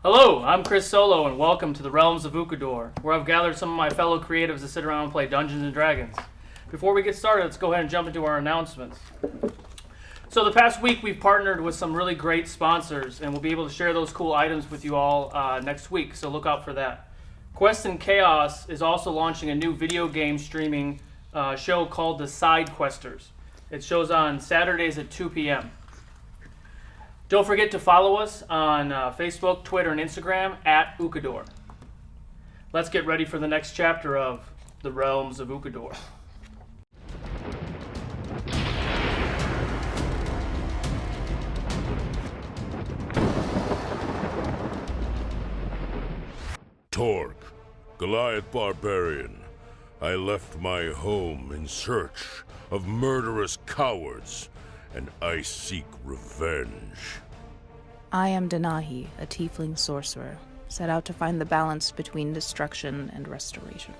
Hello, I'm Chris Solo, and welcome to the Realms of Ukodor, where I've gathered some of my fellow creatives to sit around and play Dungeons and Dragons. Before we get started, let's go ahead and jump into our announcements. So the past week, we've partnered with some really great sponsors, and we'll be able to share those cool items with you all next week, so look out for that. Quest and Chaos is also launching a new video game streaming show called The Side Questers. It shows on Saturdays at 2 p.m. Don't forget to follow us on Facebook, Twitter, and Instagram at Ukodor. Let's get ready for the next chapter of the Realms of Ukodor. Torque, Goliath Barbarian. I left my home in search of murderous cowards, and I seek revenge. I am Denahi, a tiefling sorcerer, set out to find the balance between destruction and restoration.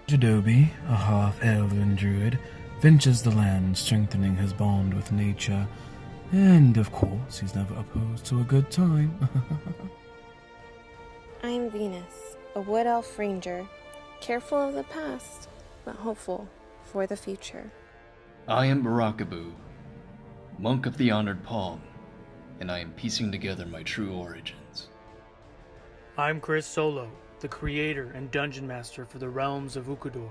Jadobi, a half-elven druid, ventures the land, strengthening his bond with nature, and of course, he's never opposed to a good time. I'm Venus, a wood elf ranger, careful of the past, but hopeful for the future. I am Barakabu, monk of the Honored Palm, and I am piecing together my true origins. I'm Chris Solo, the creator and dungeon master for the Realms of Ukodor,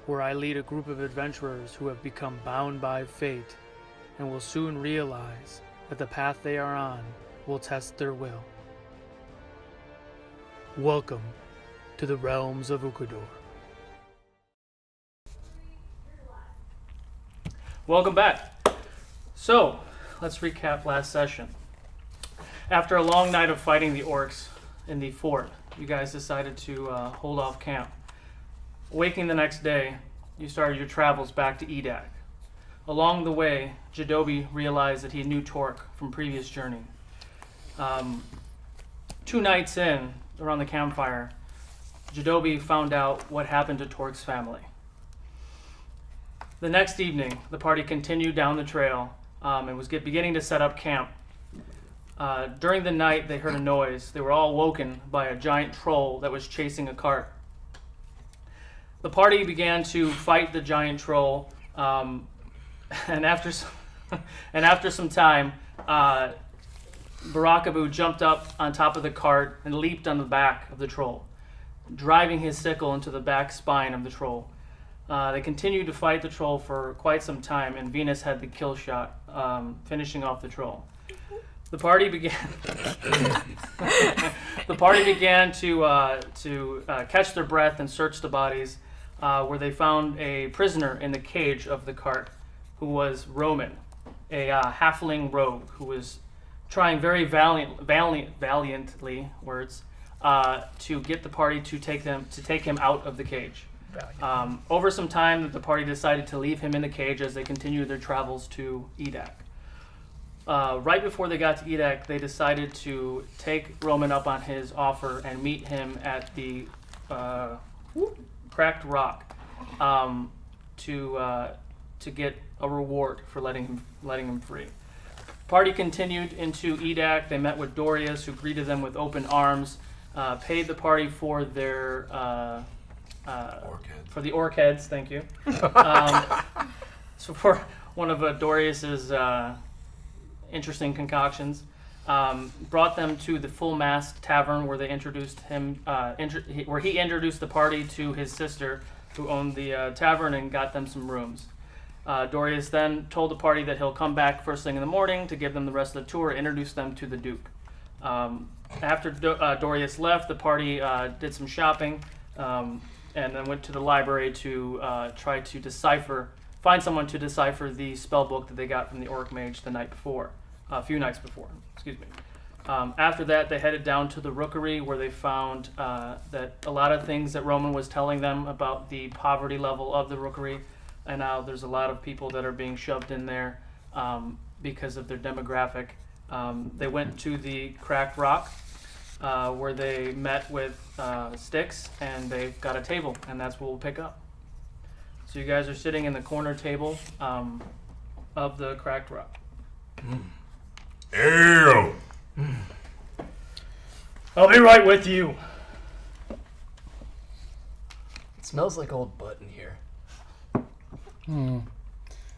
where I lead a group of adventurers who have become bound by fate and will soon realize that the path they are on will test their will. Welcome to the Realms of Ukodor. Welcome back. So, let's recap last session. After a long night of fighting the orcs in the fort, you guys decided to hold off camp. Waking the next day, you started your travels back to Edayk. Along the way, Jadobi realized that he knew Torque from previous journey. 2 nights in, around the campfire, Jadobi found out what happened to Torque's family. The next evening, the party continued down the trail and was beginning to set up camp. During the night, they heard a noise. They were all woken by a giant troll that was chasing a cart. The party began to fight the giant troll, and after some time, Barakabu jumped up on top of the cart and leaped on the back of the troll, driving his sickle into the back spine of the troll. They continued to fight the troll for quite some time, and Venus had the kill shot, finishing off the troll. The party began. The party began to catch their breath and search the bodies, where they found a prisoner in the cage of the cart, who was Romyn, a halfling rogue who was trying very valiantly to get the party to take him out of the cage. Over some time, the party decided to leave him in the cage as they continued their travels to Edayk. Right before they got to Edayk, they decided to take Romyn up on his offer and meet him at the Cracked Rock to get a reward for letting him free. Party continued into Edayk. They met with Dorius, who greeted them with open arms, paid the party for their for the orc heads. Thank you. So for one of Dorius's interesting concoctions, brought them to the Full Mast Tavern, where they introduced him, where he introduced the party to his sister, who owned the tavern, and got them some rooms. Dorius then told the party that he'll come back first thing in the morning to give them the rest of the tour, introduce them to the Duke. After Dorius left, the party did some shopping, and then went to the library to try to find someone to decipher the spell book that they got from the orc mage a few nights before. Excuse me. After that, they headed down to the rookery, where they found that a lot of things that Romyn was telling them about the poverty level of the rookery, and now there's a lot of people that are being shoved in there because of their demographic. They went to the Cracked Rock, where they met with Styx, and they've got a table, and that's what we'll pick up. So you guys are sitting in the corner table of the Cracked Rock. Ale! I'll be right with you. It smells like old butt in here.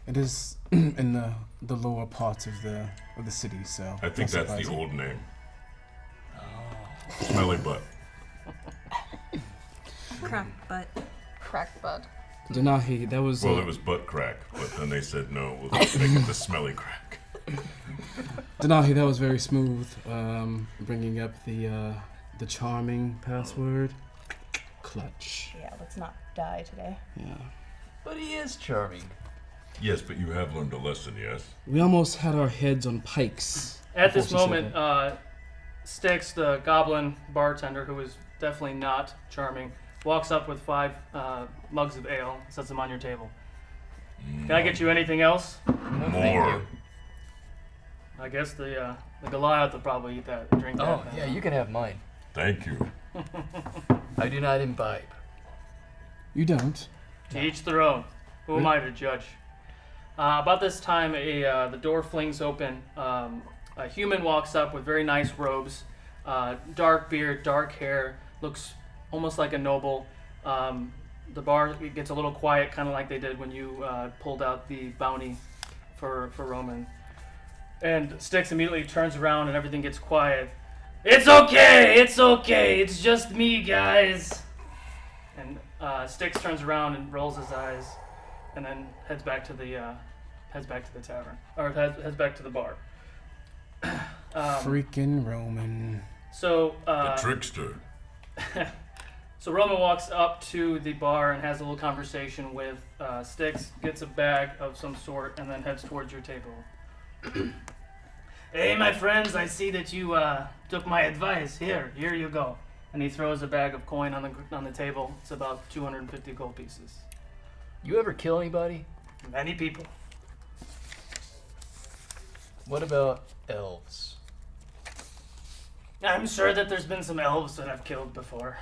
It is in the lower part of the city, so I think not that's the surprising. old name. Smelly butt. Crack butt. Crack bud. Denahi, that was Well, it was butt crack, but then they said no, we'll just make it the smelly crack. Denahi, that was very smooth. Bringing up the charming password. Clutch. Yeah, let's not die today. Yeah. But he is charming. Yes, but you have learned a lesson, yes? We almost had our heads on pikes. At this before she said moment, that. Styx, the goblin bartender, who is definitely not charming, walks up with 5 mugs of ale, sets them on your table. Can I get you anything else? No, thank More. you. I guess the Goliath will probably eat that, drink that. Oh, yeah, you can have mine. Thank you. I do not imbibe. You don't. To each their own. Who am I to judge? About this time, the door flings open. A human walks up with very nice robes, dark beard, dark hair, looks almost like a noble. The bar gets a little quiet, kind of like they did when you pulled out the bounty for Romyn. And Styx immediately turns around and everything gets quiet. It's okay, it's just me, guys. And Styx turns around and rolls his eyes, and then heads back to the tavern, or heads back to the bar. Freaking Romyn. So The trickster. so Romyn walks up to the bar and has a little conversation with Styx, gets a bag of some sort, and then heads towards your table. Hey, my friends, I see that you took my advice. Here you go. And he throws a bag of coin on the table. It's about 250 gold pieces. You ever kill anybody? Many people. What about elves? I'm sure that there's been some elves that I've killed before.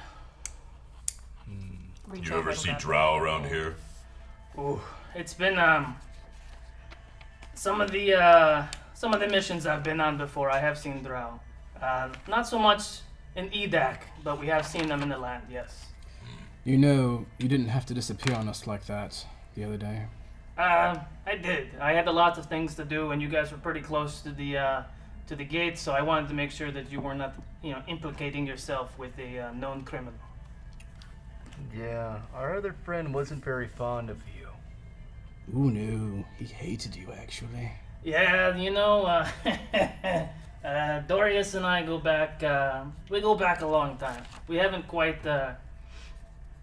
Reach You over ever to see that drow around here? Ooh, it's been some of the missions I've been on before. I have seen drow. Not so much in Edayk, but we have seen them in the land. Yes. You know, you didn't have to disappear on us like that the other day. I did. I had a lot of things to do, and you guys were pretty close to the gate, so I wanted to make sure that you were not, implicating yourself with a known criminal. Yeah, our other friend wasn't very fond of you. Ooh, no. He hated you, actually. Yeah, Dorius and I go back. We go back a long time. We haven't quite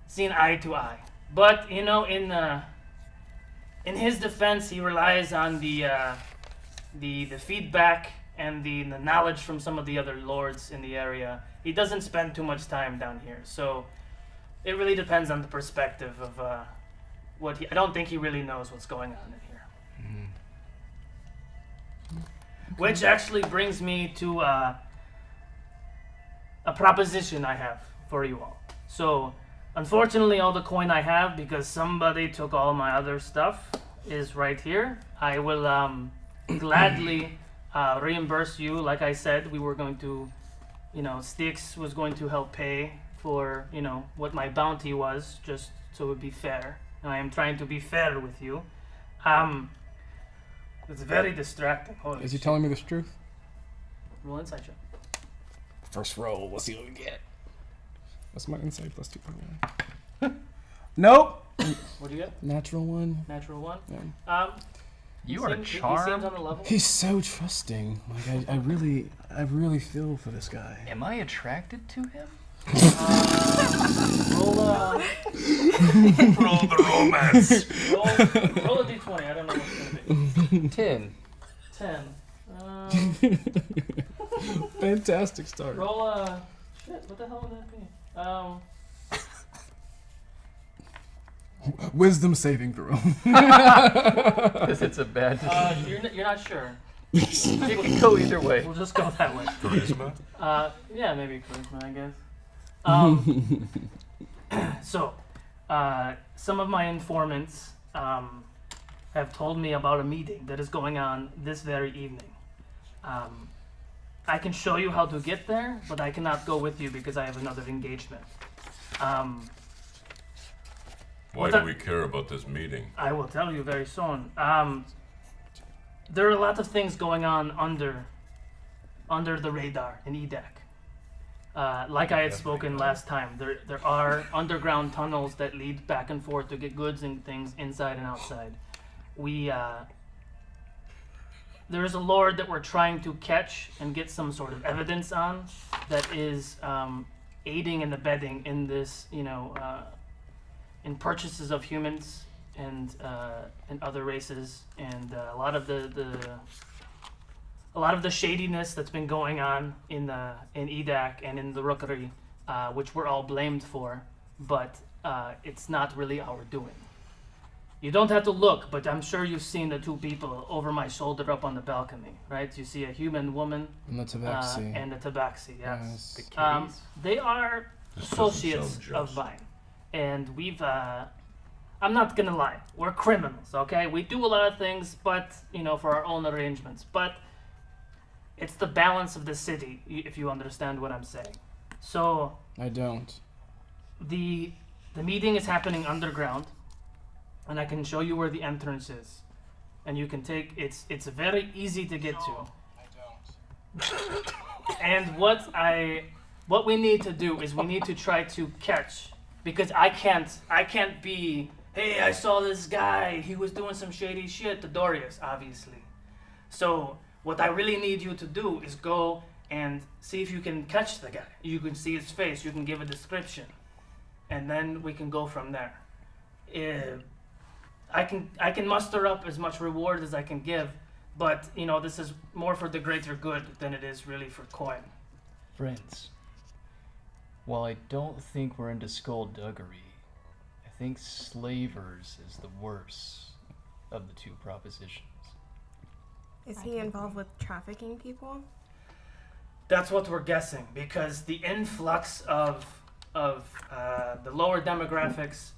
seen eye to eye, but in his defense, he relies on the feedback and the knowledge from some of the other lords in the area. He doesn't spend too much time down here, so it really depends on the perspective of I don't think he really knows what's going on in here. Which actually brings me to a proposition I have for you all. So, unfortunately, all the coin I have, because somebody took all my other stuff, is right here. I will gladly reimburse you. Like I said, we were going to, Styx was going to help pay for, what my bounty was, just so it would be fair. I am trying to be fair with you. It's very distracting. Holy Is he shit. telling me this truth? Roll insight check. First roll, we'll see what we get. What's my insight plus 2.1? Nope! What do you get? Natural 1. Natural 1? Yeah. You are He seems charmed. on the level. He's so trusting. Like, I really feel for this guy. Am I attracted to him? Roll Roll the romance. roll a d20. I don't know what's going to be. 10. 10. Fantastic start. Roll a... Shit, what the hell would that be? Wisdom saving throw. Because it's a bad decision. You're not sure. It can go either way. We'll just go that way. Charisma? Yeah, maybe charisma, I guess. So, some of my informants have told me about a meeting that is going on this very evening. I can show you how to get there, but I cannot go with you because I have another engagement. Why What do the- we care about this meeting? I will tell you very soon. There are a lot of things going on under the radar in Edayk. Like I had spoken last time, there are underground tunnels that lead back and forth to get goods and things inside and outside. There is a lord that we're trying to catch and get some sort of evidence on that is aiding and abetting in this, in purchases of humans and other races, and a lot of the shadiness that's been going on in Edayk and in the Rookery, which we're all blamed for, but it's not really our doing. You don't have to look, but I'm sure you've seen the two people over my shoulder up on the balcony, right? You see a human woman And the tabaxi. and a tabaxi, yes. Yes. They are This doesn't associates sound of just. mine, and we've. I'm not gonna lie, we're criminals, okay? We do a lot of things, but for our own arrangements. But it's the balance of the city, if you understand what I'm saying. So I don't. the meeting is happening underground, and I can show you where the entrance is, and you can take. It's very easy to get to. And what we need to do is we need to try to catch, because I can't be, hey, I saw this guy, he was doing some shady shit to Dorius, obviously. So what I really need you to do is go and see if you can catch the guy. You can see his face, you can give a description, and then we can go from there. I can muster up as much reward as I can give, but this is more for the greater good than it is really for coin. Friends, while I don't think we're into skullduggery, I think slavers is the worst of the two propositions. Is he involved with trafficking people? That's what we're guessing, because the influx of the lower demographics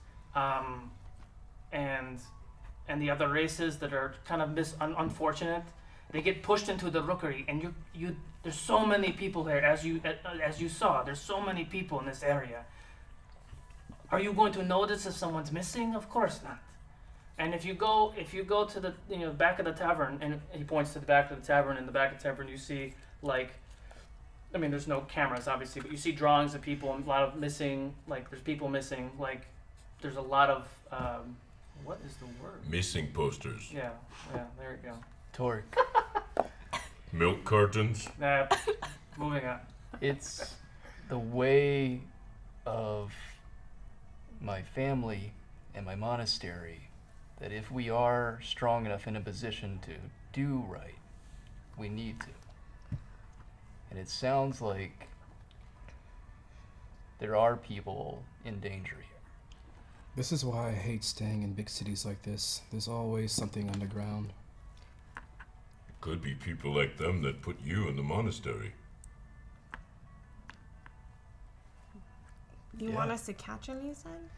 and the other races that are kind of unfortunate, they get pushed into the Rookery, and you there's so many people here, as you saw. There's so many people in this area. Are you going to notice if someone's missing? Of course not. And if you go to the back of the tavern, and he points to the back of the tavern, in the back of the tavern you see there's no cameras obviously, but you see drawings of people and a lot of missing, there's people missing, there's a lot of what is the word? Missing posters. Yeah, there you go. Torque, Milk cartons. Moving on. it's the way of my family and my monastery that if we are strong enough in a position to do right, we need to. And it sounds like there are people in danger here. This is why I hate staying in big cities like this. There's always something underground. Could be people like them that put you in the monastery. You Yeah. want us to catch him, you said?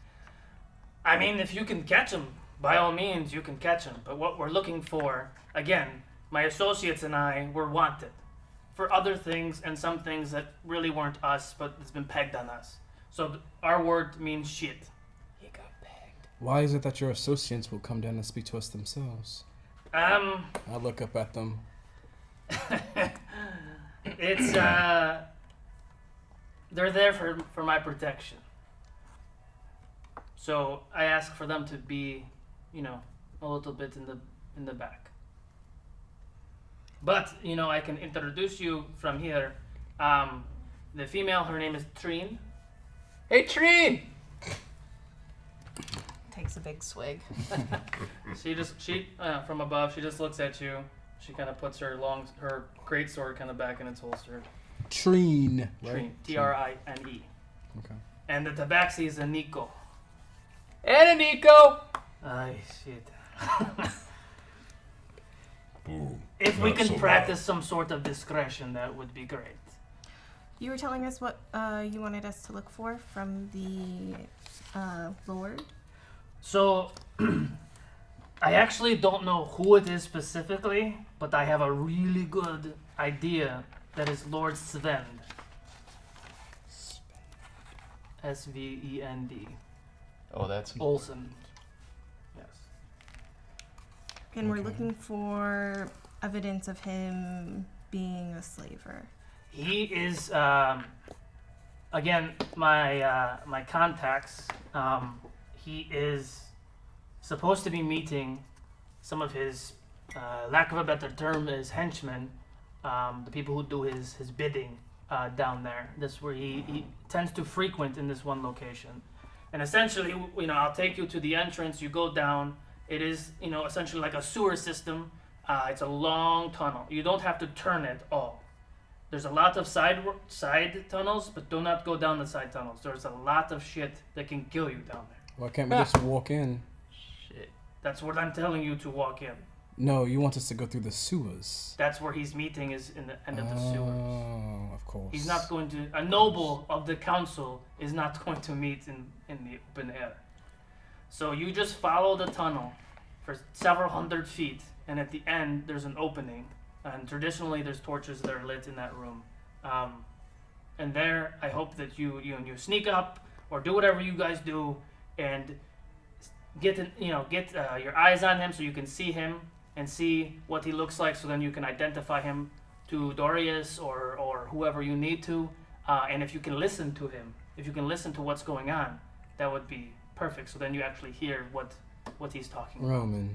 I mean, if you can catch them, by all means, you can catch them. But what we're looking for, again, my associates and I were wanted for other things and some things that really weren't us, but it's been pegged on us. So our word means shit. You got pegged. Why is it that your associates will come down and speak to us themselves? I look up at them. It's they're there for my protection. So I ask for them to be, a little bit in the back. But I can introduce you from here. The female, her name is Trine. Hey, Trine! Takes a big swig. She from above, she just looks at you. She kind of puts her great sword kind of back in its holster. Trine. Trine, Trine. Okay. And the tabaxi is a Nico. And a Nico! Ay, shit. Boo. If we Not can so practice some sort of discretion, that would be great. You were telling us what you wanted us to look for from the Lord? So, I actually don't know who it is specifically, but I have a really good idea That is Lord Svend. Svend. Oh, that's Olsen. Yes. And we're looking for evidence of him being a slaver. He is, again, my contacts. He is supposed to be meeting some of his, lack of a better term, is henchmen, the people who do his bidding down there. That's where he tends to frequent in this one location. And essentially, I'll take you to the entrance. You go down. It is, essentially like a sewer system. It's a long tunnel. You don't have to turn it all. There's a lot of side tunnels, but do not go down the side tunnels. There's a lot of shit that can kill you down there. Why can't we just walk in? shit. That's what I'm telling you to walk in. No, you want us to go through the sewers. That's where he's meeting is in the end of the sewers. Oh, of course. He's not going to. A noble of the council is not going to meet in the open air. So you just follow the tunnel for several hundred feet, and at the end there's an opening. And traditionally there's torches that are lit in that room. And there, I hope that you sneak up or do whatever you guys do, and get your eyes on him so you can see him and see what he looks like, so then you can identify him to Dorius or whoever you need to. And if you can listen to him, if you can listen to what's going on, that would be perfect. So then you actually hear what he's talking about. Romyn,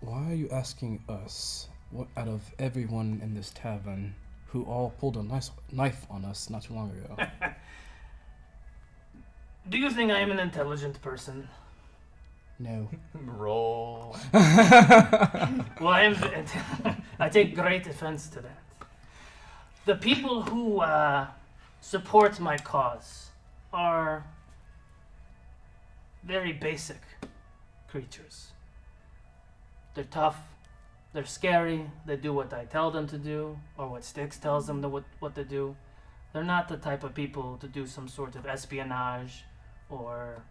why are you asking us, what out of everyone in this tavern, who all pulled a nice knife on us not too long ago? Do you think I am an intelligent person? No. Roll. Well, I take great offense to that. The people who support my cause are very basic creatures. They're tough, they're scary, they do what I tell them to do, or what Styx tells them what to do. They're not the type of people to do some sort of espionage or,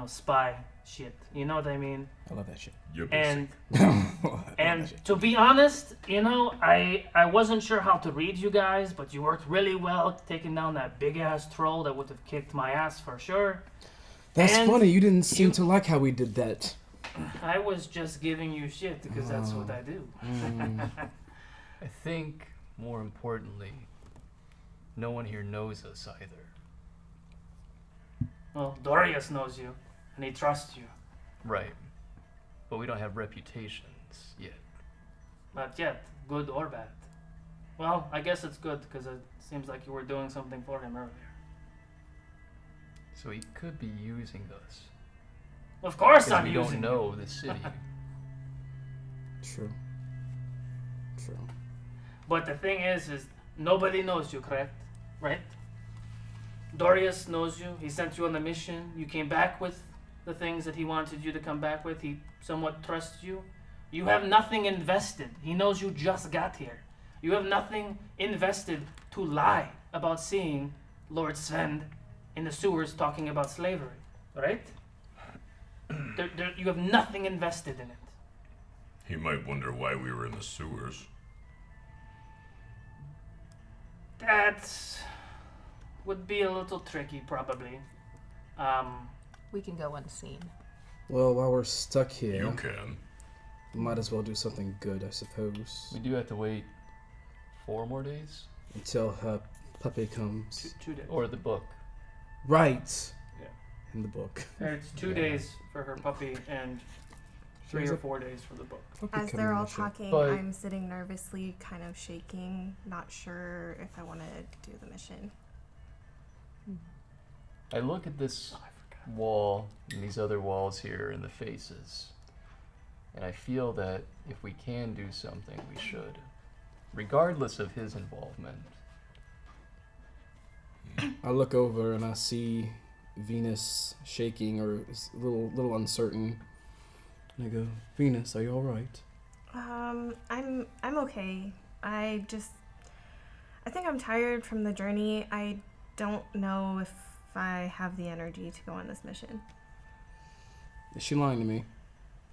spy shit. You know what I mean? I love that shit. You're And basic. and to be honest, I wasn't sure how to read you guys, but you worked really well taking down that big ass troll that would have kicked my ass for sure. That's And funny. You didn't seem you- to like how we did that. I was just giving you shit because that's what I do. I think, more importantly, no one here knows us either. Well, Dorius knows you, and he trusts you. Right. But we don't have reputations yet. Not yet, good or bad. Well, I guess it's good because it seems like you were doing something for him earlier. So he could be using us. Of course Because I'm we using don't know the city. True. True. But the thing is nobody knows you, correct? Right? Dorius knows you. He sent you on the mission. You came back with the things that he wanted you to come back with. He somewhat trusts you. You have nothing invested. He knows you just got here. You have nothing invested to lie about seeing Lord Svend in the sewers talking about slavery, right? You have nothing invested in it. He might wonder why we were in the sewers. That would be a little tricky, probably. We can go unseen. Well, while we're stuck here, You can. we might as well do something good, I suppose. We do have to wait 4 more days? Until her puppy comes. 2 days. Or the book. Right. Yeah. In the book. It's 2 Yeah. days for her puppy and 3 She's or a 4 days for the book. puppy As coming they're on all the ship. talking, But- I'm sitting nervously, kind of shaking, not sure if I want to do the mission. I look at this Oh, I forgot. wall and these other walls here and the faces, and I feel that if we can do something, we should, regardless of his involvement. I look over and I see Venus shaking or is a little uncertain. And I go, Venus, are you all right? I'm okay. I think I'm tired from the journey. I don't know if I have the energy to go on this mission. Is she lying to me?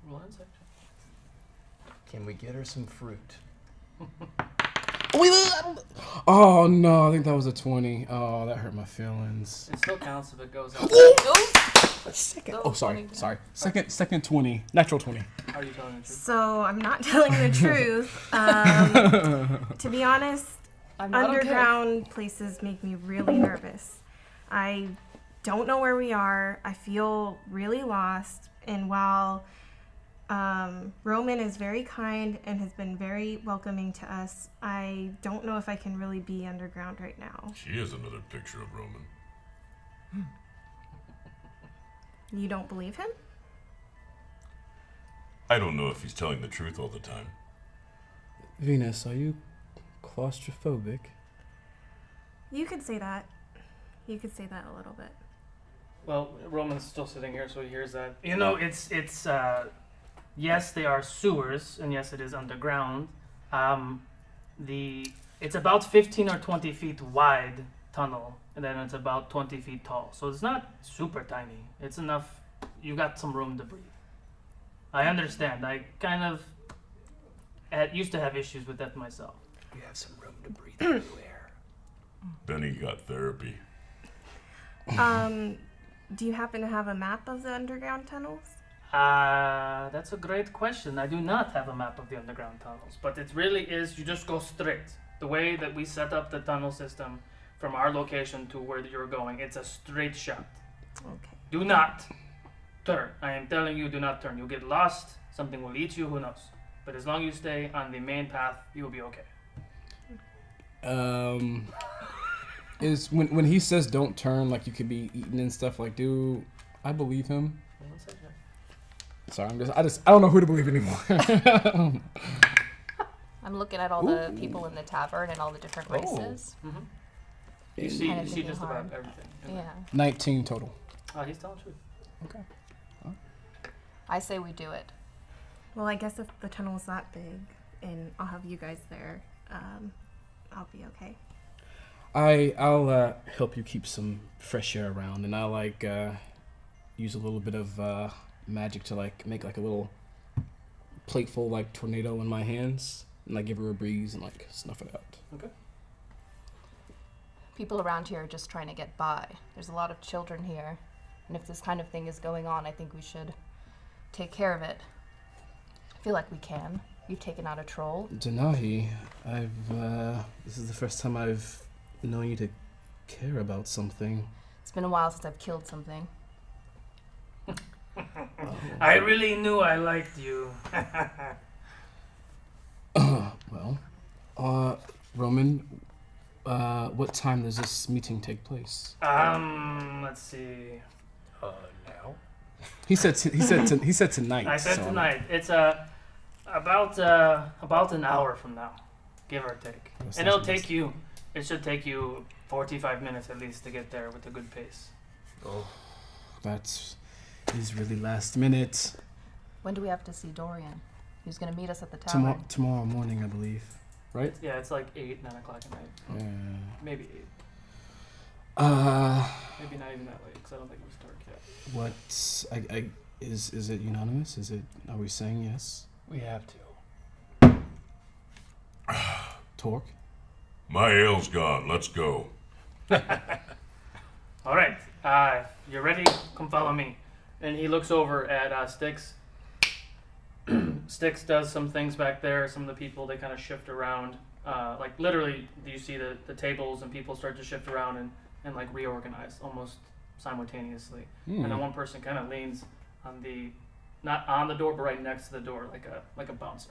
Roll insight. Can we get her some fruit? Oh no, I think that was a 20. Oh, that hurt my feelings. It still counts if it goes up. Second. Still Oh, sorry. 20. Sorry. Second 20. Natural 20. Are you telling the truth? So I'm not telling the truth. To be honest, I'm not underground places make me really nervous. I don't know where we are. I feel really lost. And while Romyn is very kind and has been very welcoming to us, I don't know if I can really be underground right now. She is another picture of Romyn. You don't believe him? I don't know if he's telling the truth all the time. Venus, are you claustrophobic? You could say that. You could say that a little bit. Well, Roman's still sitting here, so he hears that. You know, it's yes, they are sewers, and yes, it is underground. It's about 15 or 20 feet wide tunnel, and then it's about 20 feet tall. So it's not super tiny. It's enough. You got some room to breathe. I understand. I kind of used to have issues with that myself. You have some room to breathe everywhere. Benny got therapy. Do you happen to have a map of the underground tunnels? That's a great question. I do not have a map of the underground tunnels, but it really is, you just go straight. The way that we set up the tunnel system from our location to where you're going, it's a straight shot. Okay. Do not turn. I am telling you, do not turn. You'll get lost, something will eat you, who knows. But as long as you stay on the main path, you'll be okay. Is when he says don't turn, like you could be eaten and stuff, like, do I believe him? One second. Sorry, I don't know who to believe anymore. I'm looking at all the people in the tavern and all the different races. Mm-hmm. You see Kind of thinking just about hard. everything. Yeah. 19 total. He's telling the truth. Okay. I say we do it. Well, I guess if the tunnel's that big and I'll have you guys there, I'll be okay. I'll help you keep some fresh air around, and I'll use a little bit of magic to make a little plateful tornado in my hands, and give her a breeze and snuff it out. Okay. People around here are just trying to get by. There's a lot of children here, and if this kind of thing is going on, I think we should take care of it. I feel like we can. You've taken out a troll. Denahi, this is the first time I've known you to care about something. It's been a while since I've killed something. I really knew I liked you. Well, Romyn, what time does this meeting take place? Let's see. Now? He said tonight. I said so- tonight. It's about an hour from now, give or take. That And it'll sounds take you. It should take you 45 minutes at least to get there with a good pace. Oh. That is really last minute. When do we have to see Dorian? He's going to meet us at the tavern. Tomorrow morning, I believe. Right? Yeah, it's like 8, 9 o'clock at night. Yeah. Maybe 8. Maybe not even that late because I don't think it was dark yet. What? Is it unanimous? Are we saying yes? We have to. Torque? My ale's gone. Let's go. All right. You ready? Come follow me. And he looks over at Styx. Styx does some things back there. Some of the people, they kind of shift around. Literally, you see the tables and people start to shift around and reorganize almost simultaneously. And then one person kind of leans on not on the door, but right next to the door, like a bouncer.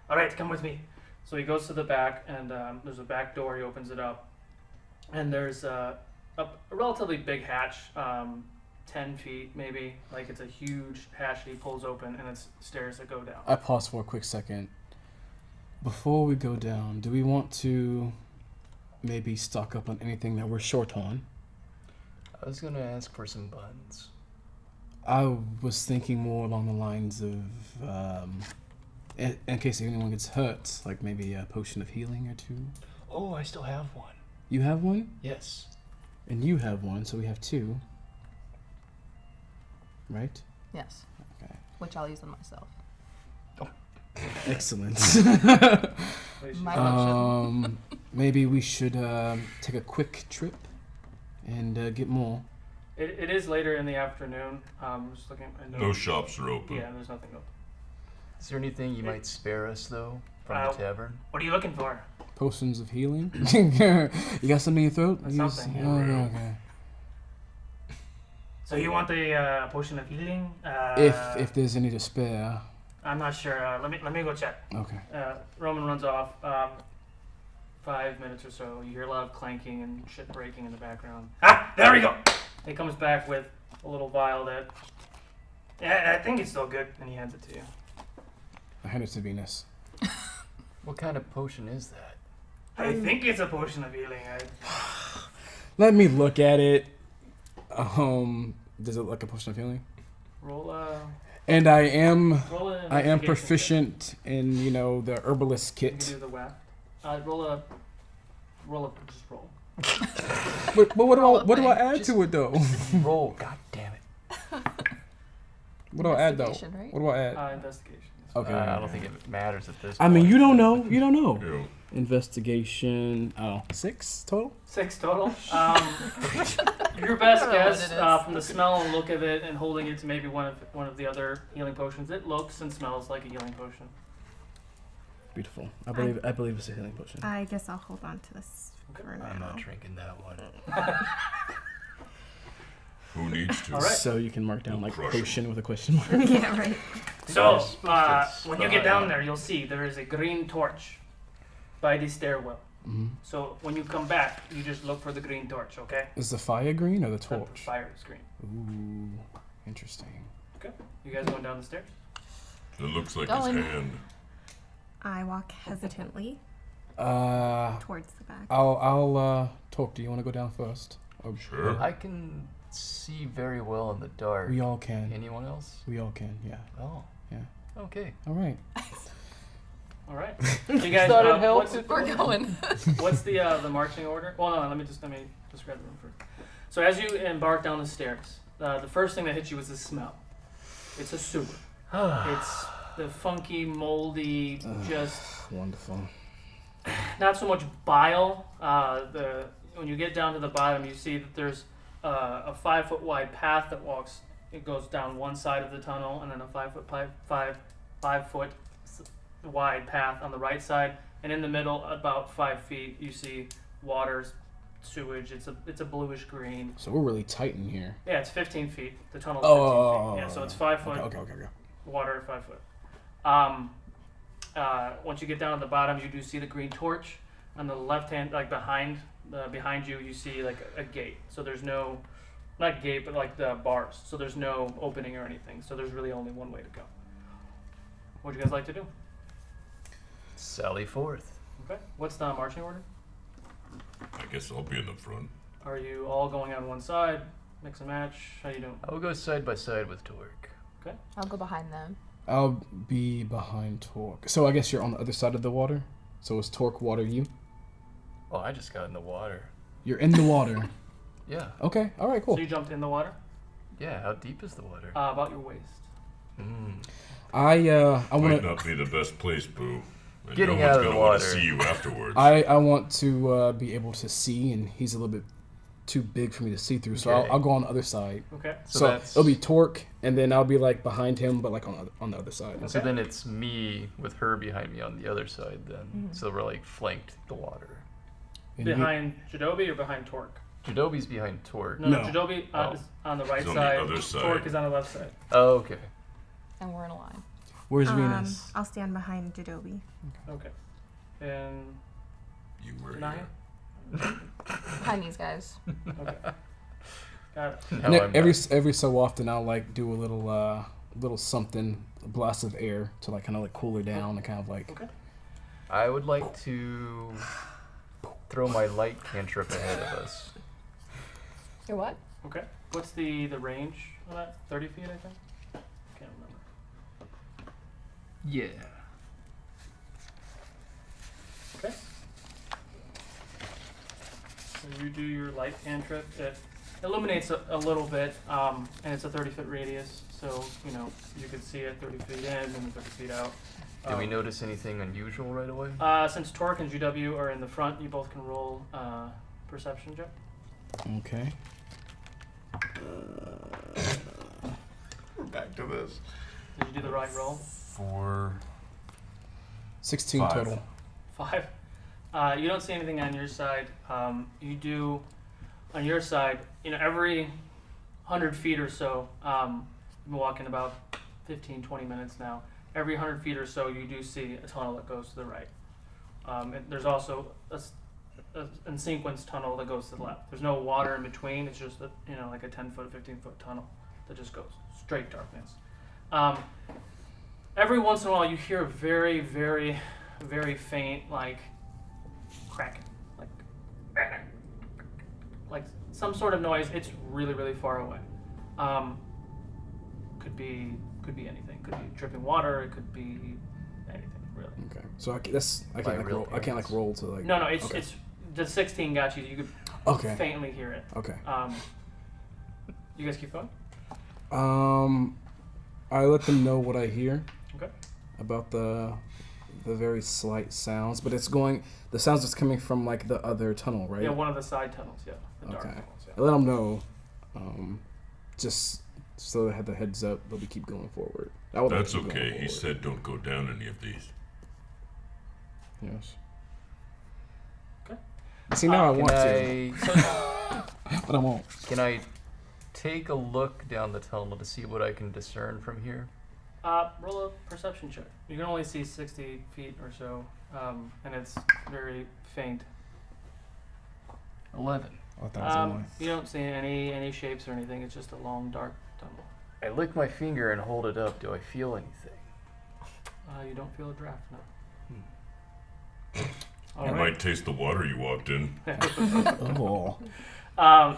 All right, come with me. So he goes to the back, and there's a back door. He opens it up, and there's a relatively big hatch, 10 feet maybe. It's a huge hatch that he pulls open, and it's stairs that go down. I pause for a quick second. Before we go down, do we want to maybe stock up on anything that we're short on? I was going to ask for some buns. I was thinking more along the lines of, in case anyone gets hurt, maybe a potion of healing or two. Oh, I still have one. You have one? Yes. And you have one, so we have two. Right? Yes. Okay. Which I'll use on myself. Excellent. My option. maybe we should take a quick trip and get more. It is later in the afternoon. Just looking. I know. No shops are open. Yeah, there's nothing open. Is there anything you might spare us, though, from the tavern? What are you looking for? Potions of healing. You got something in your throat? Something. Oh, okay. So you want the potion of healing? If there's any to spare. I'm not sure. Let me go check. Okay. Roman runs off. 5 minutes or so. You hear a lot of clanking and shit breaking in the background. Ah, there we go. He comes back with a little vial that. Yeah, I think it's still good, and he hands it to you. I hand it to Venus. What kind of potion is that? I think it's a potion of healing. Let me look at it. Does it look like a potion of healing? Roll a. And I am investigation proficient in, the herbalist check. You kit. can do the whack. Roll a. Just roll. But what do I add to it though? Roll, god damn it. What do I add though? Investigation, right? What do I add? Investigation. Okay. I don't think it matters at this point. I mean, you don't know. You don't know. Yeah. Investigation. 6 total. 6 total. Your best I don't know guess what it is. from the smell and look of it, and holding it to maybe one of the other healing potions. It looks and smells like a healing potion. Beautiful. I believe it's a healing potion. I guess I'll hold on to this for now. I'm not drinking that one. Who needs to? All right. So you can mark down like Crush 'em. potion with a question mark. Yeah, right. So Yes, when you get down there, you'll see there is a green torch by the stairwell. Mm-hmm. So when you come back, you just look for the green torch. Okay. Is the fire green or the The torch? fire is green. Ooh, interesting. Okay. You guys going down the stairs? It looks like Going. his hand. I walk hesitantly I'll towards the back. talk. Do you want to go down first? Or- Sure. I can see very well in the dark. We all can. Anyone else? We all can. Yeah. Oh. Yeah. Okay. All right. All right. So you guys. Thought it helped. We're going. What's the marching order? Well, no. Let me describe the room first. So as you embark down the stairs, the first thing that hits you is the smell. It's a sewer. It's the funky, moldy, just Wonderful. not so much bile. When you get down to the bottom, you see that there's a 5 foot wide path that walks. It goes down one side of the tunnel, and then a 5 foot wide path on the right side, and in the middle, about 5 feet, you see water, sewage. It's a bluish green. So we're really tight in here. Yeah, it's 15 feet. The tunnel's Oh. 15 feet. Yeah, so it's 5 foot. Okay. Water 5 foot. Once you get down at the bottom, you do see the green torch. On the left hand, like behind you, you see like a gate. So there's no, not gate, but like the bars. So there's no opening or anything. So there's really only one way to go. What would you guys like to do? Sally forth. Okay. What's the marching order? I guess I'll be in the front. Are you all going on one side? Mix and match? How you doing? I will go side by side with Torque. Okay. I'll go behind them. I'll be behind Torque. So I guess you're on the other side of the water. So is Torque water you? Oh, I just got in the water. You're in the water. Yeah. Okay. All right. Cool. So you jumped in the water? Yeah. How deep is the water? About your waist. I Might want to. not be the best place, Boo. And Getting no one's out of the gonna want to water. see you afterwards. I want to be able to see, and he's a little bit too big for me to see through. So Okay. I'll go on the other side. Okay. So that's- it'll be Torque, and then I'll be like behind him, but like on the other side. And so then it's me with her behind me on the other side then. So we're like flanked the water. And he- Behind Jadobi or behind Torque? Jadobi's behind Torque. No, No. Jadobi Oh. is on the right He's on the side. other side. Torque is on the left side. Oh, okay. And we're in a line. Where's Venus? I'll stand behind Jadobi. Okay. And You were Naya? here. Behind these guys. Okay. Got it. Now And I'm every so often I'll like do a little something, a blast of air to like kind of like cool her down and kind of like. Okay. I would like to throw my light cantrip ahead of us. Your what? Okay. What's the range on that? 30 feet, I think? Can't remember. Yeah. Okay. So you do your light cantrip. It illuminates a little bit, and it's a 30-foot radius. So, you know, you could see it 30 feet in and 30 feet out. Do we notice anything unusual right away? Since Torque and GW are in the front, you both can roll perception check. Okay. We're back to this. Did you do the right roll? 16 5. total. 5. You don't see anything on your side. You do, on your side, every 100 feet or so, you've been walking about 15, 20 minutes now. Every 100 feet or so, you do see a tunnel that goes to the right. And there's also a sequence tunnel that goes to the left. There's no water in between. It's just like a 10-foot, 15-foot tunnel that just goes straight darkness. Every once in a while, you hear a very, very, very faint, like, cracking, like some sort of noise. It's really, really far away. Could be anything. Could be dripping water. It could be anything, really. Okay. So I can't roll. I can't roll to like. No. It's okay. it's the 16 got you. You could faintly hear it. Okay. You guys keep going. I let them know what I hear. Okay. About the very slight sounds, but it's going. The sounds that's coming from like the other tunnel, right? Yeah, one of the side tunnels. Yeah, the dark Okay. tunnels. Yeah. I let them know. Just so they had the heads up, but we keep going forward. That's okay. He said don't go down any of these. Yes. Okay. See, now I want to. But I won't. Can I take a look down the tunnel to see what I can discern from here? Roll a perception check. You can only see 60 feet or so, and it's very faint. 11. You don't see any shapes or anything. It's just a long, dark tunnel. I lick my finger and hold it up. Do I feel anything? You don't feel a draft, no. You might taste the water you walked in. Oh.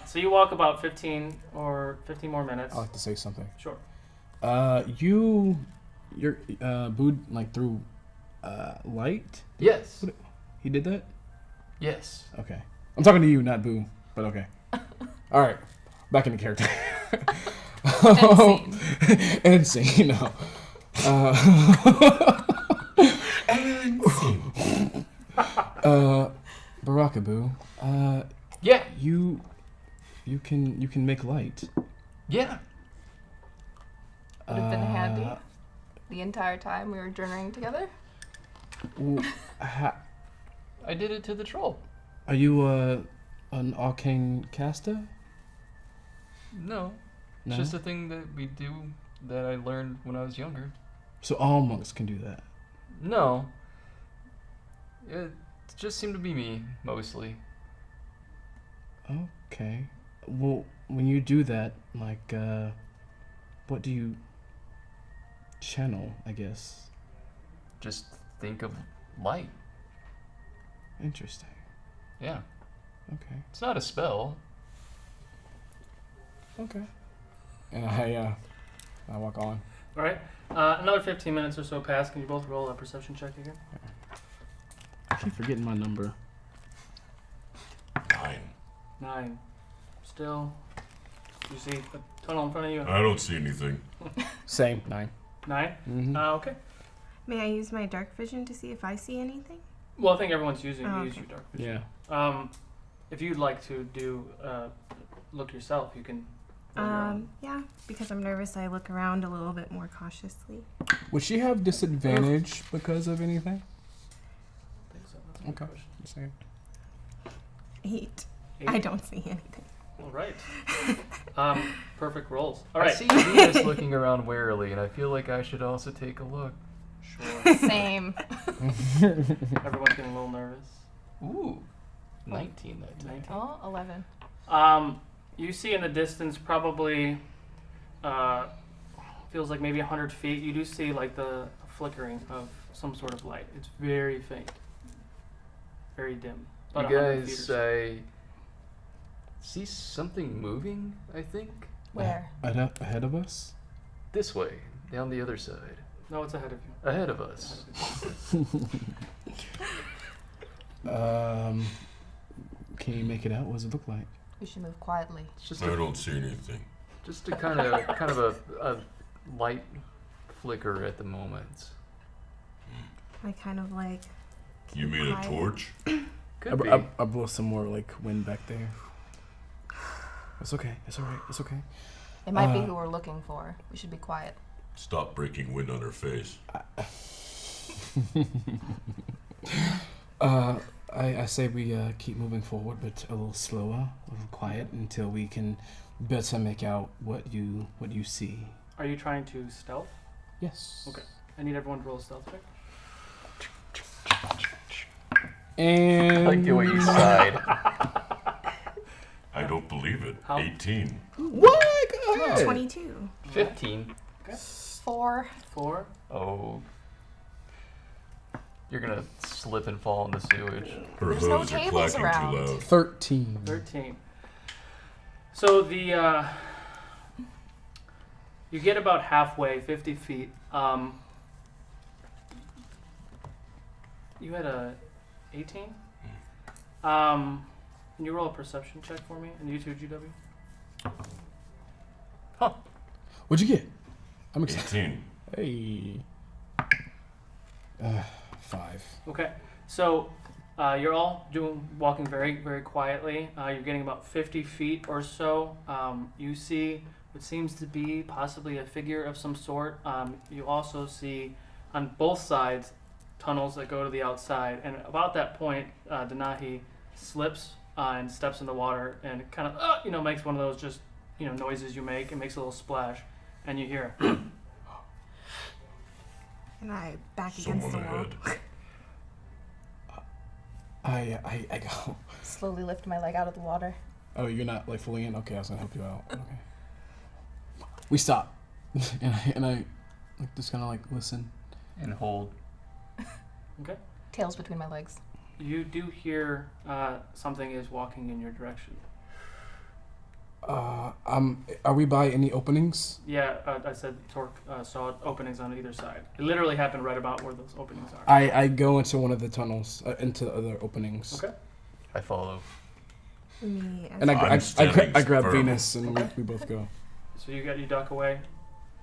So you walk about 15 more minutes. I like to say something. Sure. You're booed like through light? Yes. He did that? Yes. Okay. I'm talking to you, not Boo, but okay. All right. Back into character. And scene, no. Barakaboo. Yeah. You can make light. Yeah. Would have been handy the entire time we were journeying together. I did it to the troll. Are you an arcane caster? No. It's just a thing that we do that I learned when I was younger. So all monks can do that? No. It just seemed to be me, mostly. Okay. Well, when you do that, like, what do you channel, I guess? Just think of light. Interesting. Yeah. Okay. It's not a spell. Okay. And I walk on. All right. Another 15 minutes or so pass. Can you both roll a perception check again? I keep forgetting my number. 9. Still. You see a tunnel in front of you? I don't see anything. Same. 9. 9? Mm-hmm. Okay. May I use my dark vision to see if I see anything? Well, I think everyone's use your dark vision. Yeah. If you'd like to do look yourself, you can. Yeah, because I'm nervous, I look around a little bit more cautiously. Would she have disadvantage because of anything? I think so. That's a good question. Just saying. 8. 8? I don't see anything. All right. Perfect rolls. All right. I see Venus looking around warily, and I feel like I should also take a look. Sure. Same. Everyone's getting a little nervous. Ooh. 19 that time. 19. Oh, 11. You see in the distance, probably feels like maybe 100 feet. You do see like the flickering of some sort of light. It's very faint, very dim. About You 100 feet or guys so. see something moving, I think? Where? Ahead of us? This way, down the other side. No, it's ahead of you. Ahead of us. Can you make it out? What does it look like? We should move quietly. It's just I don't see anything. just a kind of a light flicker at the moment. I kind of like. You mean a quiet. torch? Could be. I blow some more like wind back there. It's okay. It's all right. It's okay. It might be who we're looking for. We should be quiet. Stop breaking wind on her face. I say we keep moving forward, but a little slower, a little quiet, until we can better make out what you see. Are you trying to stealth? Yes. Okay. I need everyone to roll a stealth check. And I like the way you sighed. I don't believe it. How? 18. What? Go ahead. 22. 15. 4. 4. Oh. You're gonna slip and fall in the sewage. Her There's no hooves are tables clacking around. too loud. 13. 13. So the you get about halfway, 50 feet. You had a 18. Can you roll a perception check for me? And you too, GW. What'd you get? I'm excited. 18. Hey. 5. Okay. So you're all walking very, very quietly. You're getting about 50 feet or so. You see what seems to be possibly a figure of some sort. You also see on both sides tunnels that go to the outside. And about that point, Denahi slips and steps in the water and kind of, makes one of those just, noises you make. It makes a little splash. And you hear, And I back against Someone the wall. ahead. I go. Slowly lift my leg out of the water. Oh, you're not like fully in? Okay, I was gonna help you out. Okay. We stop. and I like, just kind of like listen. And hold. okay. Tails between my legs. You do hear something is walking in your direction. Are we by any openings? Yeah, I said Torque saw openings on either side. It literally happened right about where those openings are. I go into one of the tunnels, into the other openings. Okay. I follow. Me as And I'm I standing grab firm. Venus and we both go. So you duck away.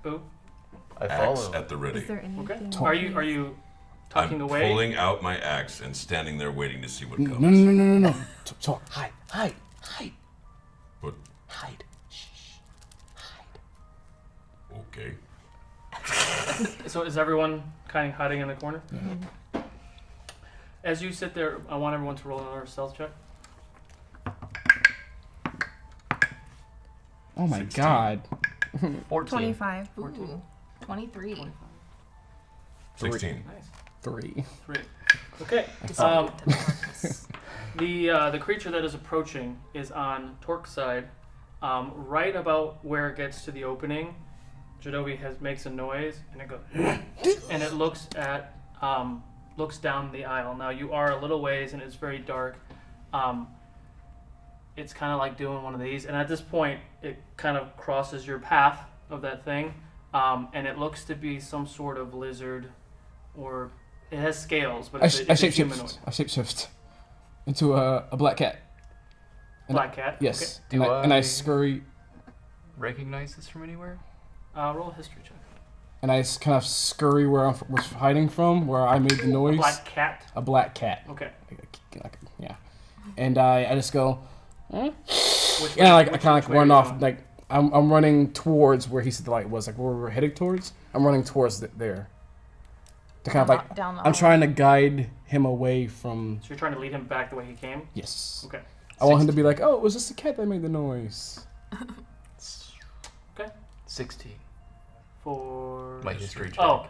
Boo. I Axe follow. at the ready. Is there anything? Okay. Are you tucking I'm away? pulling out my axe and standing there waiting to see what comes. No. Talk. Hide. But Hide. Shh. Hide. okay. So is everyone kind of hiding in the corner? Yeah. As you sit there, I want everyone to roll another stealth check. Oh my 16. God. 14. 25. Ooh. 23. 16. Nice. 3. 3. Okay. Dissolved in darkness. The creature that is approaching is on Torque's side, right about where it gets to the opening. Jadobi makes a noise and it goes, and it looks down the aisle. Now you are a little ways and it's very dark. It's kind of like doing one of these, and at this point it kind of crosses your path of that thing, and it looks to be some sort of lizard, or it has scales, but it's a humanoid. I shapeshift into a black cat. Black cat. Yes. Okay. And I scurry. Recognize this from anywhere? Okay. Roll a history check. And I kind of scurry where I was hiding from, where I made the noise. A black cat. A black cat. Okay. Yeah. And I just go. Which Yeah, I which kind of way run are you off. going? Like I'm running towards where he said the light was, like where we were heading towards. I'm running towards there. To kind of like down the I'm hall. trying to guide him away from. So you're trying to lead him back the way he came. Yes. Okay. I want him to be like, oh, it was just a cat that made the noise. 16. For My history check. Oh,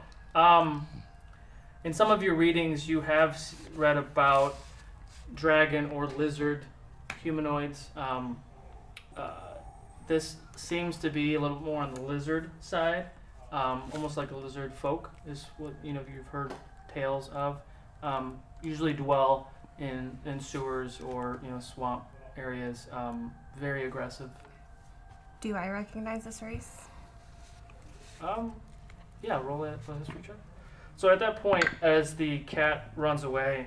in some of your readings, you have read about dragon or lizard humanoids. This seems to be a little more on the lizard side, almost like a lizard folk is what you've heard tales of. Usually dwell in sewers or swamp areas. Very aggressive. Do I recognize this race? Yeah, roll a history check. So at that point, as the cat runs away,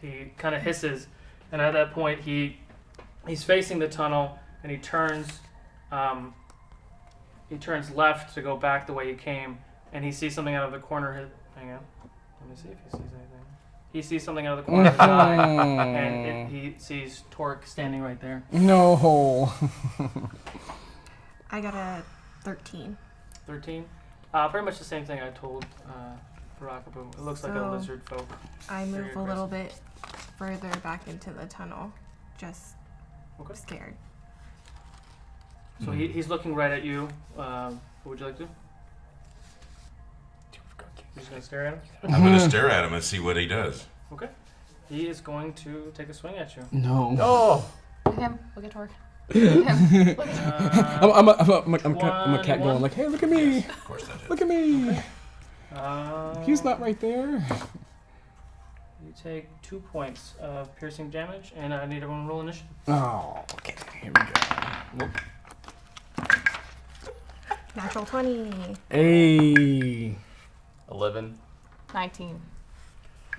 he kind of hisses, and at that point, he's facing the tunnel, and he turns left to go back the way he came, and he sees something out of the corner. Hang on. Let me see if he sees anything. He sees something out of the corner of his eye, and he sees Torque standing right there. No. I got a 13. 13. Pretty much the same thing I told Barakabu. It looks like a So, lizard folk. I move Very a little bit further back into the tunnel, just Okay. scared. So he's looking right at you. What would you like to do? You're just going to stare at him? I'm going to stare at him and see what he does. Okay. He is going to take a swing at you. No. Oh! Look at him. Look at Torque. Look at him. Look at him. I'm a cat going like, hey, look at me. Yes, of course that is. Look at me. Okay. He's not right there. You take 2 points of piercing damage, and I need everyone to roll initiative. Oh, okay. Here we go. Natural 20. Hey. 11. 19.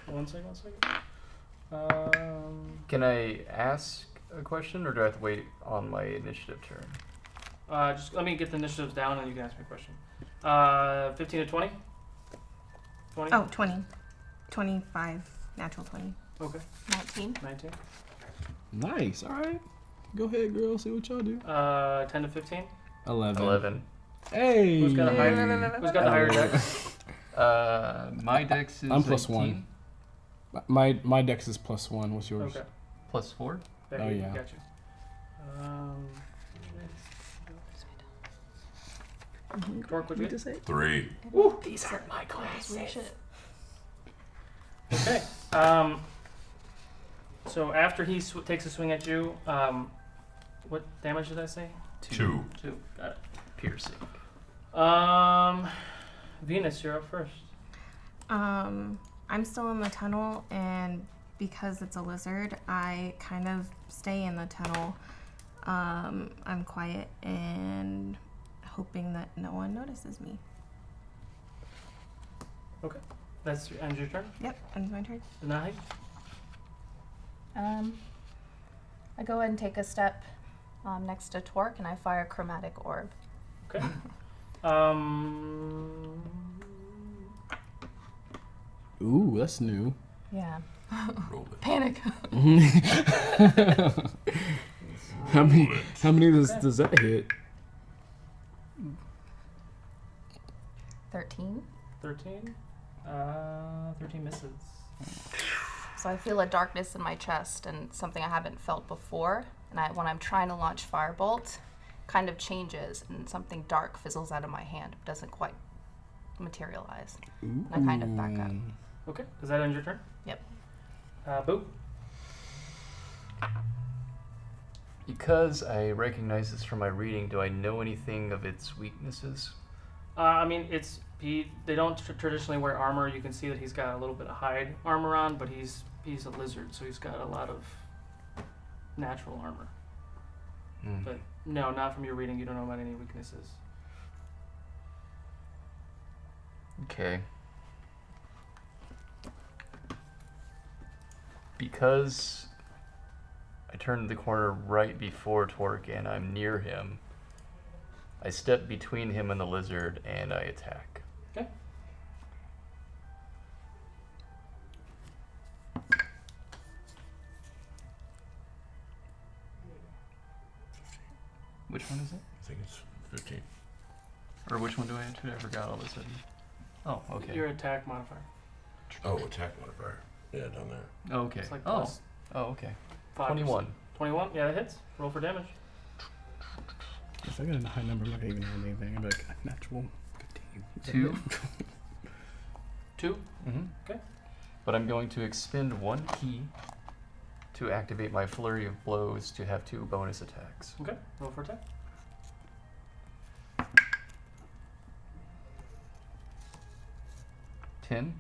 One second. Can I ask a question, or do I have to wait on my initiative turn? Just let me get the initiatives down, and you can ask me a question. 15 to 20? 20? Oh, 20. 25. Natural 20. Okay. 19. 19. Nice. All right. Go ahead, girl. See what y'all do. 10 to 15? 11. 11. Hey. Who's got the higher dex? My dex is I'm plus 18. 1. My dex is plus 1. What's yours? Okay. Plus 4. Oh, yeah. Got you. Torque, what'd you get? 3. These are my glasses. Okay. So after he takes a swing at you, what damage did I say? 2. 2. Got Piercing. it. Venus, you're up first. I'm still in the tunnel, and because it's a lizard, I kind of stay in the tunnel. I'm quiet and hoping that no one notices me. Okay. That's ends your turn. Yep, ends my turn. Nahi? I go ahead and take a step next to Torque, and I fire chromatic orb. Okay. Ooh, that's new. Yeah. Roll it. Panic. How many does that hit? 13. 13. 13 misses. So I feel a darkness in my chest and something I haven't felt before. And when I'm trying to launch firebolt, kind of changes and something dark fizzles out of my hand. It doesn't quite materialize. And I kind of back up. Okay. Does that end your turn? Yep. Boo. Because I recognize this from my reading, do I know anything of its weaknesses? I mean, they don't traditionally wear armor. You can see that he's got a little bit of hide armor on, but he's a lizard, so he's got a lot of natural armor. But no, not from your reading. You don't know about any weaknesses. Okay. Because I turned the corner right before Torque and I'm near him, I step between him and the lizard and I attack. Okay. Which one is it? I think it's 15. Or which one do I enter? I forgot all of a sudden. Oh, okay. Your attack modifier. Oh, attack modifier. Yeah, down there. Oh, okay. It's like Oh. plus Oh, okay. 5%. 21. 21? Yeah, that hits. Roll for damage. If I got a high number, I'm not gonna even know anything. I'm like, natural 15. 2. 2? Mm-hmm. Okay. But I'm going to expend 1 key to activate my flurry of blows to have 2 bonus attacks. Okay. Roll for attack. 10.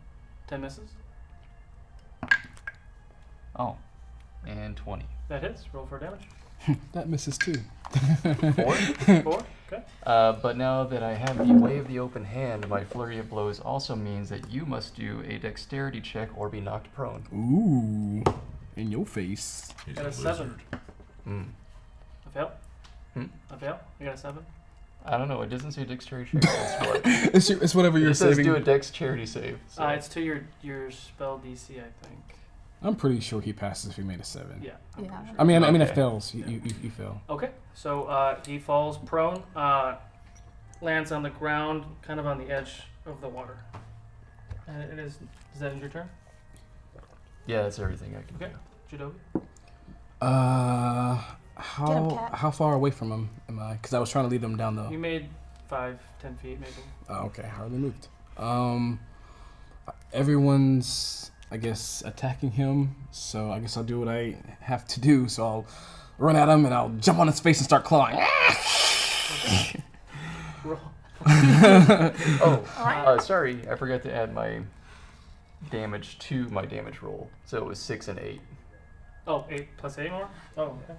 10 misses. Oh. And 20. That hits. Roll for damage. That misses too. 4. 4? Okay. But now that I have the Way of the Open Hand, my flurry of blows also means that you must do a dexterity check or be knocked prone. Ooh, in your face. He's Got a a 7. lizard. Mm. A fail? Hmm? A fail? You got a 7? I don't know. It doesn't say dexterity check. It's what? It's whatever you're It says saving. do a dexterity save. So. It's to your spell DC, I think. I'm pretty sure he passes if he made a 7. Yeah. I'm Yeah. pretty sure. I mean, it Okay. fails. You fail. Okay, so he falls prone, lands on the ground, kind of on the edge of the water. And it is. Is that your turn? Yeah, that's everything I can Okay. do. Judobi? Cat. How far away from him am I? Because I was trying to lead him down the. You made 5-10 feet, maybe. Oh, okay, hardly moved. Everyone's, I guess, attacking him, so I guess I'll do what I have to do. So I'll run at him and I'll jump on his face and start clawing. Roll. Sorry, I forgot to add my damage to my damage roll. So it was 6 and 8. Oh, 8 plus 8 more? Oh, okay.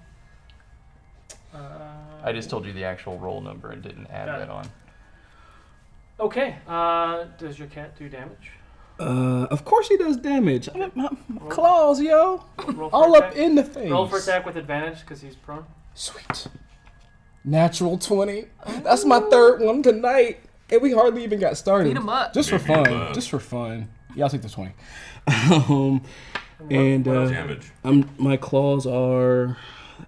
I just told you the actual roll number and didn't add Got that it. on. Okay, does your cat do damage? Of course he does damage. My claws, yo. Roll for All up attack. in the face. Roll for attack with advantage because he's prone. Sweet. Natural 20. That's my third one tonight. And we hardly even got started. Beat 'em up. Just for Beat 'em fun. up. Just for fun. Yeah, I'll take the 20. And what else? Damage. My claws are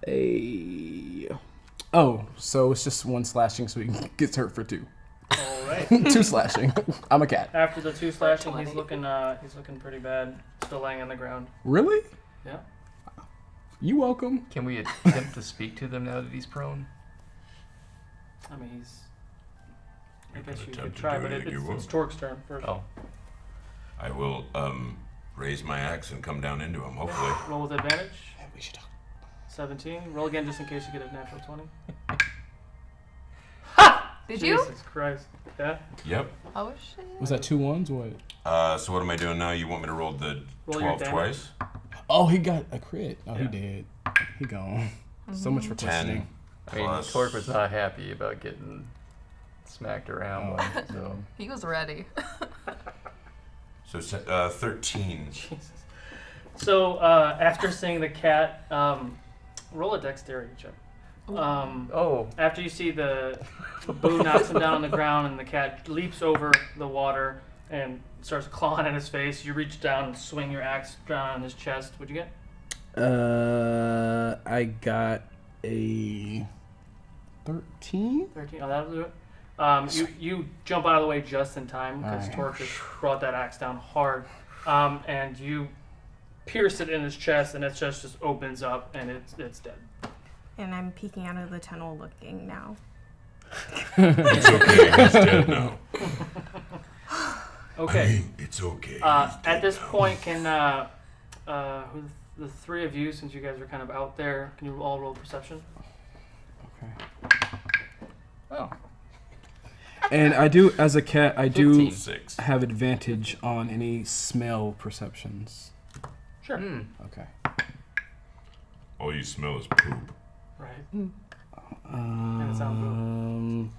a. Oh, so it's just 1 slashing, so he gets hurt for 2. All right. 2 slashing. I'm a cat. After the 2 slashing, 20. he's looking pretty bad. Still laying on the ground. Really? Yeah. You welcome. Can we attempt to speak to them now that he's prone? I mean, he's. I You guess can you attempt could to try, do but anything you it's want. Torque's turn first. Oh. I will raise my axe and come down into him. Hopefully. Roll with advantage. We should talk. 17. Roll again just in case you get a natural 20. Did you? Jesus Christ. Yeah. Yep. Oh shit. Was that 2 ones or what? So what am I doing now? You want me to roll the Roll your 12 damage. twice? Oh, he got a crit. Oh, he Yeah. did. He gone. So much for 10 questioning. I mean, plus. Torque was not happy about getting smacked around. So He was ready. So 13. Jesus. So after seeing the cat, roll a dexterity check. oh, After you see the Boo knocks him down on the ground and the cat leaps over the water and starts clawing at his face, you reach down and swing your axe down on his chest. What'd you get? I got a 13. 13. Oh, that'll do it. You jump out of the way just in time because Alright. Torque has brought that axe down hard, and you pierce it in his chest, and its chest just opens up and it's dead. And I'm peeking out of the tunnel looking now. It's okay. He's dead now. Okay. I mean, it's okay. He's At dead this now. point, can the 3 of you, since you guys are kind of out there, can you all roll perception? Okay. oh, And I do, as a cat, I do 15. 6. have advantage on any smell perceptions. Sure. Okay. All you smell is poop. Right. And it sounds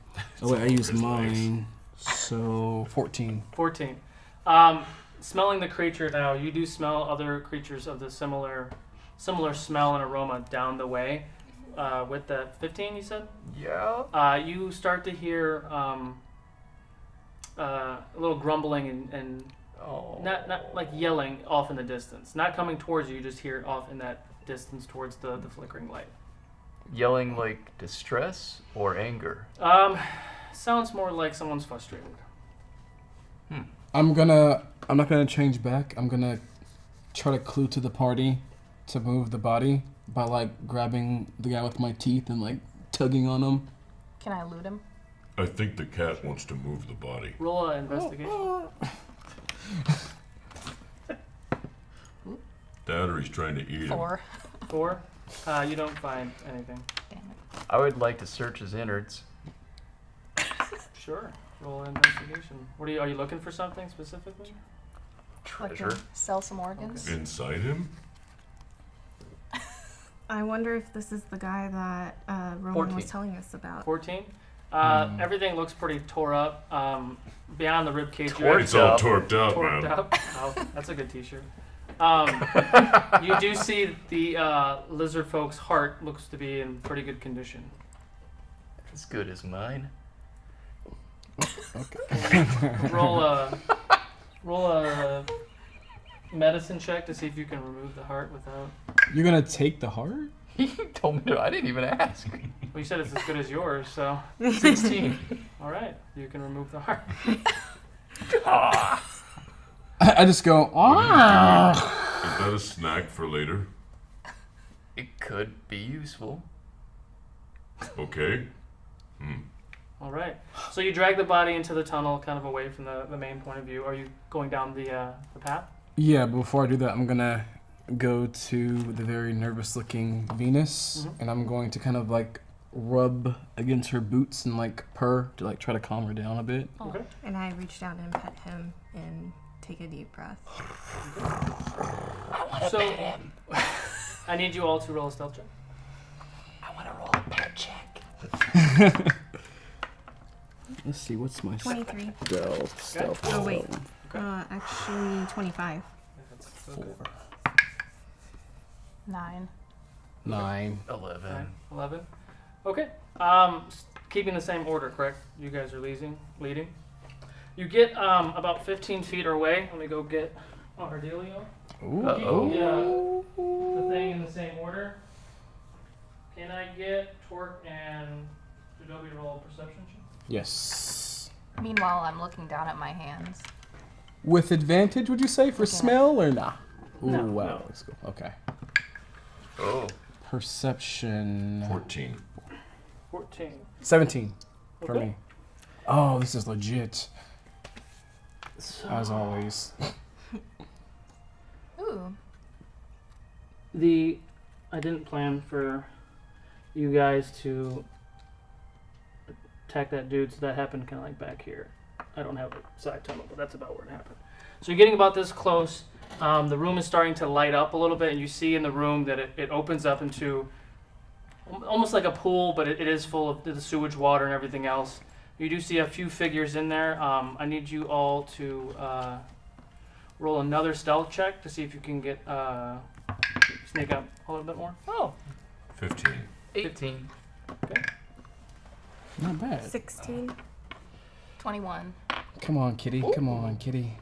Oh wait, I use His legs. mine. So 14. 14. Smelling the creature now, you do smell other creatures of the similar smell and aroma down the way. With the 15, you said? yeah. You start to hear a little grumbling and Oh. not like yelling off in the distance. Not coming towards you, you just hear it off in that distance towards the flickering light. Yelling like distress or anger. Sounds more like someone's frustrated. I'm not gonna change back. I'm gonna try to clue to the party to move the body by like grabbing the guy with my teeth and like tugging on him. Can I loot him? I think the cat wants to move the body. Roll an investigation. That or he's trying to eat him. 4. 4. You don't find anything. Damn it. I would like to search his innards. Sure. Roll an investigation. What are you looking for something specifically? Treasure. Like sell some organs. Inside him? I wonder if this is the guy that Romyn 14. was telling us about. 14. Everything looks pretty tore up. Beyond the rib cage, It's all torqued up, torqued man. up. Oh, that's a good T-shirt. You do see the lizard folk's heart looks to be in pretty good condition. As good as mine. Roll a medicine check to see if you can remove the heart without. You're gonna take the heart? He told me to. I didn't even ask. Well, you said it's as good as yours, so. 16. All right, you can remove the heart. I just go, Is that a snack for later? It could be useful. Okay. All right. So you drag the body into the tunnel, kind of away from the main point of view. Are you going down the path? Yeah, but before I do that, I'm gonna go to the very nervous-looking Venus, and I'm going to kind of like rub against her boots and like purr to like try to calm her down a bit. Okay. And I reach down and pet him and take a deep breath. So I need you all to roll a stealth check. I want to roll a pet check. Let's see, what's my 23. stealth? Oh, wait. Actually, 25. That's 4. 9. 9. 11. 11. Okay. Keeping the same order, correct? You guys are leading. You get about 15 feet away. Let me go get Ardelio. Uh-oh. The thing in the same order. Can I get Torque and Adobe to roll a perception check? Yes. Meanwhile, I'm looking down at my hands. With advantage, would you say, for smell or nah? Ooh, No, wow. no. Let's go. Okay. Oh. Perception. 14. 14. 17 for Okay. me. Oh, this is legit. As always. Ooh. I didn't plan for you guys to attack that dude, so that happened kind of like back here. I don't have a side tunnel, but that's about where it happened. So you're getting about this close. The room is starting to light up a little bit, and you see in the room that it opens up into almost like a pool, but it is full of the sewage water and everything else. You do see a few figures in there. I need you all to roll another stealth check to see if you can get sneak up a little bit more. Oh. 15. 18. Not bad. 16. 21. Come on, kitty. Come on, kitty.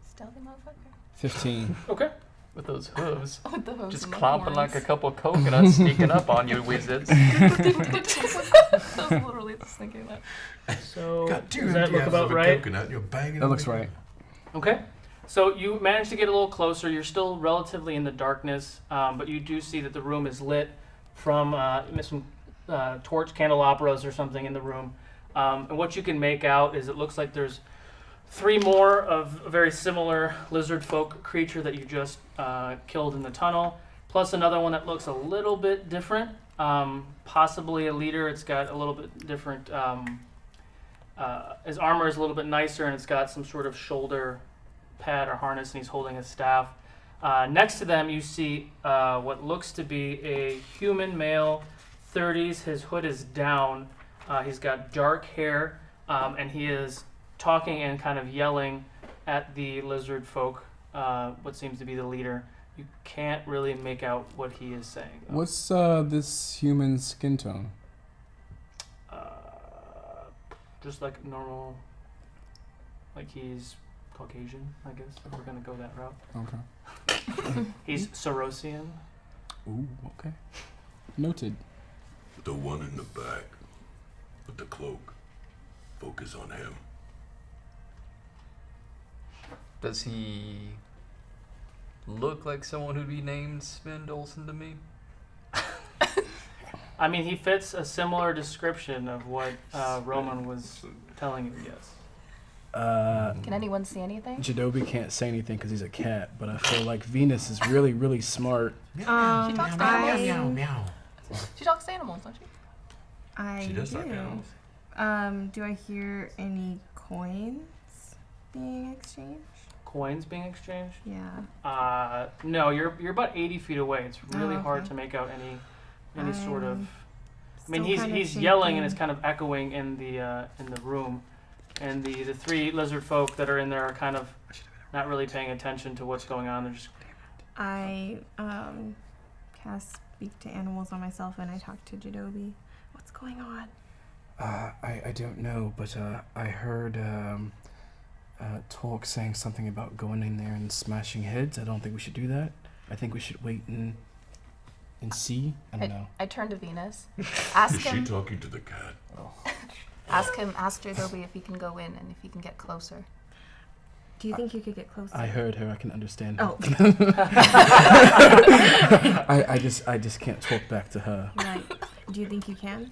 Stealthy motherfucker. 15. Okay. With those hooves. With the hooves Just and the clomping like a horns. couple coconuts sneaking up on you, wizards. That was literally just thinking that. So Got two does that look halves about of a right? coconut, you're banging That on looks the- right. Okay. So you manage to get a little closer. You're still relatively in the darkness, but you do see that the room is lit from some torch candelabras or something in the room. And what you can make out is it looks like there's 3 more of a very similar lizard folk creature that you just killed in the tunnel, plus another one that looks a little bit different, possibly a leader. It's got a little bit different. His armor is a little bit nicer, and it's got some sort of shoulder pad or harness, and he's holding a staff. Next to them, you see what looks to be a human male, 30s. His hood is down. He's got dark hair, and he is talking and kind of yelling at the lizard folk, what seems to be the leader. You can't really make out what he is saying, though. What's this human skin tone? Just like normal, like he's Caucasian, I guess, if we're going to go that route. Okay. He's Sorosian. Ooh, okay. Noted. The one in the back with the cloak. Focus on him. Does he look like someone who'd be named Sven Olsen to me? I mean, he fits a similar description of what Romyn was telling you, yes. Can anyone see anything? Jadobi can't say anything because he's a cat, but I feel like Venus is really, really smart. She talks to animals. meow. She talks to animals, don't she? I She does do. like animals. Do I hear any coins being exchanged? Coins being exchanged? Yeah. No, you're about 80 feet away. It's really Oh, hard okay. to make out any sort of. I'm I mean, still kinda he's yelling and it's shaking. kind of echoing in the room, and the 3 lizard folk that are in there are kind of not really paying attention to what's going on. They're just. I cast speak to animals on myself and I talk to Jadobi. What's going on? I don't know, but I heard talk saying something about going in there and smashing heads. I don't think we should do that. I think we should wait and see. I don't know. I turn to Venus. Ask Is she him. talking to the cat? Ask Jacoby if he can go in and if he can get closer. Do you think you could get closer? I heard her. I can understand her. Oh. I just can't talk back to her. Right. Do you think you can?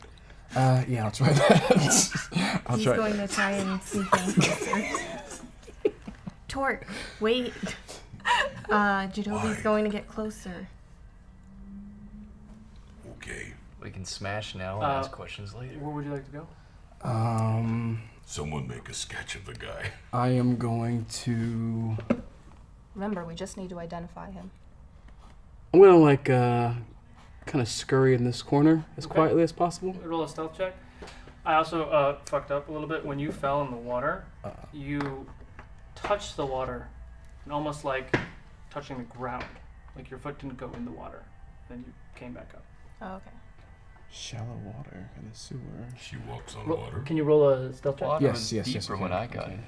Yeah, I'll try that. I'll He's try. going to try and sneak in closer. Torque, wait. Jadobi's going to get closer. Okay. We can smash now and ask questions later. Where would you like to go? Someone make a sketch of the guy. I am going to. Remember, we just need to identify him. I'm gonna like kind of scurry in this corner as Okay. quietly as possible. Roll a stealth check. I also fucked up a little bit. When you fell in the water, you touched the water, and almost like touching the ground. Like your foot didn't go in the water. Then you came back up. Oh, okay. Shallow water in the sewer. She walks on Ro- water. Can you roll a stealth check? Water Yes, was yes, yes, deeper we when can, I we got can.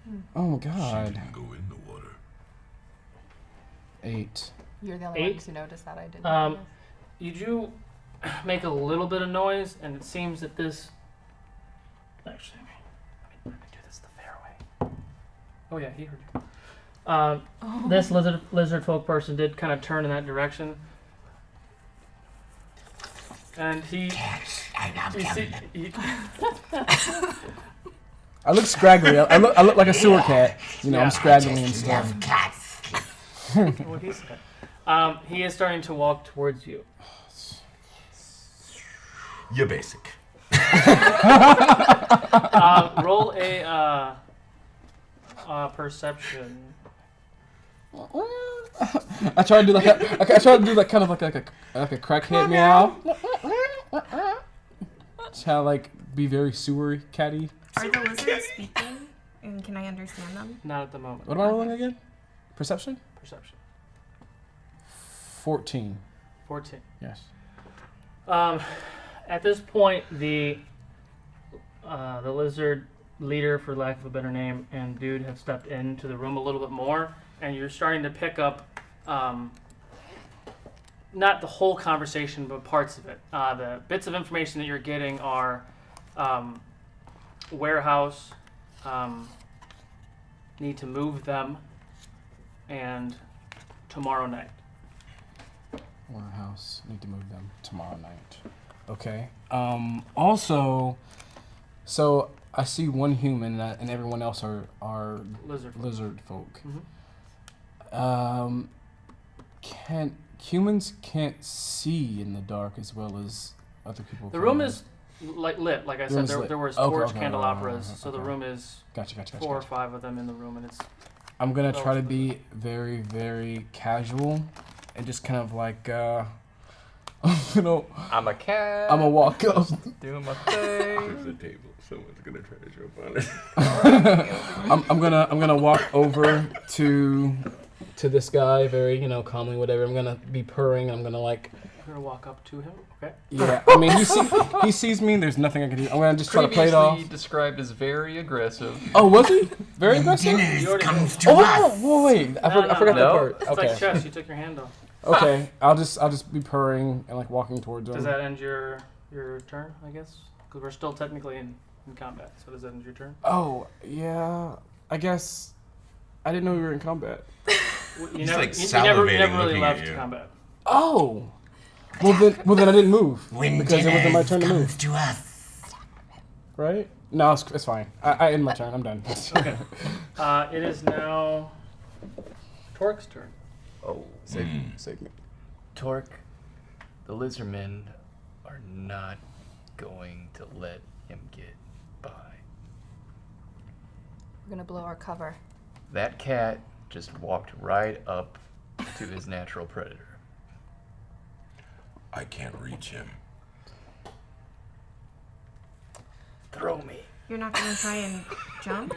in. Oh my She god. didn't go in the water. 8. You're the only 8? one who noticed that. I didn't. Um, You do make a little bit of noise, and it seems that this. Actually, let me do this the fair way. Oh yeah, he heard you. This lizard folk person did kind of turn in that direction, and he. I look scraggly. I look like a sewer cat. You know, Yeah. I'm scraggly and stuff. What he said. He is starting to walk towards you. You're basic. Roll a perception. I tried to do like I tried to do like kind of like a crackhead meow. Try to like be very sewer catty. Are the lizards speaking? And can I understand them? Not at the moment. What am I rolling again? Perception? Perception. 14. 14. Yes. At this point, the lizard leader, for lack of a better name, and dude have stepped into the room a little bit more, and you're starting to pick up not the whole conversation, but parts of it. The bits of information that you're getting are warehouse, need to move them, and tomorrow night. Warehouse. Need to move them tomorrow night. Okay. Also, so I see one human and everyone else are Lizard. folk. Mhm. Humans can't see in the dark as well as other people. The can. room is lit. Like I The room said, is lit. there was Okay, torch okay, candelabras, okay. so the room is Gotcha. 4 or 5 of them in the room, and it's I'm gonna try to be very, very casual and just kind of like, you know, I'm a cat. I'm gonna walk up. doing my thing. There's a table. Someone's gonna try to jump on it. I'm gonna walk over to this guy very, you know, calmly, whatever. I'm gonna be purring. I'm gonna like, you're gonna walk up to him. Okay. yeah. I mean, he sees me. There's nothing I can do. I'm gonna just try to play it off. Previously described as very aggressive. Oh, was he very aggressive? You already did. Oh, wait. I forgot No. that part. It's Okay. like chess. You took your hand off. Okay. I'll just be purring and like walking towards him. Does that end your turn? I guess because we're still technically in combat. So does that end your turn? Oh, yeah. I guess I didn't know we were in combat. You He's never, like you never salivating really looking at left you. combat. Oh. Well then I didn't move because it wasn't my turn to move. To us. Right? No, it's fine. I end my turn. I'm done. Okay. It is now Torque's turn. Oh, Segment. Torque, the lizardmen are not going to let him get by. We're gonna blow our cover. That cat just walked right up to his natural predator. I can't reach him. Throw me. You're not going to try and jump?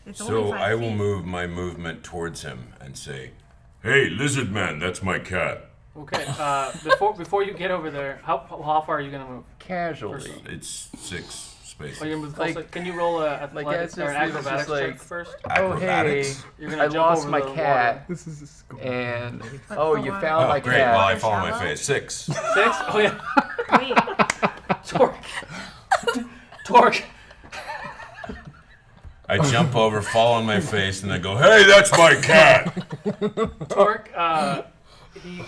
It's only So 5 I will feet. move my movement towards him and say, "Hey, lizard man, that's my cat. Okay. Before you get over there, how far are you gonna move? Casually. It's 6 spaces. Oh, you're gonna move Like- closer. Can you roll a athletics it's or an just- it's acrobatics just check like- first? Oh, hey, Acrobatics? You're gonna I jump lost over my the cat, water. This is a school. and But oh, the you water- found Oh, my great. cat. Well, I fall on my Shallow? face. 6. 6? Oh yeah. Wait. Torque. Torque. I jump over, fall on my face, and then go, "Hey, that's my cat!" Torque. He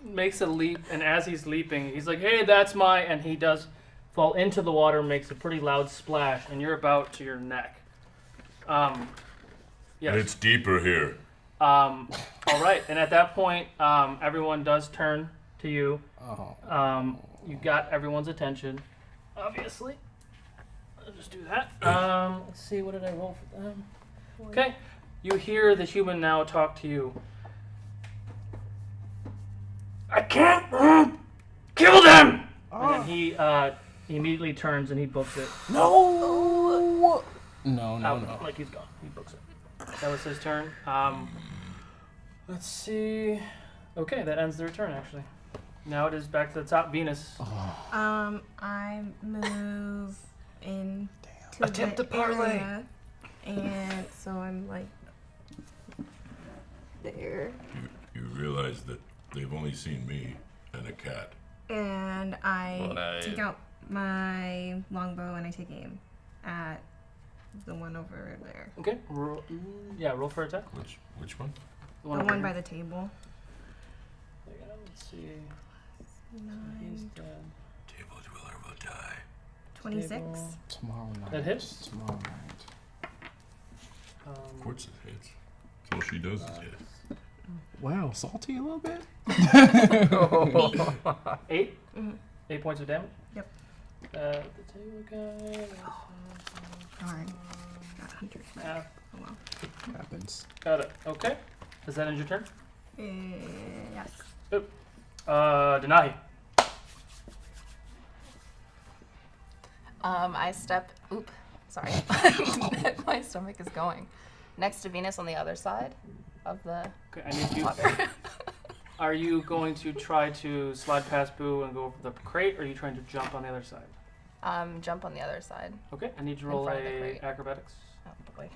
makes a leap, and as he's leaping, he's like, "Hey, that's my," and he does fall into the water, makes a pretty loud splash, and you're about to your neck. Yes. It's deeper here. All right, and at that point, everyone does turn to you. Oh. You got everyone's attention, obviously. I'll just do that. Let's see, what did I roll for them? Okay, you hear the human now talk to you. I can't kill them. And then he immediately turns and he books it. No, no, Out, no. like he's gone. He books it. That was his turn. Let's see. Okay, that ends their turn actually. Now it is back to the top. Venus. I move in to Attempt the to parlay. area, and so I'm like there, You realize that they've only seen me and a cat. and I Well, take out my longbow and I take aim at the one over there, Okay. Roll, roll for attack. Which one? the over one here. by the table. Yeah, let's see. He's 9, dead. Tables will ever die. 26. Stable. Tomorrow night. That hits? Tomorrow night. Of course it hits. That's all she does is hit. Wow, salty a little bit. 8? Mhm. 8 points of damage? Yep. The table guy. Darn. Got Hunter's Mark. Half. Oh well. Happens. Got it. Okay. Does that end your turn? Yes. Denahi. I step. Oop. Sorry. My stomach is going. Next to Venus on the other side of the Okay, I need you. water. Are you going to try to slide past Boo and go over the crate, or are you trying to jump on the other side? Jump on the other side. Okay, I need you to In roll front of the a crate. acrobatics. Oh boy.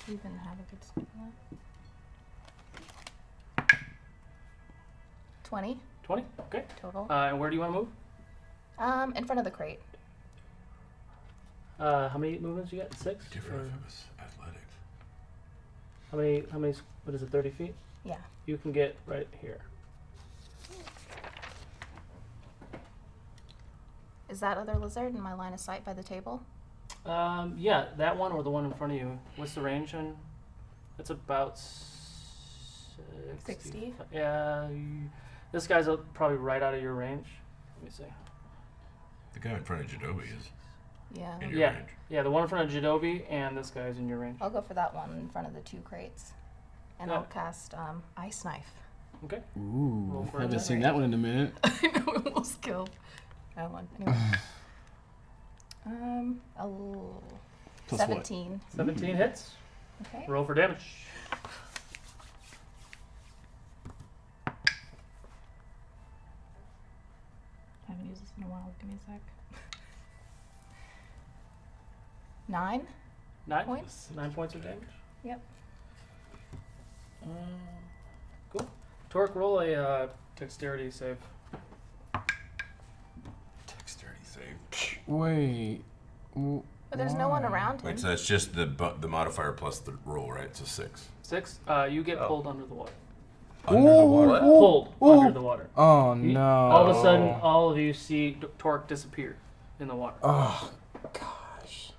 Do you even have a good spot for that? 20 20. Okay. total. And where do you want to move? In front of the crate. How many movements you got? 6. Different Or if it was athletics. How many? What is it? 30 feet. Yeah. You can get right here. Is that other lizard in my line of sight by the table? Yeah, that one or the one in front of you. What's the range on? It's about 60? Yeah, this guy's probably right out of your range. Let me see. The guy in front of Jadobi is Yeah. in your Yeah. range. Yeah, the one in front of Jadobi and this guy's in your range. I'll go for that one in front of the 2 crates. And Yeah. I'll cast Ice Knife. Okay. Ooh, Roll for haven't attack. seen that one in a minute. I know it almost killed that one. Anyway. Plus what? 17. 17 hits. Okay. Roll for damage. I haven't used this in a while. Give me a sec. 9. 9 Points? 9 points of damage. Yep. Cool. Torque, roll a dexterity save. Dexterity save. Wait. But there's no one around him. Wait, so that's just the modifier plus the roll, right? It's a 6. 6. You get Oh. pulled under the water. Under the water. Pulled Ooh. under the water. Oh You- no. All of a sudden, all of you see Torque disappear in the water. Oh gosh.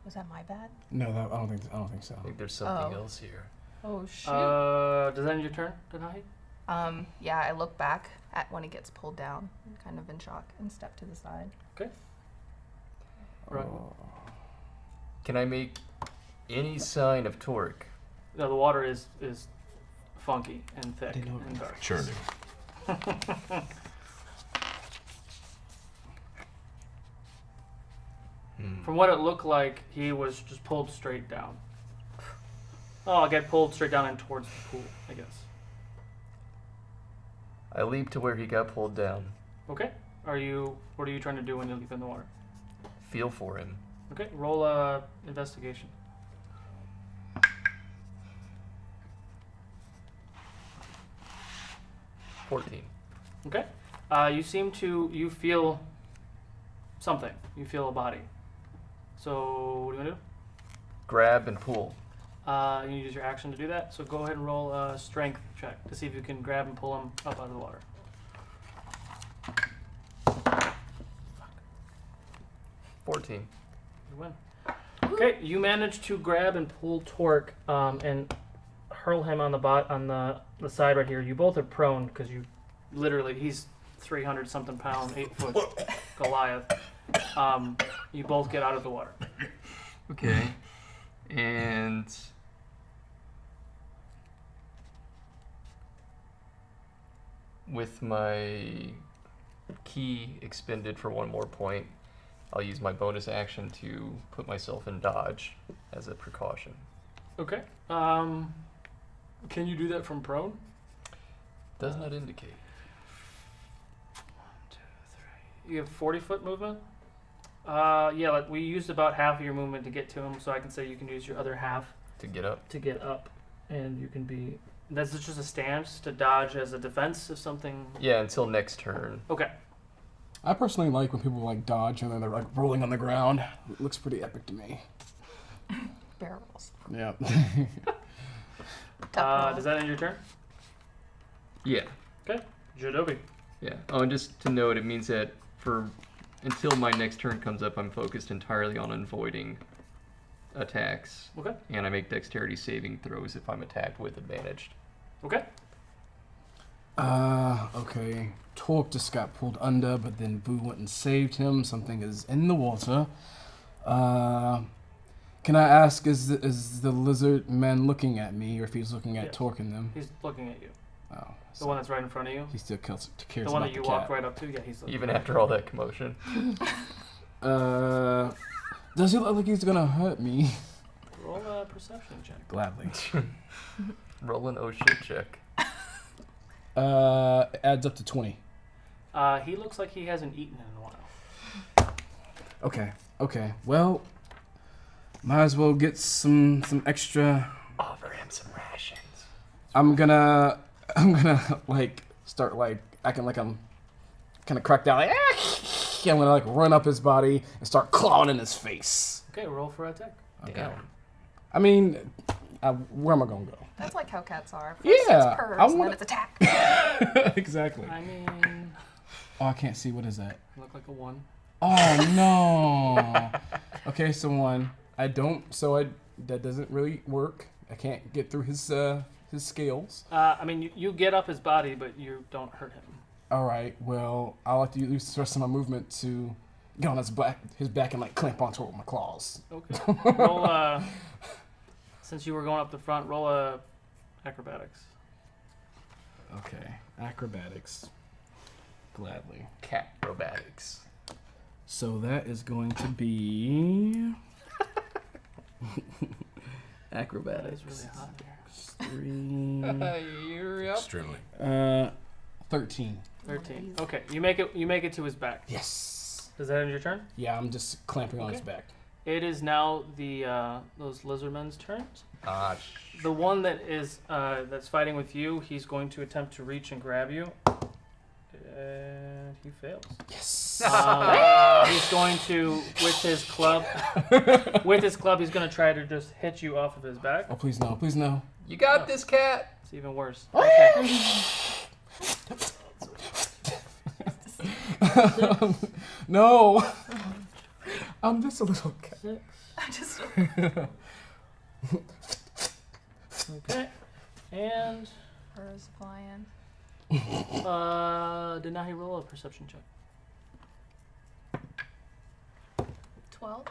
Was that my bad? No, I don't think so. I think there's something Oh. else here. Oh shoot. Does that end your turn, Denahi? Yeah, I look back at when he gets pulled down, kind of in shock, and step to the side. Okay. Right. Can I make any sign of torque? No, the water is funky and thick didn't know it and dark. Churning. From what it looked like, he was just pulled straight down. Oh, I'll get pulled straight down and towards the pool, I guess. I leap to where he got pulled down. Okay. What are you trying to do when you leap in the water? Feel for him. Okay. Roll investigation. 14. Okay. You feel something. You feel a body. So what do you want to do? Grab and pull. You need to use your action to do that. So go ahead and roll a strength check to see if you can grab and pull him up out of the water. 14. You win. Okay, you manage to grab and pull Torque and hurl him on the side right here. You both are prone because he's 300 something pound, 8 foot Goliath. You both get out of the water. Okay. And with my key expended for one more point, I'll use my bonus action to put myself in dodge as a precaution. Okay. Can you do that from prone? Does not indicate. 1, 2, 3. You have 40-foot movement? Yeah, we used about half of your movement to get to him, so I can say you can use your other half To get up? to get up. And you can be... That's just a stance to dodge as a defense if something... Yeah, until next turn. Okay. I personally like when people like dodge and then they're like rolling on the ground. It looks pretty epic to me. Barrels. Yeah. Does that end your turn? Yeah. Okay. Jadobi. Yeah. Oh, and just to note, it means that until my next turn comes up, I'm focused entirely on avoiding attacks. Okay. And I make dexterity saving throws if I'm attacked with advantage. Okay. Okay. Torque just got pulled under, but then Boo went and saved him. Something is in the water. Can I ask, is the lizard man looking at me, or if he's looking at Yes. Torque and them? He's looking at you. Oh. The one that's right in front of you. He still cares The one about that you the walked cat. right up to. Yeah, he's looking. Even after all that commotion. Does he look like he's gonna hurt me? Roll a perception check. Gladly. Roll an oh shit check. It adds up to 20. He looks like he hasn't eaten in a while. Okay. Well, might as well get some extra. Offer him some rations. I'm gonna like start like acting like I'm kind of cracked out. Like, I'm gonna like run up his body and start clawing in his face. Okay, roll for attack. Okay. Damn. I mean, where am I gonna go? That's like how cats are. First Yeah, it's purrs, I and then wanna- it's attack. Exactly. I mean, Oh, I can't see. What is that? you look like a 1. Oh no. Okay, so 1. I don't. So that doesn't really work. I can't get through his scales. I mean, you get up his body, but you don't hurt him. All right. Well, I'll have to use the rest of my movement to get on his back, and like clamp onto it with my claws. Okay. Roll since you were going up the front, roll a acrobatics. Okay. Acrobatics. Gladly. Cat acrobatics. So that is going to be That acrobatics. is really hot here. 3. You're up. Extremely. 13. 13. Okay, you make it to his back. Yes. Does that end your turn? Yeah, I'm just clamping on his Okay. back. It is now those lizardmen's turns. The one that is that's fighting with you, he's going to attempt to reach and grab you, and he fails. Yes. He's going to with his club. He's going to try to just hit you off of his back. Oh, please no. Please no. You got this, cat. It's even worse. Okay. No. I'm just a little cat. 6. I just Okay. And purrs flying. did not he roll a perception check? 12.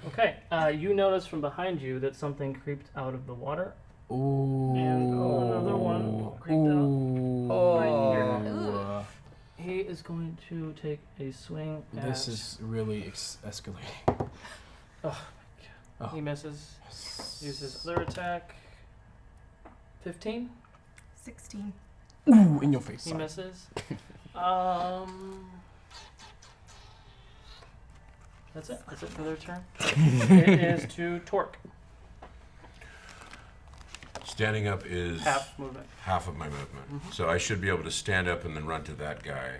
Okay. You notice from behind you that something creeped out of the water. Ooh. And another one creeped out. Right here. He is going to take a swing at... This is really escalating. He misses. Uses other attack. 15? 16. Ooh, in your face. He Sorry. misses. That's it. That's it for their turn. It is to Torque. Standing up is Half movement. half of my movement. So I should be able to stand up and then run to that guy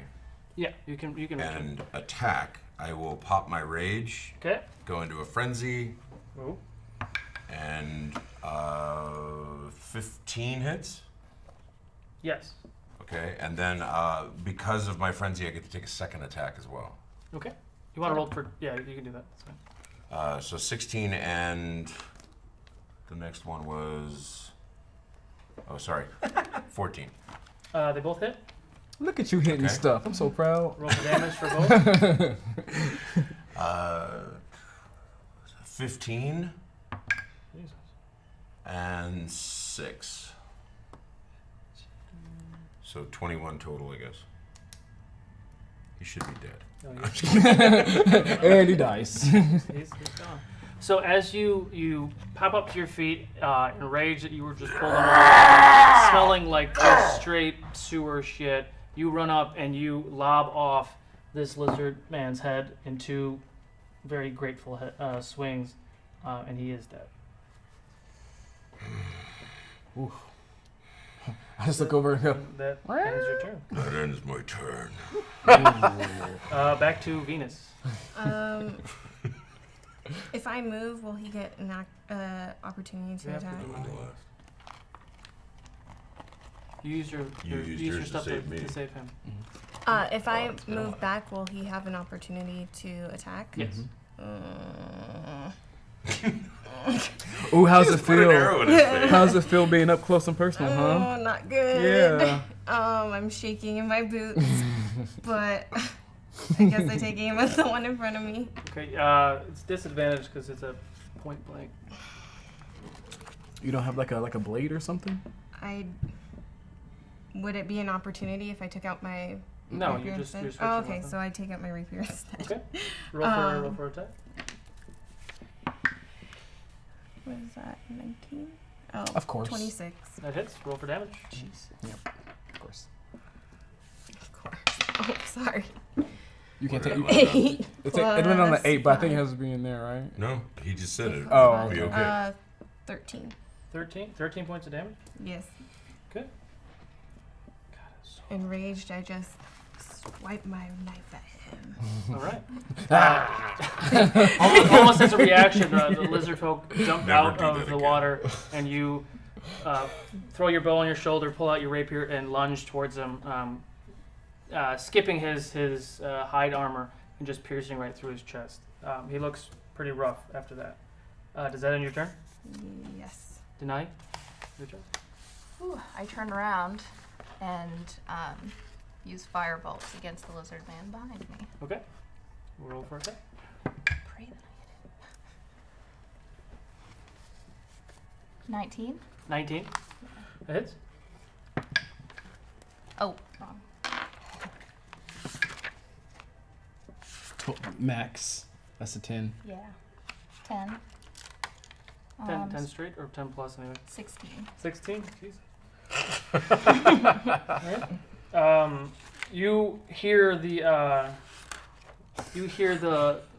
Yeah, you can. You can. and attack. I will pop my rage, Okay. go into a frenzy, Oh. and 15 hits. Yes. Okay, and then because of my frenzy, I get to take a second attack as well. Okay. You want to roll for? Yeah, you can do that. That's fine. So 16 and the next one was, 14. They both hit. Look at you hitting Okay. stuff. I'm so proud. Roll for damage for both. 15 Jesus. and 6. So 21 total, I guess. He should be dead. No, And he dies. he's gone. So as you pop up to your feet in rage that you were just pulled under, smelling like just straight sewer shit, you run up and you lob off this lizard man's head in 2 very grateful swings, and he is dead. I just look over and go, That ends your turn. That ends my turn. Back to Venus. If I move, will he get an opportunity to Yeah. attack? Doing the last. You use your You used yours to stuff save me. to save him. If I it's been a move while. back, will he have an opportunity to attack? Yes. ooh, how's it Put an feel? arrow in his face. How's it feel being up close and personal, huh? Oh, not good. Yeah. I'm shaking in my boots, but I guess I take aim at the one in front of me. Okay. It's disadvantage because it's a point blank. You don't have like a blade or something? Would it be an opportunity if I took out my No, rapier you just instead? you're switching Oh, okay, weapon. so I take out my rapier instead. Okay. Roll for attack. What is that? 19? Oh, Of course. 26. That hits. Roll for damage. Of course. Of course. Oh, sorry. You can't take. Whatever. 8 It went on the plus 8, but I think it 5. has to be in there, right? No, he just said it. Oh, It'll be okay. okay. 13. 13 points of damage. Yes. Good. God, it's so... Enraged, I just swipe my knife at him. All right. Almost as a reaction, the lizard folk jump Never out do of that the again. water, and you throw your bow on your shoulder, pull out your rapier, and lunge towards him, skipping his hide armor and just piercing right through his chest. He looks pretty rough after that. Does that end your turn? Yes. Deny? Your turn? Ooh, I turn around and use fire bolts against the lizard man behind me. Okay. We'll roll for attack. Pray that I hit it. 19. 19. That hits. Oh, wrong. Max. That's a 10. Yeah. 10. 10 straight or 10 plus anyway. 16. 16? Jesus. Alright. You hear the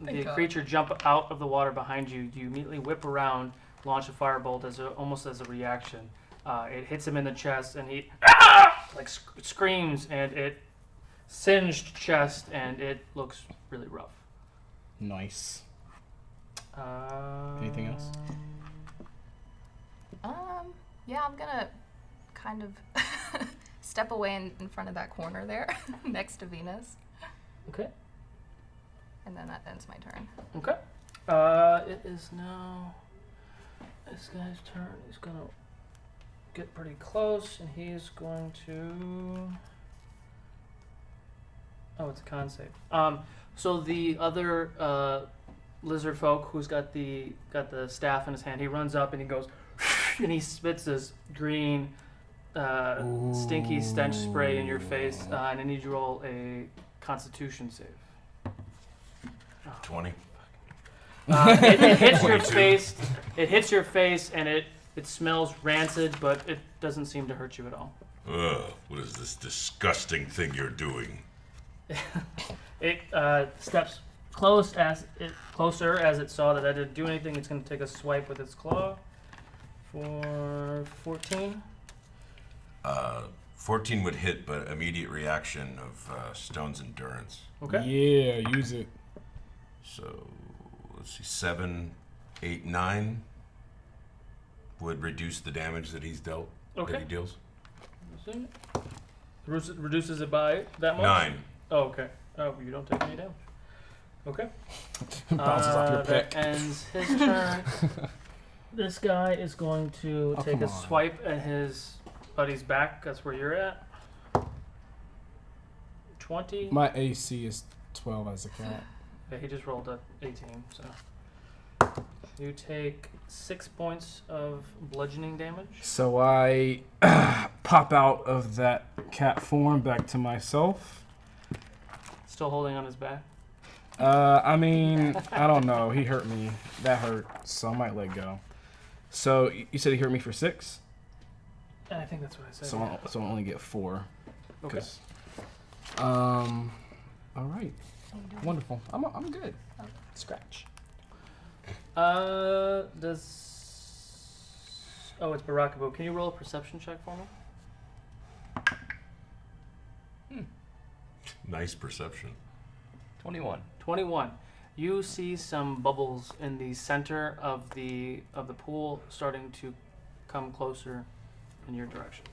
Thank God. creature jump out of the water behind you. You immediately whip around, launch a firebolt almost as a reaction. It hits him in the chest, and he screams, and it singed chest, and it looks really rough. Nice. Anything else? Yeah, I'm gonna kind of step away in front of that corner there, next to Venus, Okay. and then that ends my turn. Okay. It is now this guy's turn. He's gonna get pretty close, and he's going to. Oh, it's a con save. So the other lizard folk who's got the staff in his hand, he runs up and he goes, and he spits this green, stinky stench spray in your face, and I need you to roll a Constitution save. 20. It hits your 22. face. It hits your face, and it smells rancid, but it doesn't seem to hurt you at all. What is this disgusting thing you're doing? It steps closer as it saw that I didn't do anything. It's going to take a swipe with its claw for 14. 14 would hit, but immediate reaction of Stone's endurance. Okay. Yeah, use it. So, let's see, 7, 8, 9 would reduce the damage that he's dealt. Okay. That he deals. Reduces it by that much? 9. Oh, okay. Oh, you don't take any damage. Okay. Bounces off your pick. That ends his turn. This guy is going to take a swipe at his buddy's back. That's where you're at. 20. My AC is 12 as a cat. Okay, he just rolled a 18, so. You take 6 points of bludgeoning damage. So I pop out of that cat form back to myself. Still holding on his back. I mean, I don't know. He hurt me. That hurt, so I might let go. So you said he hurt me for 6? I think that's what I said. So I only get 4. Okay. All right. Wonderful. I'm good. Scratch. Oh, it's Barakabu. Can you roll a perception check for me? Nice perception. 21. 21. You see some bubbles in the center of the pool starting to come closer in your direction.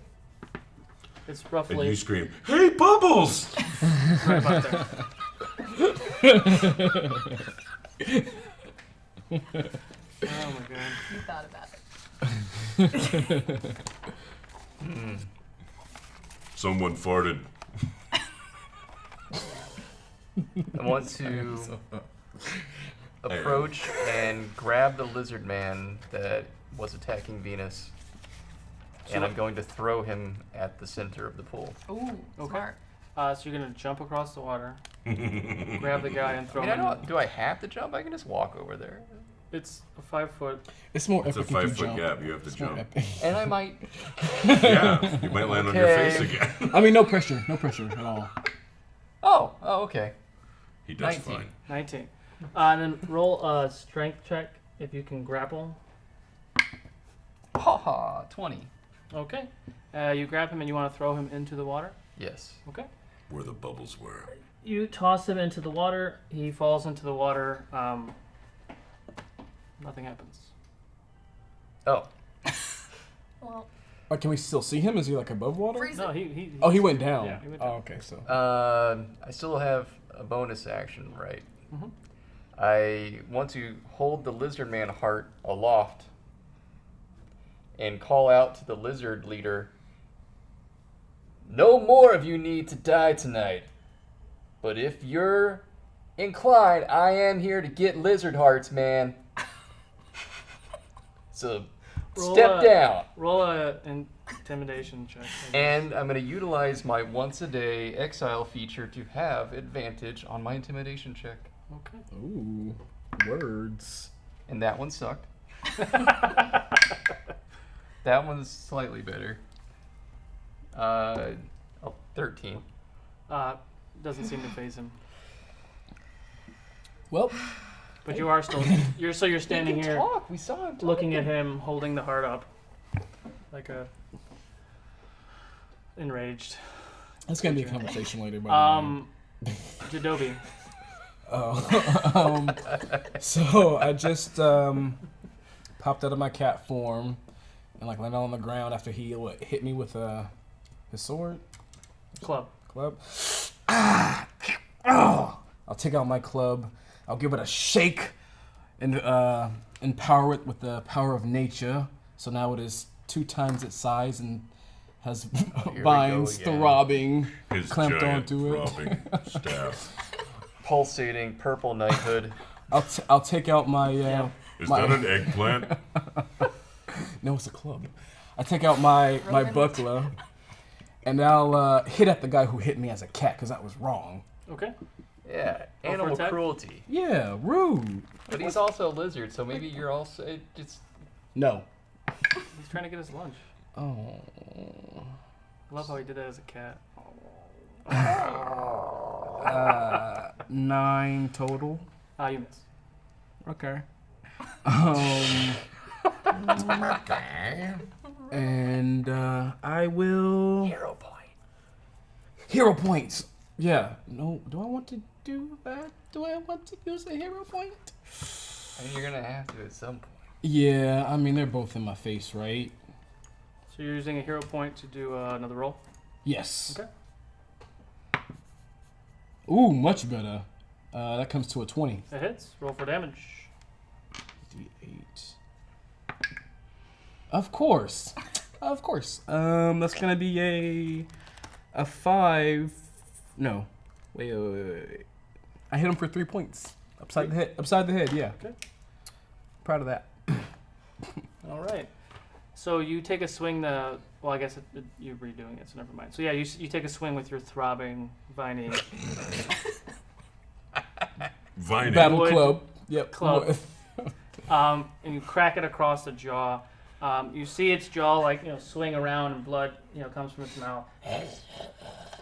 It's And roughly you scream, "Hey, Bubbles!" right about there. Oh my god. You thought about it. Someone farted. I want to approach and grab the lizard man that was attacking Venus, and I'm going to throw him at the center of the pool. Ooh, smart. So you're gonna jump across the water, grab the guy, and throw I mean, him. do I have to jump? I can just walk over there. It's a 5 foot. It's more It's a epic if you 5 foot jump. gap. You have to It's more jump. epic. And I might... Yeah, you might land on your Okay. face again. I mean, no pressure at all. Oh, okay. He does 19. fine. 19. And then roll a strength check if you can grapple. Haha, 20. Okay. You grab him and you want to throw him into the water. Yes. Okay. Where the bubbles were. You toss him into the water. He falls into the water. Nothing happens. Oh. Well, Can we still see him? Is he like above water? freeze No, it. he Oh, he went down. Yeah, he went down. Oh, okay. So I still have a bonus action, right? Mhm. I want to hold the lizard man heart aloft and call out to the lizard leader, "No more of you need to die tonight. But if you're inclined, I am here to get lizard hearts, man. So step down." Roll a intimidation check. And I'm going to utilize my once a day exile feature to have advantage on my intimidation check. Okay. ooh, words. And that one sucked. That one's slightly better. 13. Doesn't seem to phase him. Well, But you are still you're standing He can here talk. We saw him looking at talking. him holding the heart up like a enraged. that's gonna be a conversation later. By Jadobi. So I just popped out of my cat form and like landed on the ground after he hit me with his sword Club. club. I'll take out my club. I'll give it a shake and empower it with the power of nature. So now it is 2 times its size and has vines again. throbbing His clamped giant onto it. throbbing staff. Pulsating purple knighthood. I'll take out my Is my- that an eggplant? no, it's a club. I take out my buckler and I'll hit at the guy who hit me as a cat because that was wrong. Okay. Yeah, for animal attack? cruelty. Yeah, rude. But he's also a lizard, so maybe you're also just. No. He's trying to get his lunch. Oh. I love how he did that as a cat. 9 total. You miss. Okay. Okay. And I will. Hero point. Hero points. Yeah. No. Do I want to do that? Do I want to use a hero point? I mean, you're gonna have to at some point. Yeah. I mean, they're both in my face, right? So you're using a hero point to do another roll? Yes. Okay. Ooh, much better. That comes to a 20. It hits. Roll for damage. D8. Of course. Of course. That's gonna be a 5. No. Wait. I hit him for 3 points. Upside the head. Upside the head. Yeah. Okay. Proud of that. All right. So you take a swing. Well, I guess you're redoing it, so never mind. So yeah, you take a swing with your throbbing, viney Vine. Battle Wood club. Yep. club. And you crack it across the jaw. You see its jaw swing around, and blood comes from its mouth.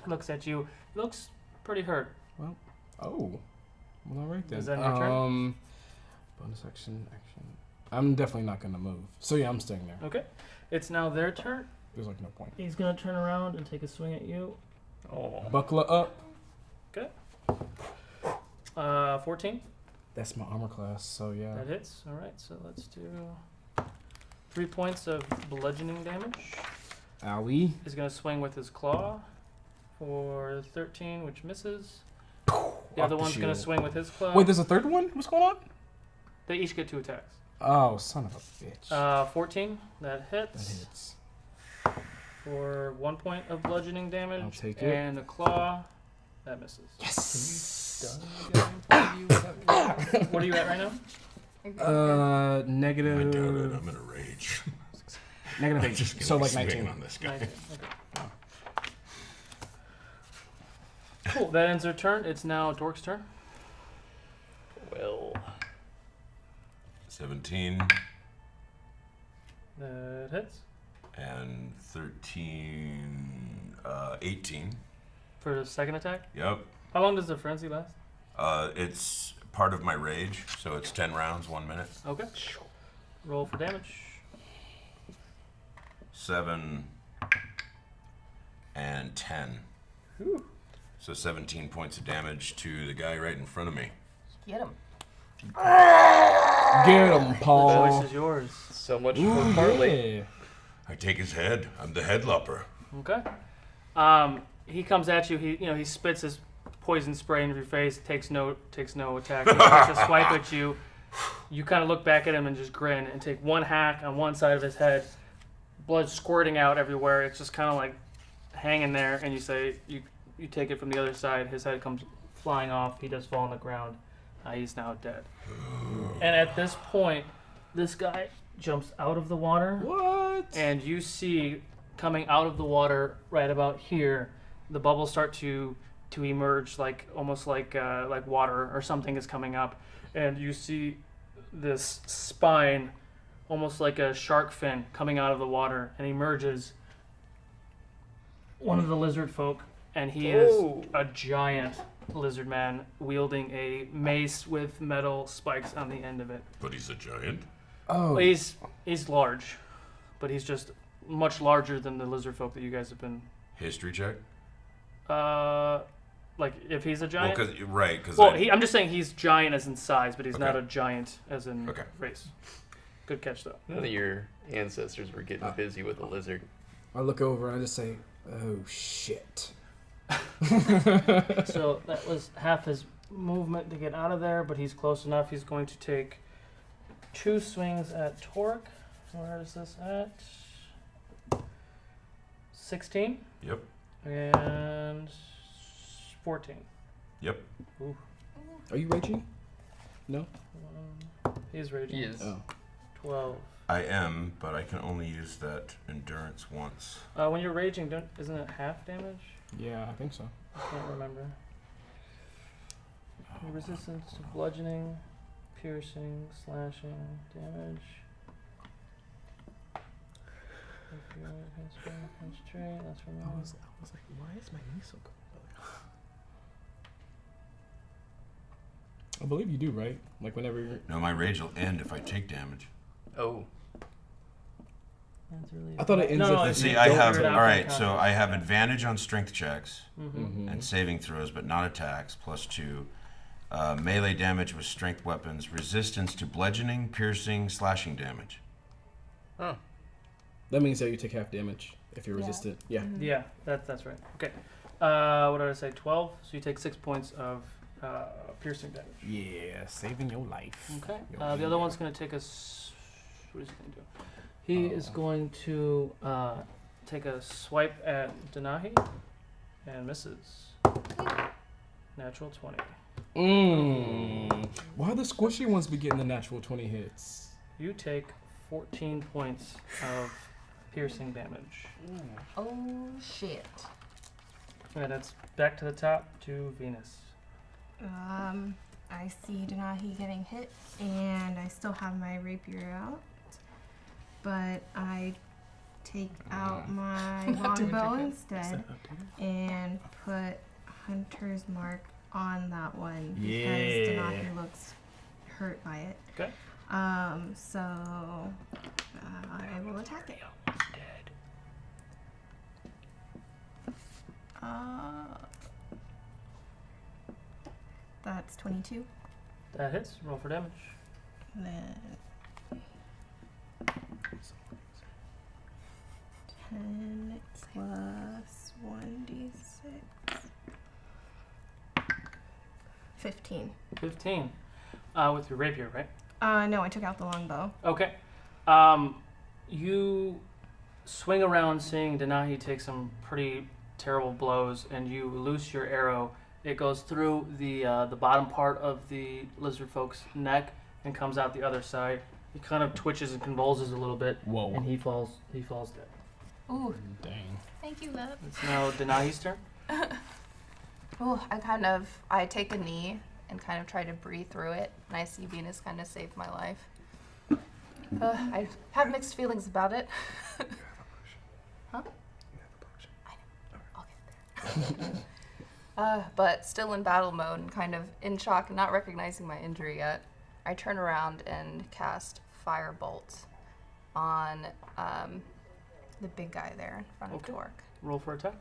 Looks at you. Looks pretty hurt. Oh. Well, all right then. Is that your turn? Bonus action. I'm definitely not gonna move. So yeah, I'm staying there. Okay. It's now their turn. There's like no point. He's gonna turn around and take a swing at you. Oh. Buckle up. Okay. 14. That's my armor class. So yeah. That hits. All right. So let's do 3 points of bludgeoning damage. Owie. He's gonna swing with his claw for 13, which misses. The other one's gonna swing with his claw. Wait, there's a third one? What's going on? They each get 2 attacks. Oh, son of a bitch. 14. That hits. That hits. For 1 point of bludgeoning damage. I'll take it. And a claw. That misses. Yes. What are you at right now? I doubt it. Negative. I'm in a rage. Negative I'm 8. just gonna So be like swinging 19. on this guy. 19. Okay. Cool. That ends their turn. It's now Dork's turn. Well. 17 That hits. and 13, 18. For the second attack. Yep. How long does the frenzy last? It's part of my rage, so it's 10 rounds, 1 minute. Okay. Roll for damage. 7 and 10. Whew. So 17 points of damage to the guy right in front of me. Get him. Get him, The Paul. choice is yours. So much Ooh, for Bartley. yeah. I take his head. I'm the head lupper. Okay. He comes at you. He spits his poison spray into your face. Takes no attack. He tries to swipe at you. You kind of look back at him and just grin and take one hack on one side of his head. Blood squirting out everywhere. It's just kind of like hanging there. And you say you take it from the other side. His head comes flying off. He does fall on the ground. He's now dead. And at this point, this guy jumps out of the water. What? And you see coming out of the water right about here, the bubbles start to emerge, almost like water or something is coming up, and you see this spine, almost like a shark fin, coming out of the water, and emerges one of the lizard folk, and he is a giant lizard man wielding a mace with metal spikes on the end of it. But he's a giant. Oh. He's large, but he's just much larger than the lizard folk that you guys have been. History check? If he's a giant. Well, I'm just saying he's giant as in size, but he's Okay. not a giant as in Okay. race. Good catch though. None of your ancestors were getting busy with a lizard. I look over and I just say, oh shit. So that was half his movement to get out of there, but he's close enough. He's going to take 2 swings at Torque. Where is this at? 16 Yep. and 14. Yep. Ooh. Are you raging? No? He's raging. He is. Oh. 12. I am, but I can only use that endurance once. When you're raging, isn't it half damage? Yeah, I think so. I can't remember. Resistance to bludgeoning, piercing, slashing, damage. That's from I was like, why is my knee so cold? I believe you do, right? Like whenever you're... No, my rage will end if I take damage. Oh. I thought it ends No, if it's- you See, I don't have, figure it out alright, by so combat. I have advantage on strength checks Mm-hmm. and saving throws, but not attacks, +2. Melee damage with strength weapons, resistance to bludgeoning, piercing, slashing damage. Oh. That means that you take half damage if you're Yeah. resistant. Yeah. Yeah, that's right. Okay. What did I say? 12. So you take 6 points of piercing damage. Yeah, saving your life. Okay. The other one's going to take us. What is he going to do? He is going to take a swipe at Denahi and misses. Natural 20. Why the squishy ones be getting the natural 20 hits? You take 14 points of piercing damage. Oh shit. And that's back to the top to Venus. I see Denahi getting hit, and I still have my rapier out, but I take out my longbow instead and put Hunter's Mark on that one because Yeah. Denahi looks hurt by it. Okay. So I will attack it. That's 22. That hits. Roll for damage. Then 10 plus 1d6. 15. 15. With your rapier, right? No, I took out the longbow. Okay. You swing around seeing Denahi take some pretty terrible blows, and you loose your arrow. It goes through the bottom part of the lizard folk's neck and comes out the other side. He kind of twitches and convulses a little bit, Whoa. and he falls dead. Ooh, Dang. thank you, love. It's now Denahi's turn. Ooh, I take a knee and kind of try to breathe through it, and I see Venus kind of saved my life. I have mixed feelings about it. Huh? I know. I'll get there. But still in battle mode and kind of in shock and not recognizing my injury yet, I turn around and cast Firebolt on the big guy there in front of Okay. Torque. Roll for attack.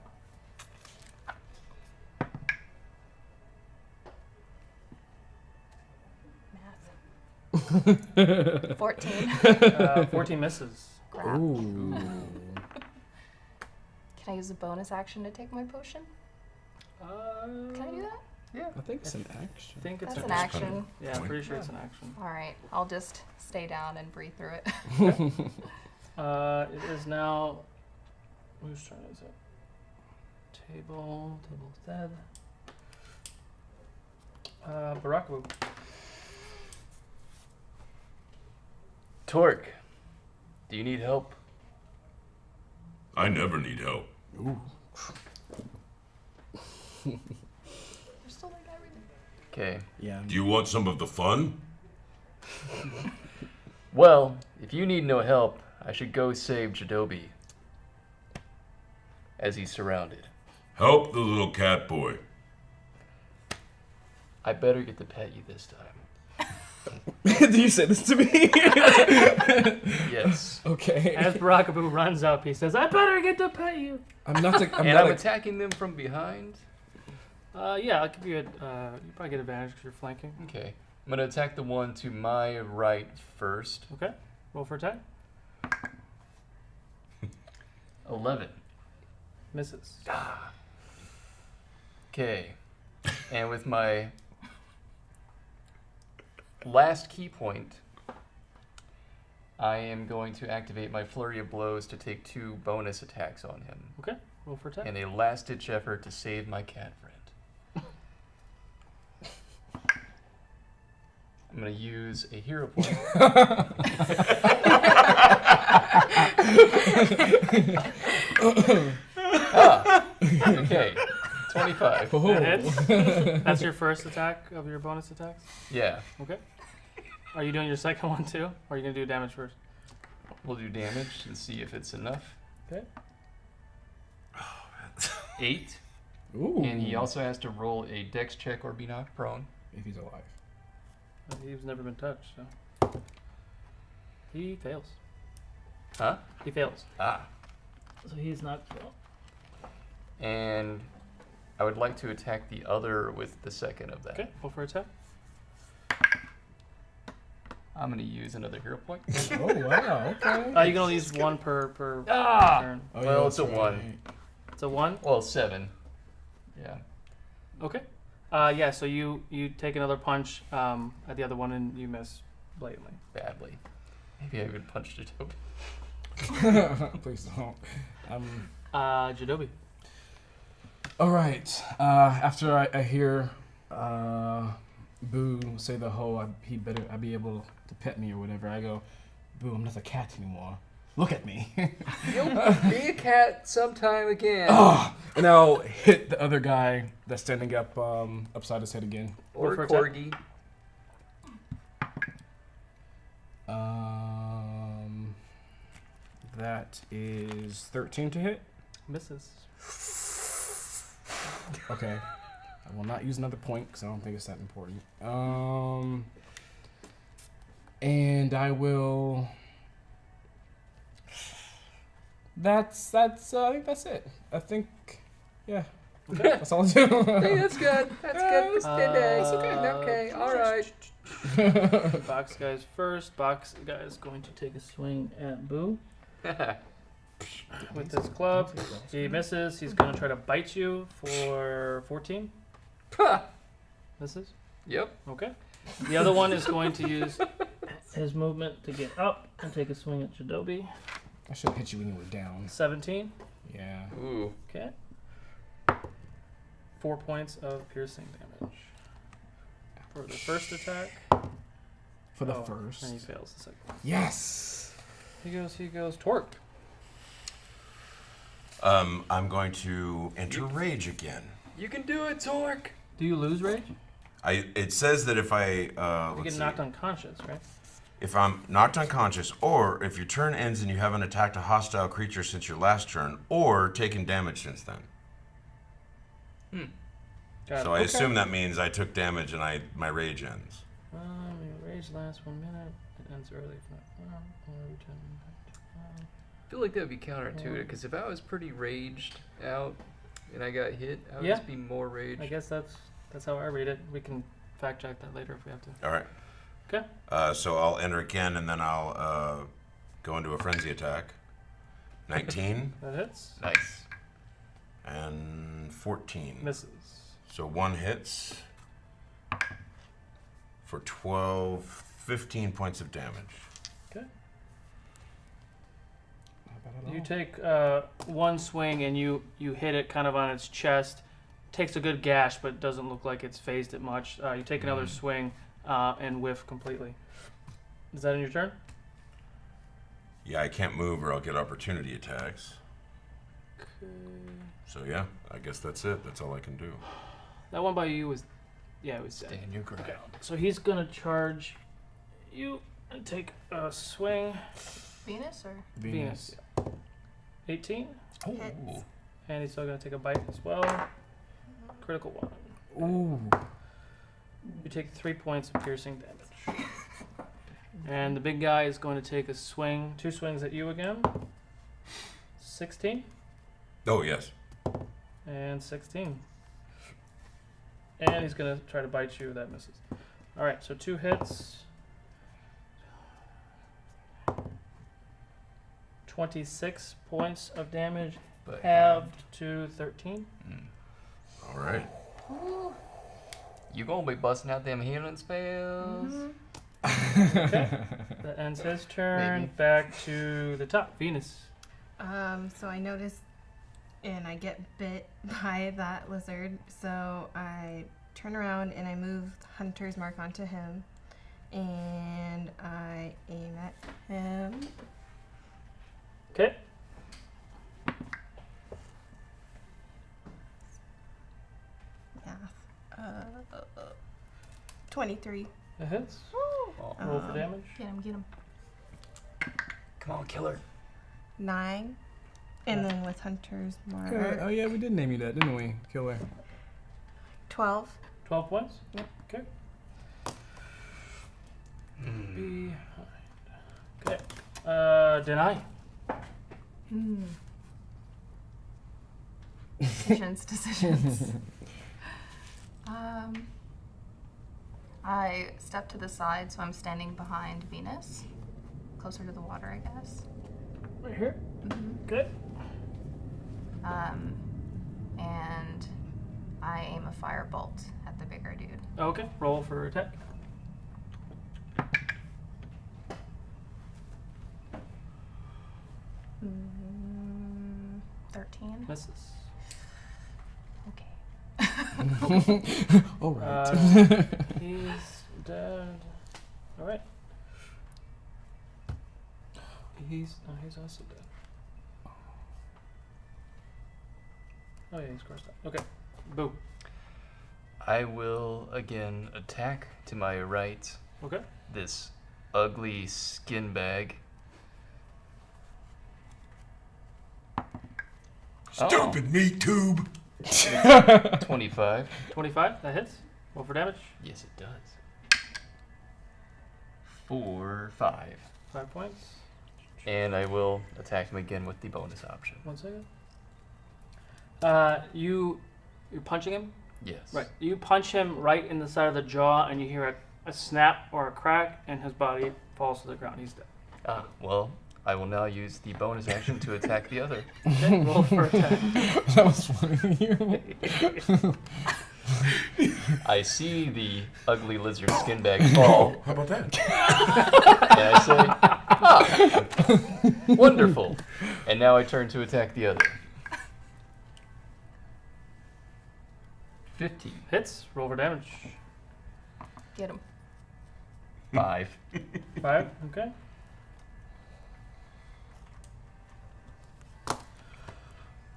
Math. 14. 14 misses. Crap. Ooh. Can I use a bonus action to take my potion? Can I do that? I think it's an action. I think it's That's an That's action. kind Yeah, I'm pretty sure it's an action. All right, I'll just stay down and breathe through it. It is now. Whose turn is it? Table's dead. Barakabu. Torque, do you need help? I never need help. You're still like everything. Okay. Yeah. Do you want some of the fun? Well, if you need no help, I should go save Jadobi. As he's surrounded. Help the little cat boy. I better get to pet you this time. Do you say this to me? Yes. Okay. As Barakabu runs up, he says, "I better get to pet you." I'm not. I'm attacking them from behind. Yeah, I'll give you a. You probably get advantage because you're flanking. Okay. I'm gonna attack the one to my right first. Okay. Roll for attack. 11. Misses. Okay. And with my last key point, I am going to activate my flurry of blows to take 2 bonus attacks on him. Okay. Roll for attack. In a last-ditch effort to save my cat friend. I'm going to use a hero point. Okay. 25. That hits. That's your first attack of your bonus attacks? Yeah. Okay. Are you doing your second one too? Or are you going to do damage first? We'll do damage and see if it's enough. Okay. 8. Ooh. And he also has to roll a dex check or be knocked prone. if he's alive. He's never been touched, so. He fails. Huh? He fails. Ah. So he's not killed. And I would like to attack the other with the second of that. Okay, roll for attack. I'm going to use another hero point. Oh wow. Okay. You can only use one per Ah! turn. Oh, Well, yeah, it's a that's 1. right. It's a 1. Well, 7. Yeah. Okay. Yeah, so you take another punch at the other one and you miss blatantly. Badly. Maybe I even punched it up. Please don't. Jadobi. All right. After I hear Boo say the whole I'd be able to pet me or whatever, I go, Boo, I'm not a cat anymore. Look at me. You'll be a cat sometime again. And I'll hit the other guy that's standing up upside his head again. Or Roll a for corgi. That is 13 to hit. Misses. Okay. I will not use another point because I don't think it's that important. And I will. That's. I think that's it. I think. Yeah. That's all I do. Hey, that's good. That's good. It's okay. All right. Box guy's first. Box guy is going to take a swing at Boo with his club. He misses. He's going to try to bite you for 14. Misses. Yep. Okay. The other one is going to use his movement to get up and take a swing at Jadobi. I should have hit you when you were down. 17. Yeah. Ooh. Okay. 4 points of piercing damage. For the first attack. For the And he first. fails the second. Yes. He goes. Torque. I'm going to enter rage again. You can do it, Torque. Do you lose rage? It says that if I You let's get see. knocked unconscious, right? If I'm knocked unconscious, or if your turn ends and you haven't attacked a hostile creature since your last turn, or taken damage since then. Got So it. I Okay. assume that means I took damage and my rage ends. Your rage lasts 1 minute. It ends early. If not, I feel like that would be counterintuitive, because if I was pretty raged out and I got hit, I would Yeah. just be more raged. I guess that's how I read it. We can fact check that later if we have to. All right. Okay. So I'll enter again, and then I'll go into a frenzy attack. 19 That hits. Nice. and 14. Misses. So one hits for 15 points of damage. Okay. Not bad at You all. take one swing and you hit it kind of on its chest. Takes a good gash, but doesn't look like it's phased it much. You take another swing and whiff completely. Is that in your turn? Yeah, I can't move or I'll get opportunity attacks. Okay. So yeah, I guess that's it. That's all I can do. That one by you was, it was dead. Stand your ground. Okay. So he's gonna charge you and take a swing. Venus or? Venus. 18, Ooh. and he's still gonna take a bite as well. Critical one. Ooh. You take 3 points of piercing damage. And the big guy is going to take a swing, 2 swings at you again. 16 Oh yes. and 16. And he's going to try to bite you. That misses. All right, so 2 hits. 26 points of damage, But halved to 13. All right. you gonna be busting out them healing spells. Okay. That ends his turn. Maybe. Back to the top. Venus. So I noticed and I get bit by that lizard, so I turn around and I move Hunter's Mark onto him, and I aim at him. Okay. Math. 23. That hits. Oh, Roll for damage. Get him, get him. come on, killer. 9. And then with Hunter's Mark. Oh yeah, we did name you that, didn't we? Killer. 12. 12 points? Yep. Okay. Behind. Okay. Deny. Decisions. I step to the side, so I'm standing behind Venus, closer to the water, I guess. Right here. Mm-hmm. Good. And I aim a firebolt at the bigger dude. Okay. Roll for attack. Mm, 13. Misses. Okay. All right. He's dead. All right. He's also dead. Oh yeah, he's crossed out. Okay. Boo. I will again attack to my right Okay. this ugly skin bag. Stupid meat tube. 25. 25. That hits. Roll for damage. Yes, it does. 4, 5. 5 points. And I will attack him again with the bonus option. 1 second. You're punching him? Yes. Right. You punch him right in the side of the jaw, and you hear a snap or a crack, and his body falls to the ground. He's dead. Ah, well, I will now use the bonus action to attack the other. Okay, roll for attack. That was funny. I see the ugly lizard skin bag fall, How about that? and I say, wonderful. And now I turn to attack the other. 15. Hits. Roll for damage. Get him. 5. 5. Okay.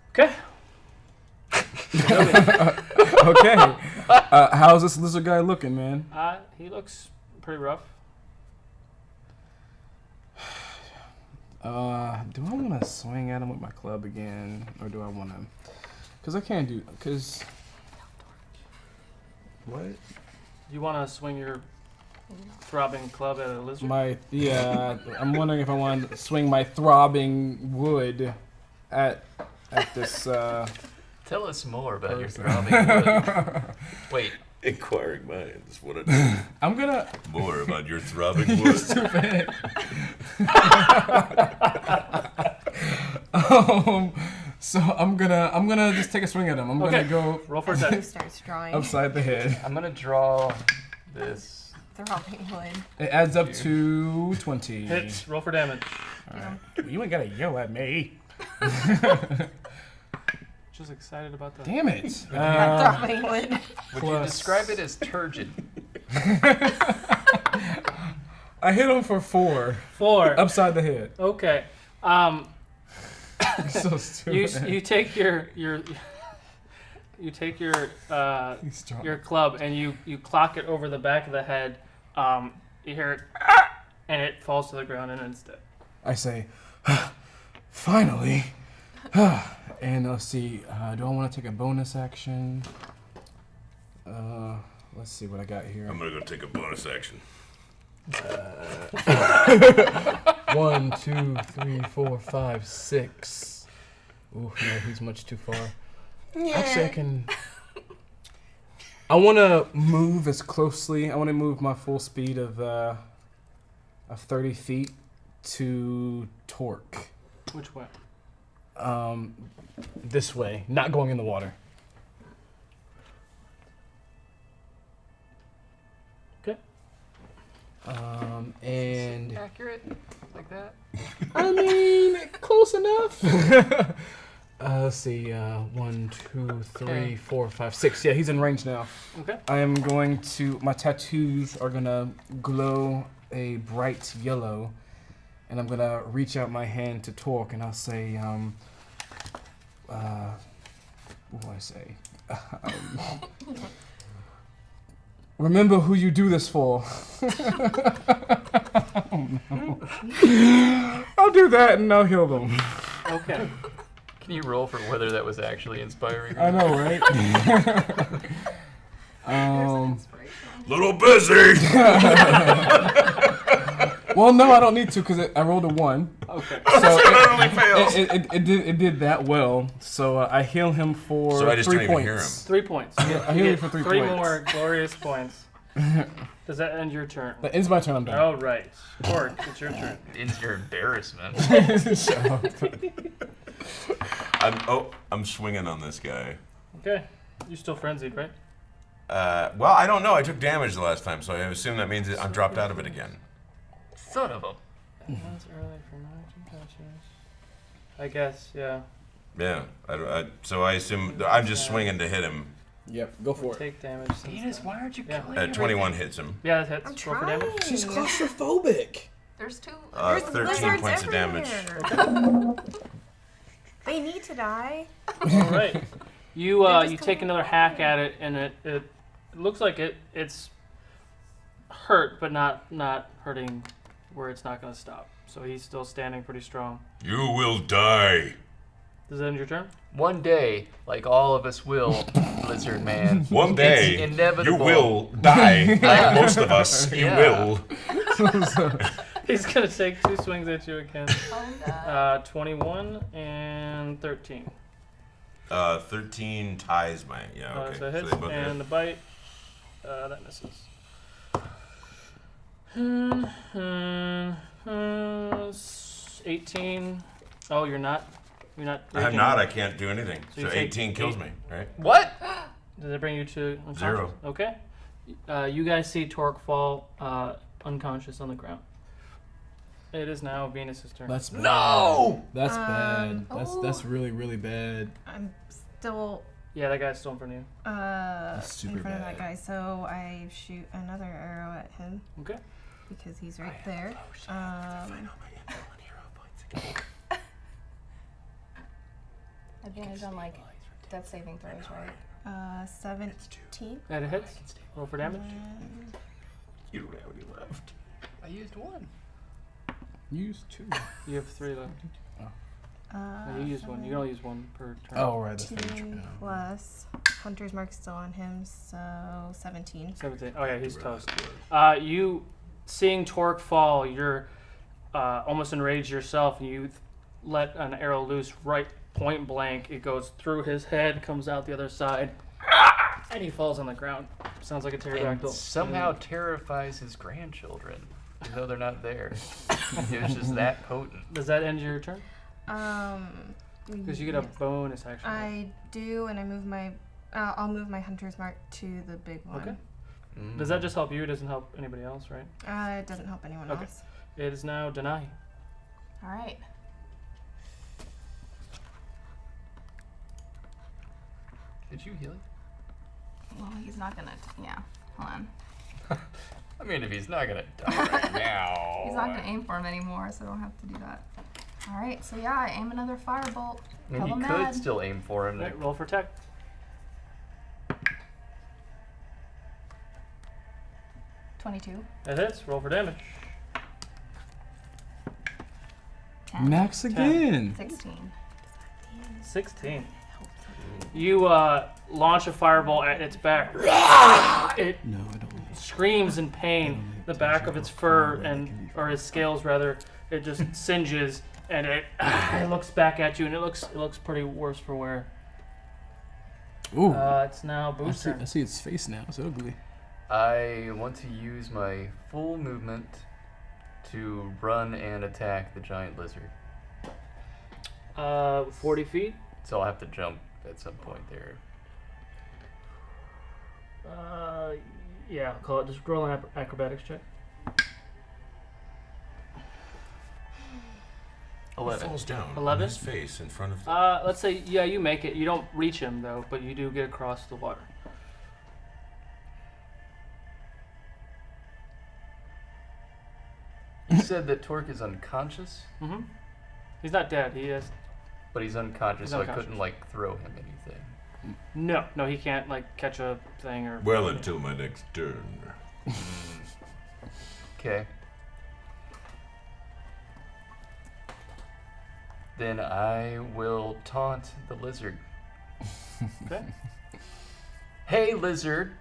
Okay. Okay. How's this lizard guy looking, man? He looks pretty rough. Do I want to swing at him with my club again, or do I want to? Because I can't do. Because. What? You want to swing your throbbing club at a lizard? I'm wondering if I want to swing my throbbing wood at this. Tell us more about your throbbing wood. Wait. Inquiring minds. What a do. I'm gonna. More about your throbbing wood. Stupid. So I'm gonna just take a swing at him. I'm gonna go Roll for Who attack. starts drawing? upside the head. I'm going to draw this. Throbbing wood. It adds up to 20. Hits. Roll for damage. Alright. You ain't gotta yell at me. Just excited about that. Damn it. Throbbing wood. Would you describe it as turgid? I hit him for 4. 4. Upside the head. Okay. So stupid. You take your He's drunk. your club and you clock it over the back of the head. You hear it, "Ah!" and it falls to the ground and it's dead. I say, finally. And let's see. Do I want to take a bonus action? Let's see what I got here. I'm gonna go take a bonus action. 1, 2, 3, 4, 5, 6. Ooh, no, he's much too far. Actually, I can. I want to move as closely. I want to move my full speed of 30 feet to Torque. Which way? This way, not going in the water. Okay. And Accurate? Like that? I mean, close enough. Let's see. 1, 2, 3, 4, 5, 6. Yeah, he's in range now. Okay. I am going to. My tattoos are gonna glow a bright yellow, and I'm gonna reach out my hand to Torque, and I'll say, what do I say? Remember who you do this for. Oh, no. I'll do that and I'll heal them. Okay. Can you roll for whether that was actually inspiring? I know, right? Little busy. Well, no, I don't need to because I rolled a 1. Okay. So Totally fails. it did that well. So I heal him for So I just 3 don't even points. hear him. 3 points. I heal you for 3 Three points. more glorious points. Does that end your turn? That ends my turn. I'm done. All right. Torque, it's your turn. Ends your embarrassment. Shut up. I'm swinging on this guy. Okay. You're still frenzied, right? Well, I don't know. I took damage the last time, so I assume that means I'm dropped out of it again. Son of a. That's early for 19 touches. I guess, yeah. Yeah. So I assume I'm just swinging to hit him. Yep, go for it. Take damage. since Venus, then. why aren't you Yeah. killing 21 hits him. Yeah, that I'm hits. Roll for damage. trying. She's claustrophobic. There's 2. 13 Lizards points of damage. everywhere. They need to die. All right. You just you take coming another hack at it, and it looks like it's hurt, but not hurting where it's not going to stop. So he's still standing pretty strong. You will die. Does that end your turn? One day, like all of us will, Lizard Man. One day, It's inevitable. you will die. Like most of us, you Yeah. will. He's going to take 2 swings at you again. Oh, no. 21 and 13. 13 ties my. Yeah, okay. So it hits, they both hit. and the bite, that misses. 18. Oh, you're not. I'm raging. not. I can't do anything. So So, you take 18 kills 8. me, right? What? Does that bring you to unconscious? 0. Okay. You guys see Torque fall unconscious on the ground. It is now Venus's turn. That's bad. No! That's bad. That's oh. really, really bad. I'm still Yeah, that guy's still in front of you. in super front of that bad. guy, so I shoot another arrow at him Okay. because he's right there. Advantage on like death saving throws, right? 17. That hits. Roll for damage. You don't have any left. I used 1. Use 2. You have 3 left. No, you use 1. You can only use 1 per turn. Oh, right. That's 18 plus Hunter's Mark's still on him, so 17. 17. Oh yeah, he's toast. You seeing Torque fall, you're almost enraged yourself, and you let an arrow loose right point blank. It goes through his head, comes out the other side, and he falls on the ground. Sounds like a And pterodactyl. somehow terrifies his grandchildren, even though they're not there. It was just that potent. Does that end your turn? Because you get a bonus action. I do, and I move my. I'll move my Hunter's Mark to the big one. Okay. Does that just help you? It doesn't help anybody else, right? It doesn't help anyone Okay. else. It is now Denai. All right. Did you heal him? Well, he's not gonna. Yeah. Hold on. I mean, if he's not gonna die right now. He's not gonna aim for him anymore, so I don't have to do that. All right. So yeah, I aim another firebolt. I mean, Hella you mad. could still aim for him. Right, roll for tech. 22. That hits. Roll for damage. 10. Max again. 16. 16. You launch a fireball at its back. It No, I don't. screams in pain. The back of its fur or its scales rather, it just singes, and it looks back at you, and it looks pretty worse for wear. Ooh. It's now I Boo's see, turn. I see its face now. It's ugly. I want to use my full movement to run and attack the giant lizard. 40 feet. So I'll have to jump at some point there. Yeah, I'll call it. Just roll an acrobatics check. 11. Falls down 11? on his face in front of. Let's say, yeah, you make it. You don't reach him though, but you do get across the water. You said that Torque is unconscious, Mm-hmm. He's not dead. He is. but he's unconscious, He's so unconscious. I couldn't like throw him anything. No, he can't like catch a thing or. Well, until my next turn. Okay. Then I will taunt the lizard. Okay. Hey, lizard.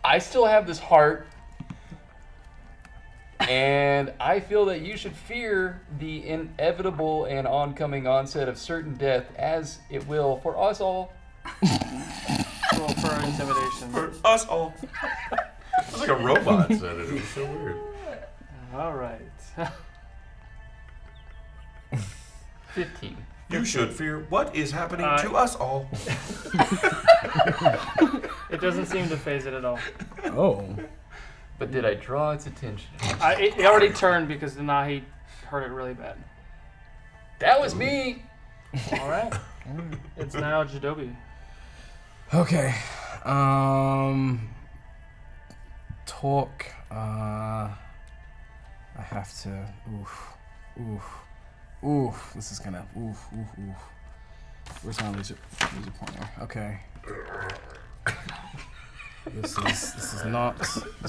I still have this heart, and I feel that you should fear the inevitable and oncoming onset of certain death, as it will for us all. Roll for intimidation. For us all. It's like a robot said it. It was so weird. All right. 15. You should fear what is happening to us all. It doesn't seem to phase it at all. Oh. But did I draw its attention? It already turned because Denahi heard it really bad. That was me. All right. It's now Jadobi. Okay. Talk. I have to. Oof. This is gonna. Oof. Where's my laser pointer? Okay. This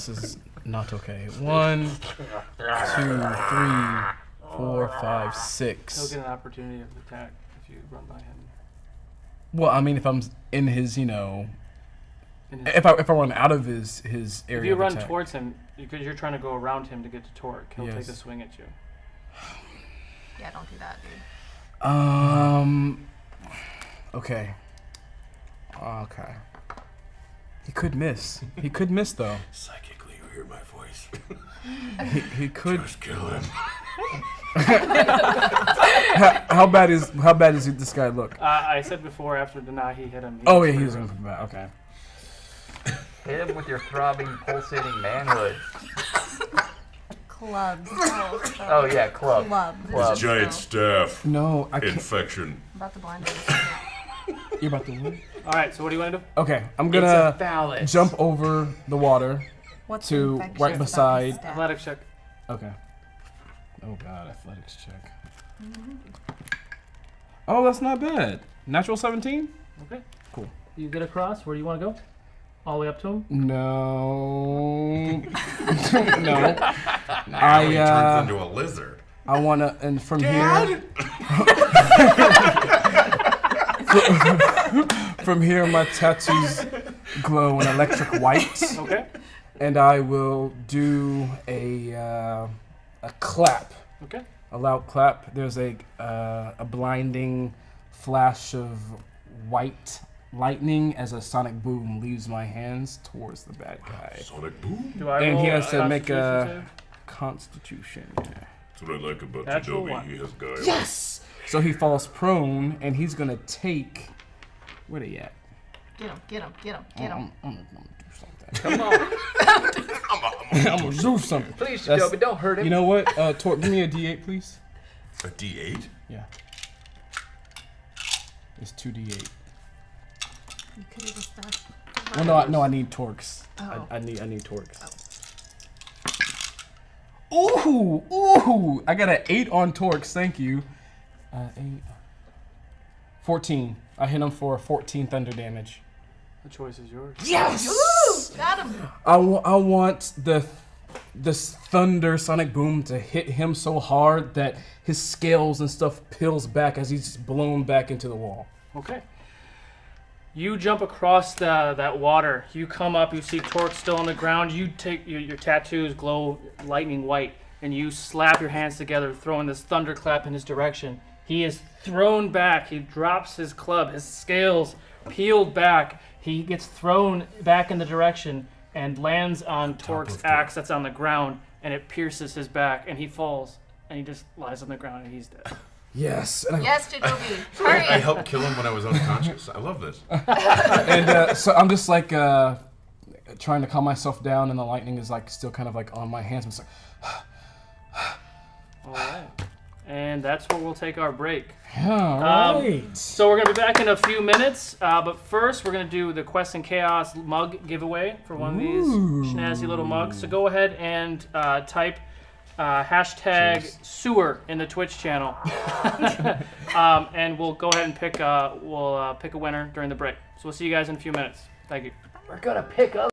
is not okay. 1, 2, 3, 4, 5, 6. He'll get an opportunity of attack if you run by him. Well, I mean, if I'm in his, In his, if I run out of his area. if you of run attack. towards him, because you're trying to go around him to get to Torque, he'll take Yes. a swing at you. Yeah, don't do that, dude. Okay. Okay. He could miss. He could miss though. Psychically, you hear my voice. He could. Just kill him. How bad is this guy look? I said before, after Denahi hit him. Oh yeah, he was going from back. Okay. Hit him with your throbbing, pulsating manhood. Clubs. Oh yeah, club. Clubs. Giant staff. No, I can't. Infection. I'm about to blind him. You're about to win. All right, so what do you want to do? Okay, I'm It's a gonna phallus. jump over the water What's to infectious right about beside. this staff? Athletics check. Okay. Oh god, athletics check. Oh, that's not bad. Natural 17? Okay. Cool. You get across. Where do you want to go? All the way up to him? No. no. Now he turns I into a lizard. I wanna, and from here. From here, my tattoos glow an electric white, Okay. and I will do a clap, Okay. a loud clap. There's a blinding flash of white lightning as a sonic boom leaves my hands towards the bad guy. Sonic boom. Do I And roll he has to make Constitution a Constitution. Yeah. That's what I like about Natural Jadobi. one. He has guile. Yes. So he falls prone, and he's gonna take. Where they at? Get him. I'm gonna do something. Come on. I'm gonna do something. Please, That's- Jadobi, don't hurt him. You know what? Torque, give me a D8, please. A D8? Yeah. It's 2D8. You could have just done. Well, no, I need Torques. Oh. I need Torques. Ooh! I got an 8 on Torques. Thank you. 8. 14. I hit him for 14 thunder damage. The choice is yours. Yes! Woo! Got him. I want this thunder sonic boom to hit him so hard that his scales and stuff peels back as he's blown back into the wall. Okay. You jump across that water. You come up. You see Torque still on the ground. You take your tattoos glow lightning white, and you slap your hands together, throwing this thunderclap in his direction. He is thrown back. He drops his club. His scales peeled back. He gets thrown back in the direction and lands on Torque's axe that's on the ground, and it pierces his back, and he falls, and he just lies on the ground, and he's dead. Yes. And Yes, Jadobi. I Hurry. helped kill him when I was unconscious. I love this. so I'm just like trying to calm myself down, and the lightning is like still kind of like on my hands. I'm just like, All right. And that's where we'll take our break. all right. So we're going to be back in a few minutes, but first we're going to do the Quest and Chaos mug giveaway for one of these snazzy little mugs. So go ahead and type hashtag sewer in the Twitch channel, and we'll go ahead and pick a winner during the break. So we'll see you guys in a few minutes. Thank you. We're gonna pick up.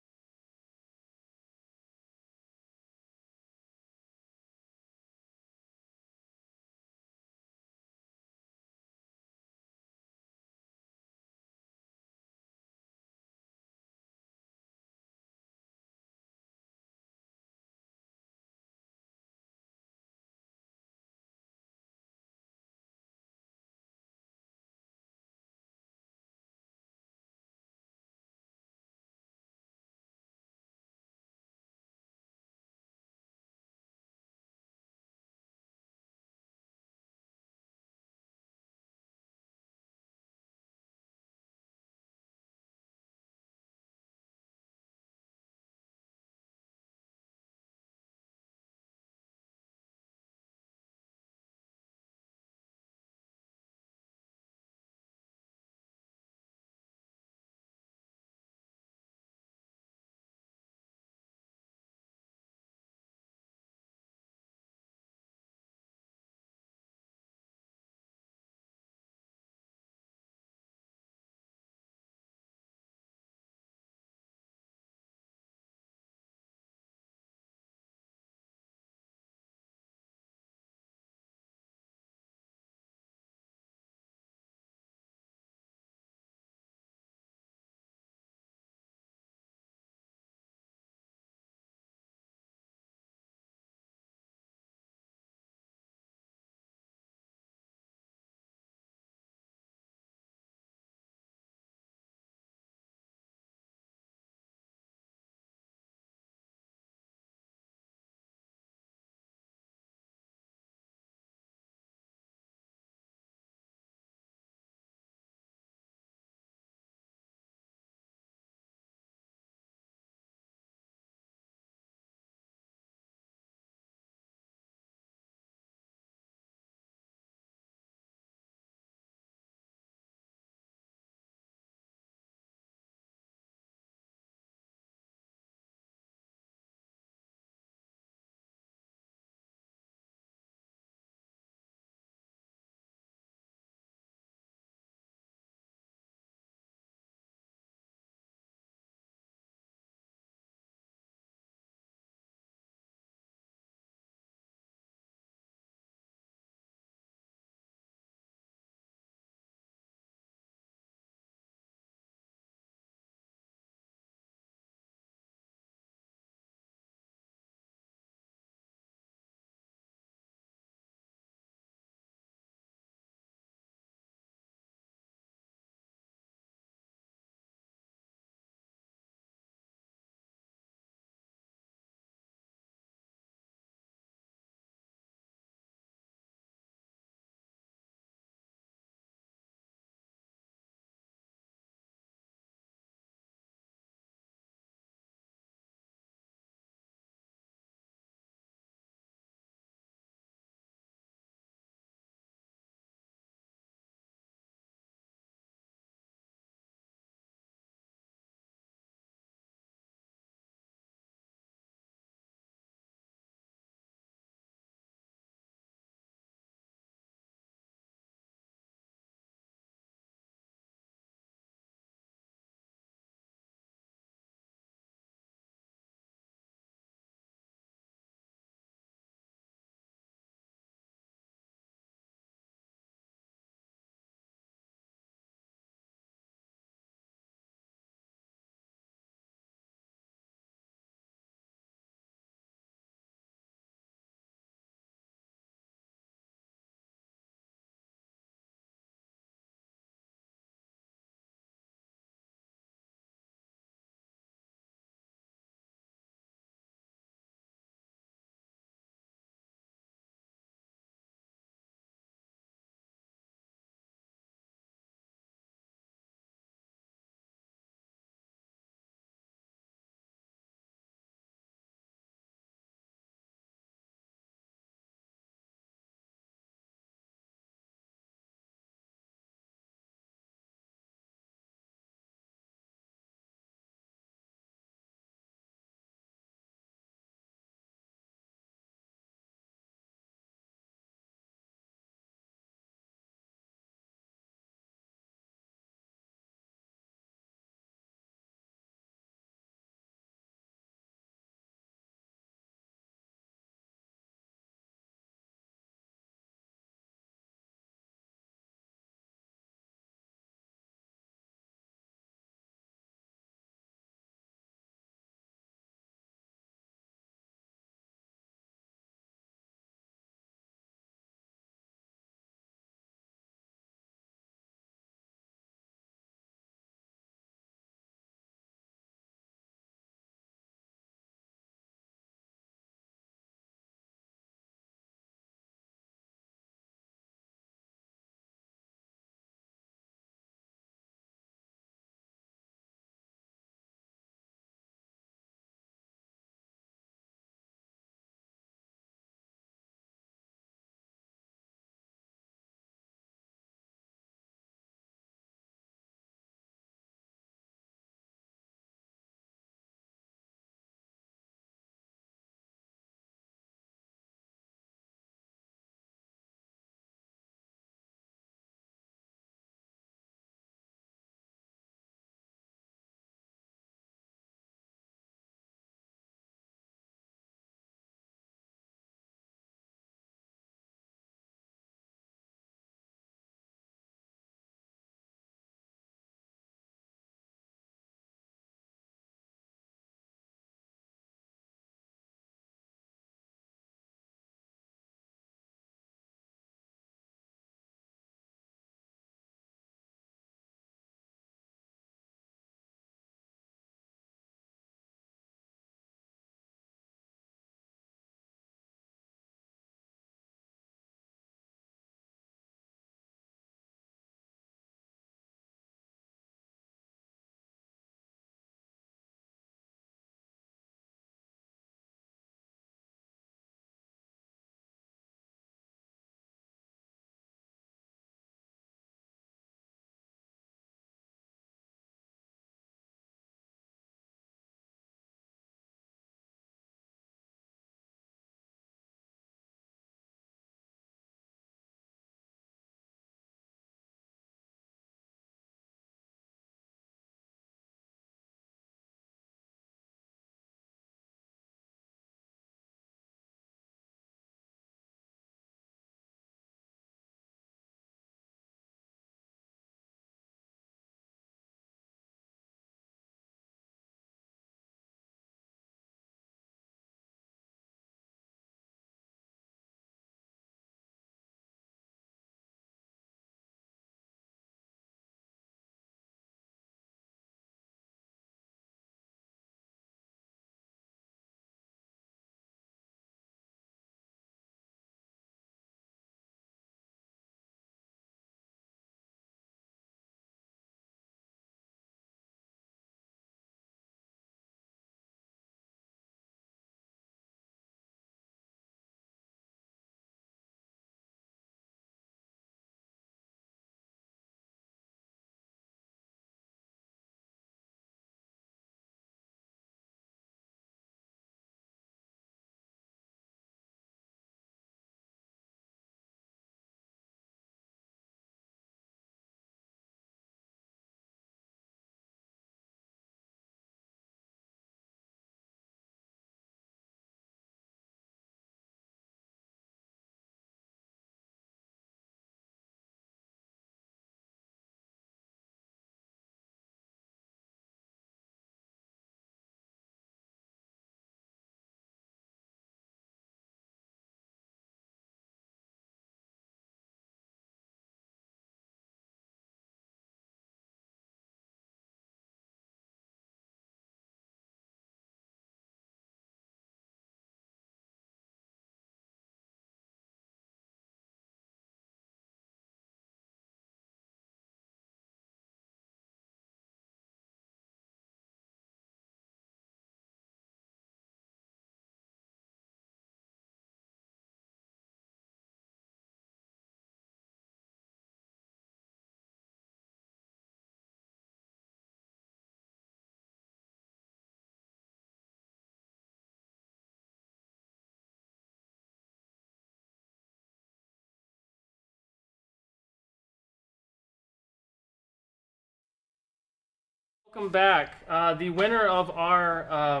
Welcome back. The winner of our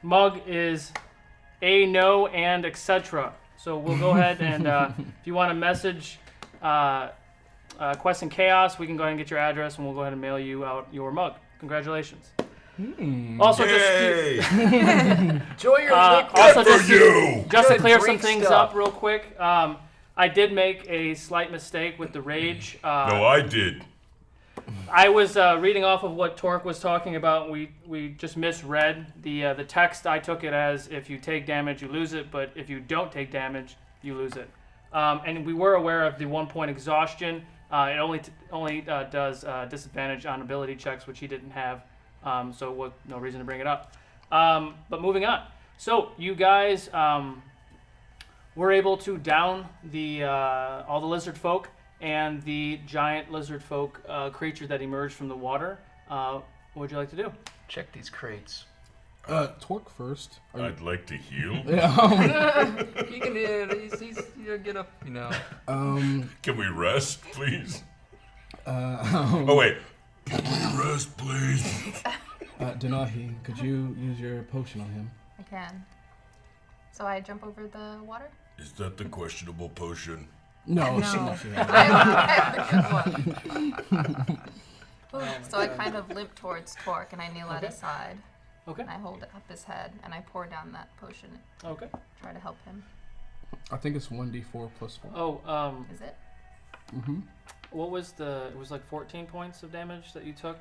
mug is A No and etc. So we'll go ahead and if you want to message Quest and Chaos, we can go ahead and get your address and we'll go ahead and mail you out your mug. Congratulations. Also, Yay! Enjoy your liquor. also Good for you! just to Good clear some drink things stuff. up real quick, I did make a slight mistake with the rage. No, I did. I was reading off of what Torque was talking about. We just misread the text. I took it as if you take damage, you lose it, but if you don't take damage, you lose it. And we were aware of the 1 point exhaustion. It only does disadvantage on ability checks, which he didn't have. So no reason to bring it up. But moving on. So you guys were able to down all the lizard folk and the giant lizard folk creature that emerged from the water. What would you like to do? Check these crates. Torque first. I'd like to heal. He can he's get up, you know. Can we rest, please? Oh, wait. Can we rest, please? Denahi, could you use your potion on him? I can. So I jump over the water? Is that the questionable potion? No. No. I have the good one. So I kind of limp towards Torque and I kneel at his side. Okay. And I hold up his head and I pour down that potion and Okay. try to help him. I think it's 1d4 plus 1. Oh, Is it? what was it was like 14 points of damage that you took?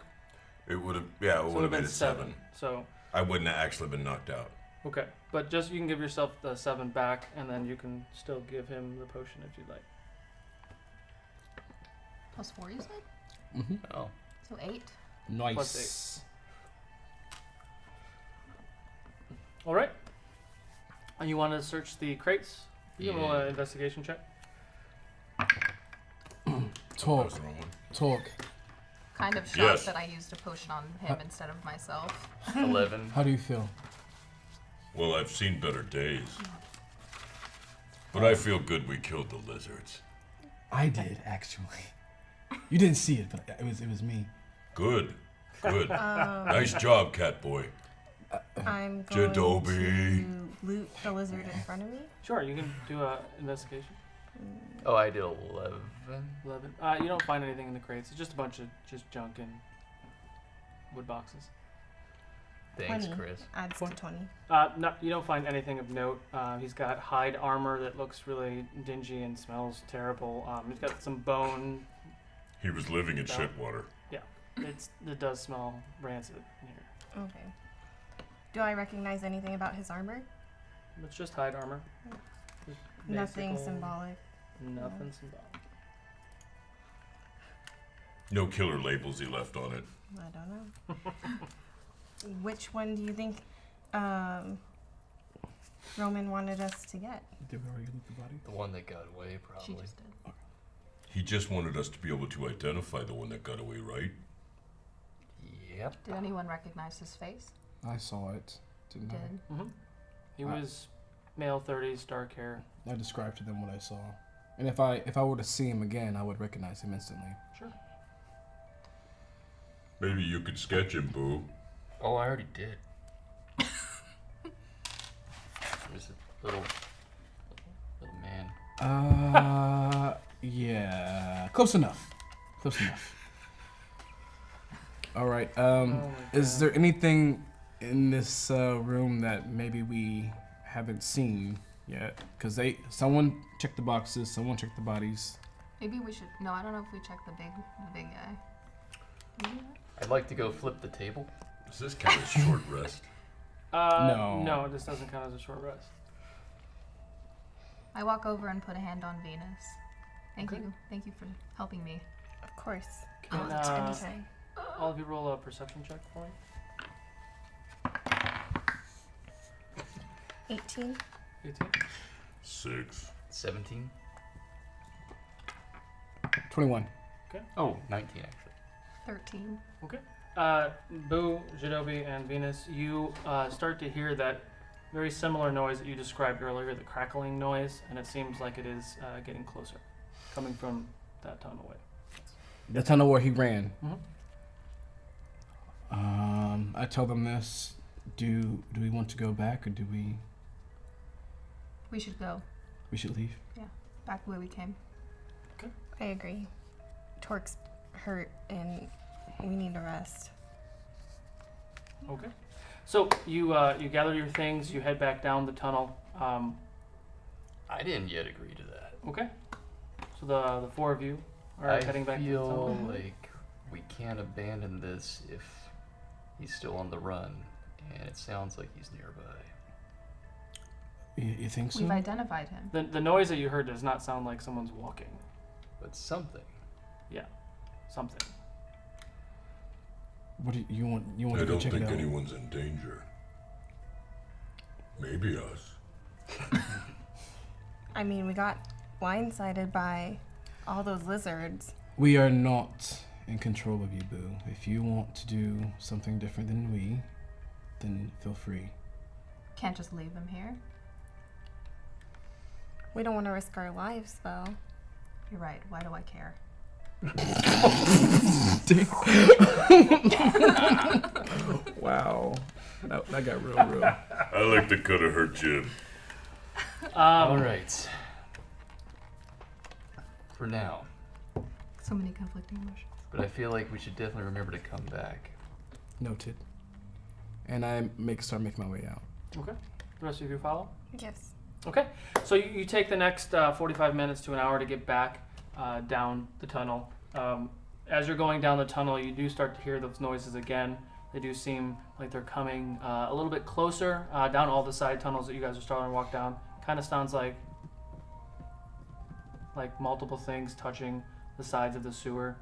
It would have, yeah, it So would have been 7. So, I wouldn't have actually been knocked out. okay. But just you can give yourself the 7 back, and then you can still give him the potion if you'd like. Plus 4, you said? Oh. So 8? Nice. Plus All right. And you want to search the crates? You can roll an investigation check. Torque. That was the wrong one. Torque. Kind of shocked Yes. that I used a potion on him instead of myself. 11. How do you feel? Well, I've seen better days. But I feel good we killed the lizards. I did, actually. You didn't see it, but it was me. Good. Good. Nice job, Catboy. I'm going Jadobi. to loot the lizard in front of me. Sure, you can do an investigation. Oh, I did 11. 11. You don't find anything in the crates. It's just a bunch of just junk and wood boxes. Thanks, 20 Chris. adds to 20. No, you don't find anything of note. He's got hide armor that looks really dingy and smells terrible. He's got some bone. He was living in shit water. It does smell rancid in here. Okay. Do I recognize anything about his armor? It's just hide armor. Just Nothing basic old- symbolic. Nothing symbolic. No killer labels he left on it. I don't know. Which one do you think Romyn wanted us to get? Did we already loot the body? The one that got away, She probably. just did. He just wanted us to be able to identify the one that got away, right? Yep. Did anyone recognize his face? I saw it. Didn't Did. He was male 30s, dark hair. I described to them what I saw. And if I were to see him again, I would recognize him instantly. Sure. Maybe you could sketch him, Boo. Oh, I already did. There's a little man. Yeah. Close enough. Close enough. All right. Is there anything in this room that maybe we haven't seen yet? Because someone checked the boxes, someone checked the bodies. Maybe we should. No, I don't know if we checked the big guy. Did we do that? I'd like to go flip the table. Does this count as short rest? No. No, this doesn't count as a short rest. I walk over and put a hand on Venus. Thank Okay. you. Thank you for helping me. Of course. Can, Anytime. all of you roll a perception check for me? 18. 18. 6. 17. 21. Oh, 19 actually. 13. Okay. Boo, Jadobi, and Venus, you start to hear that very similar noise that you described earlier, the crackling noise, and it seems like it is getting closer, coming from that tunnel away. The tunnel where he ran. I tell them this. Do we want to go back, or do we? We should go We should leave. back the way we came. I agree. Torque's hurt and we need to rest. Okay. So you gather your things. You head back down the tunnel. I didn't yet agree to that. Okay. So the four of you are I heading back to the feel tunnel. like we can't abandon this if he's still on the run, and it sounds like he's nearby. You think so? We've identified him. The noise that you heard does not sound like someone's walking. But something. Something. What do you want? You want I to go don't check think it out? anyone's in danger. Maybe us. I mean, we got blindsided by all those lizards. We are not in control of you, Boo. If you want to do something different than we, then feel free. Can't just leave him here. We don't want to risk our lives, though. You're right. Why do I care? Wow. That got real. I like the cut of her jib. All right. For now. So many conflicting emotions. But I feel like we should definitely remember to come back. Noted. And I start making my way out. Okay. The rest of you follow? Yes. Okay. So you take the next 45 minutes to an hour to get back down the tunnel. As you're going down the tunnel, you do start to hear those noises again. They do seem like they're coming a little bit closer down all the side tunnels that you guys are starting to walk down. Kind of sounds like multiple things touching the sides of the sewer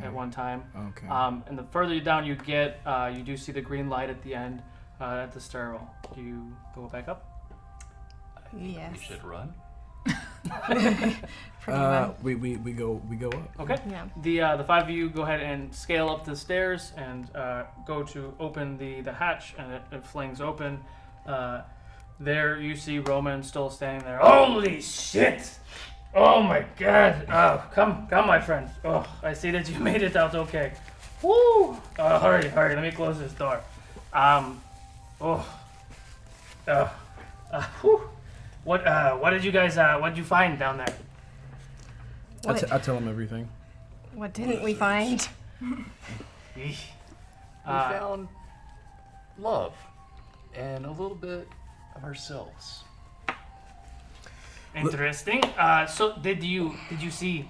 at one time. Okay. And the further down you get, you do see the green light at the end at the stairwell. Do you go back up? I think Yes. we should run. Pretty much. We go up. Okay. Yeah. The five of you go ahead and scale up the stairs and go to open the hatch, and it flings open. There you see Romyn still standing there. Holy shit! Oh my god! Oh, come, my friend. Oh, I see that you made it out okay. Woo! Hurry! Let me close this door. Whew. What did you guys? What did you find down there? What, I tell him everything. what didn't we find? Eesh. We found love and a little bit of ourselves. Interesting. So did you see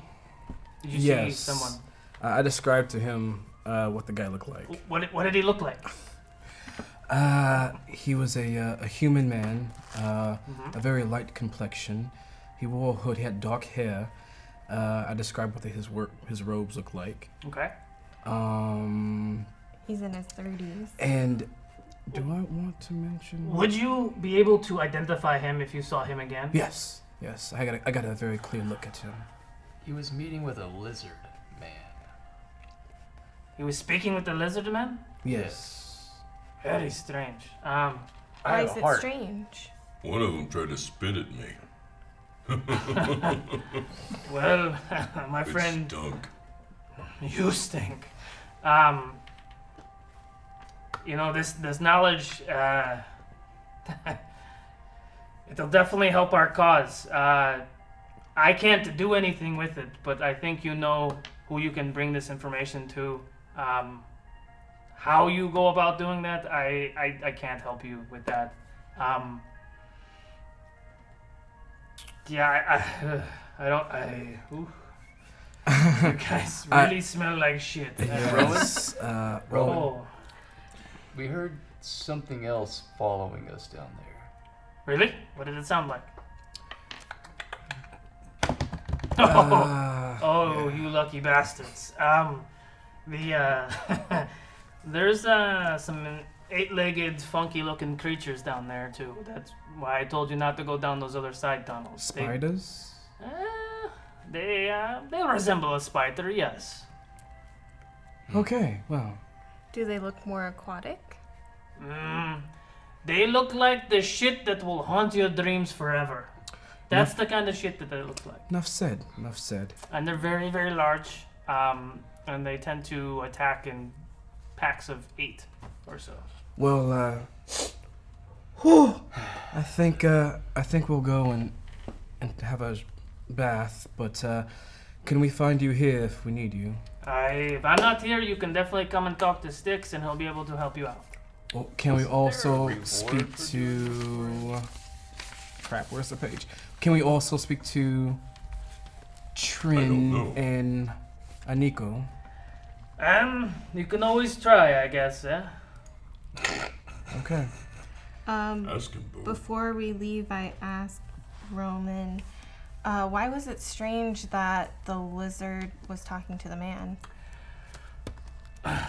Yes. someone? I described to him what the guy looked like. What did he look like? He was a human man, a very light complexion. He wore a hood. He had dark hair. I described what his robes looked like. Okay. He's in his 30s. And do I want to mention? Would you be able to identify him if you saw him again? Yes. I got a very clear look at him. He was meeting with a lizard man. He was speaking with the lizard man? Yes. Very strange. Why have is a it heart. strange? One of them tried to spit at me. Well, my It friend, stunk. you stink. This knowledge, it'll definitely help our cause. I can't do anything with it, but I think you know who you can bring this information to. How you go about doing that, I can't help you with that. Ooh. You guys really smell like shit. Yes. Rowan. Oh, We heard something else following us down there. really? What did it sound like? Oh, you lucky bastards. There's some 8-legged, funky-looking creatures down there too. That's why I told you not to go down those other side tunnels. Spiders? They resemble a spider, yes. Okay, well. Do they look more aquatic? They look like the shit that will haunt your dreams forever. That's the kind of shit that they look like. Enough said. And And they're very, very large. And they tend to attack in packs of 8 or so. Well, I think we'll go and have a bath, but can we find you here if we need you? If I'm not here, you can definitely come and talk to Styx, and he'll be able to help you out. Well, can we also reward speak for to... Crap, where's the page? Can we also speak to Trin know. and Aniko? You can always try, I guess, eh? Okay. Ask him, boo. Before we leave, I asked Romyn, why was it strange that the lizard was talking to the man?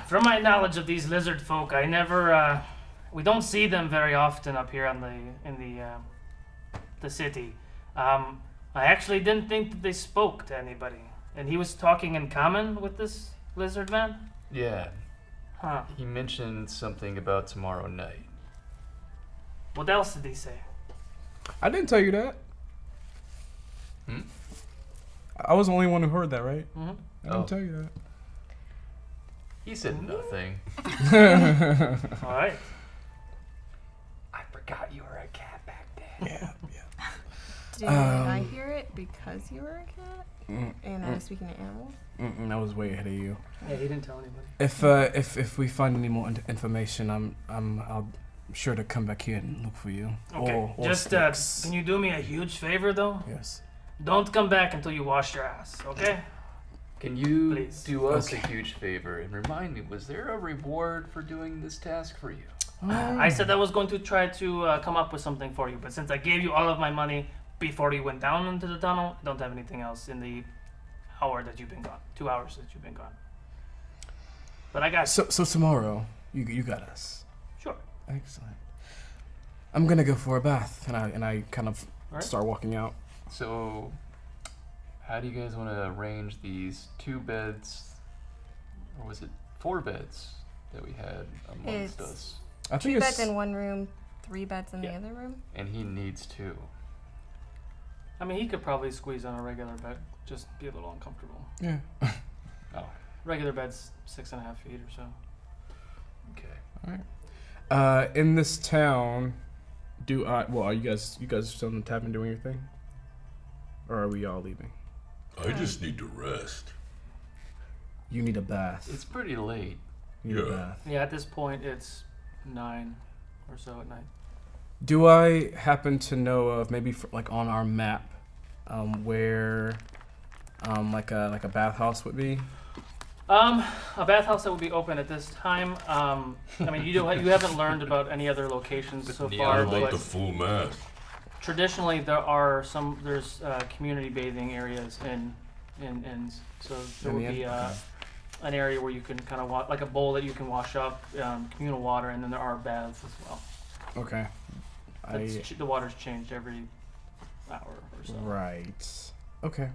From my knowledge of these lizard folk, I never, we don't see them very often up here in the city. I actually didn't think that they spoke to anybody. And he was talking in common with this lizard man? Yeah, Huh. he mentioned something about tomorrow night. What else did he say? I didn't tell you that. Hmm? I was the only one who heard that, right? Mm-hmm. I didn't Oh. tell you He said nothing. that. All right. I forgot you were a cat back then. Yeah. Did I hear it because you were a cat? Mm, And I was speaking to animals? I was way ahead of you. Yeah, he didn't tell anybody. If we find any more information, I'll sure to come back here and look for you. Okay. Or Just Styx. can you do me a huge favor though? Yes. Don't come back until you wash your ass, okay? Can you Please. do us a Okay. huge favor and remind me, was there a reward for doing this task for you? I said I was going to try to come up with something for you, but since I gave you all of my money before you went down into the tunnel, I don't have anything else in the hour that you've been gone. 2 hours that you've been gone. But I got So tomorrow, you got us. sure. Excellent. I'm gonna go for a bath, and I kind of Alright. start walking out. So, how do you guys want to arrange these 2 beds, or was it 4 beds that we had amongst It's- us? I think 2 it's beds in one room, 3 beds in Yeah. the other room? And he needs 2. I mean, he could probably squeeze on a regular bed, just be a little uncomfortable. yeah. Oh, Regular bed's 6.5 feet or so. okay. In this town, are you guys still in the tavern doing your thing, or are we all leaving? I just need to rest. You need a bath. It's pretty late. You need a Yeah. bath. Yeah, at this point it's 9 or so at night. Do I happen to know of maybe like on our map, where, like a bathhouse would be? A bathhouse that would be open at this time. I mean, you haven't learned about any other locations so Yeah, far, What about but the full mast? traditionally there's community bathing areas in inns. So there In would the be inn? Okay. an area where you can kind of like a bowl that you can wash up, communal water, and then there are baths as well. Okay. The water's changed every hour or so. Right. Okay.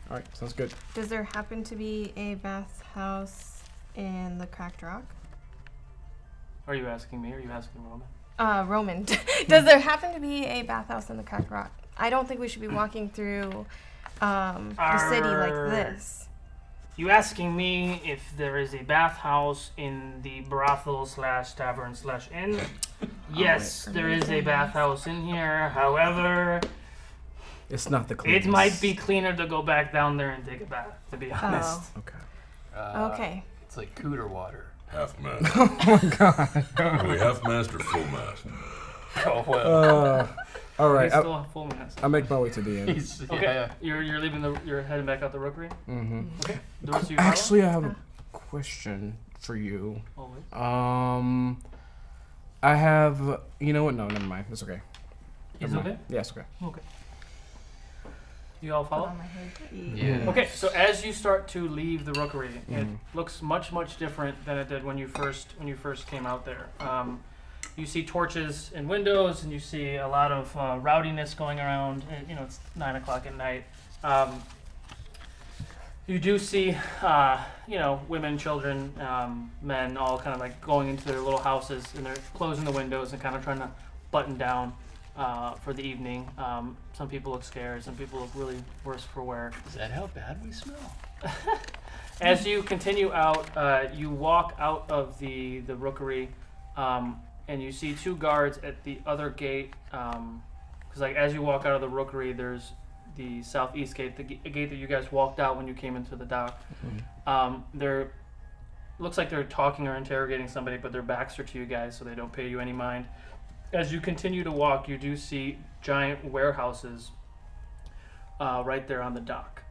All right. Sounds good. Does there happen to be a bathhouse in the Cracked Rock? Are you asking me? Or are you asking Roman? Romyn, does there happen to be a bathhouse in the Cracked Rock? I don't think we should be walking through the city like Arr. this. You asking me if there is a bathhouse in the brothel / tavern / inn? Yes, there is a bathhouse in here. However, It's not the it cleanest. might be cleaner to go back down there and take a bath, to be honest. Okay. Okay. It's like cooter water. Half mast. Oh my god. Are we half mast or full mast? Oh, well. All right. He's still full mast. I'll make my way to the inn. He's, Okay, yeah. you're leaving you're heading back out the rookery? Mm-hmm. Okay. The rest of you follow? Actually, I have a question for you. Always. I have. You know what? No, never mind. It's okay. Is Never it mind. okay? Yeah, it's okay. Okay. You all Put follow? on my hood. Yeah. Okay, so as you start to leave the rookery, it Mhm. looks much different than it did when you first came out there. You see torches in windows, and you see a lot of rowdiness going around. You know, it's 9 o'clock at night. You do see, women, children, men, all kind of like going into their little houses, and they're closing the windows and kind of trying to button down for the evening. Some people look scared. Some people look really worse for wear. Is that how bad we smell? As you continue out, you walk out of the rookery, and you see two guards at the other gate. Because like as you walk out of the rookery, there's the southeast gate, the gate that you guys walked out when you came into the dock. They're looks like they're talking or interrogating somebody, but their backs are to you guys, so they don't pay you any mind. As you continue to walk, you do see giant warehouses right there on the dock,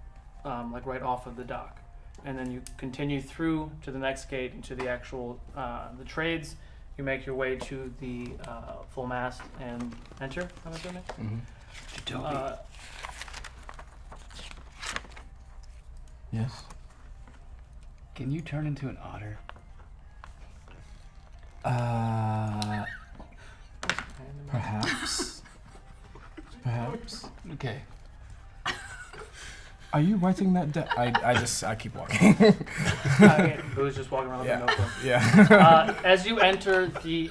like right off of the dock. And then you continue through to the next gate into the actual the trades. You make your way to the full mast and enter. I'm assuming. Yes. Can you turn into an otter? Perhaps. Perhaps. Okay. Are you writing that down? I keep walking. Boo's just walking around with a notebook. Yeah. As you enter the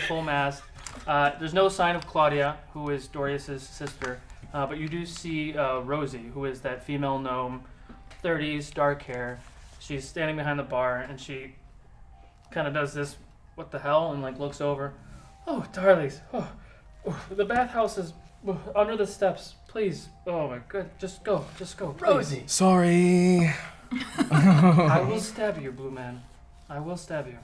full mast, there's no sign of Claudia, who is Dorius's sister, but you do see Rosie, who is that female gnome, 30s, dark hair. She's standing behind the bar, and she kind of does this, what the hell, and like looks over. Oh, darlings, the bathhouse is under the steps. Please, oh my god, just go, please. Rosie! Sorry. I will stab you, Blue Man. I will stab you.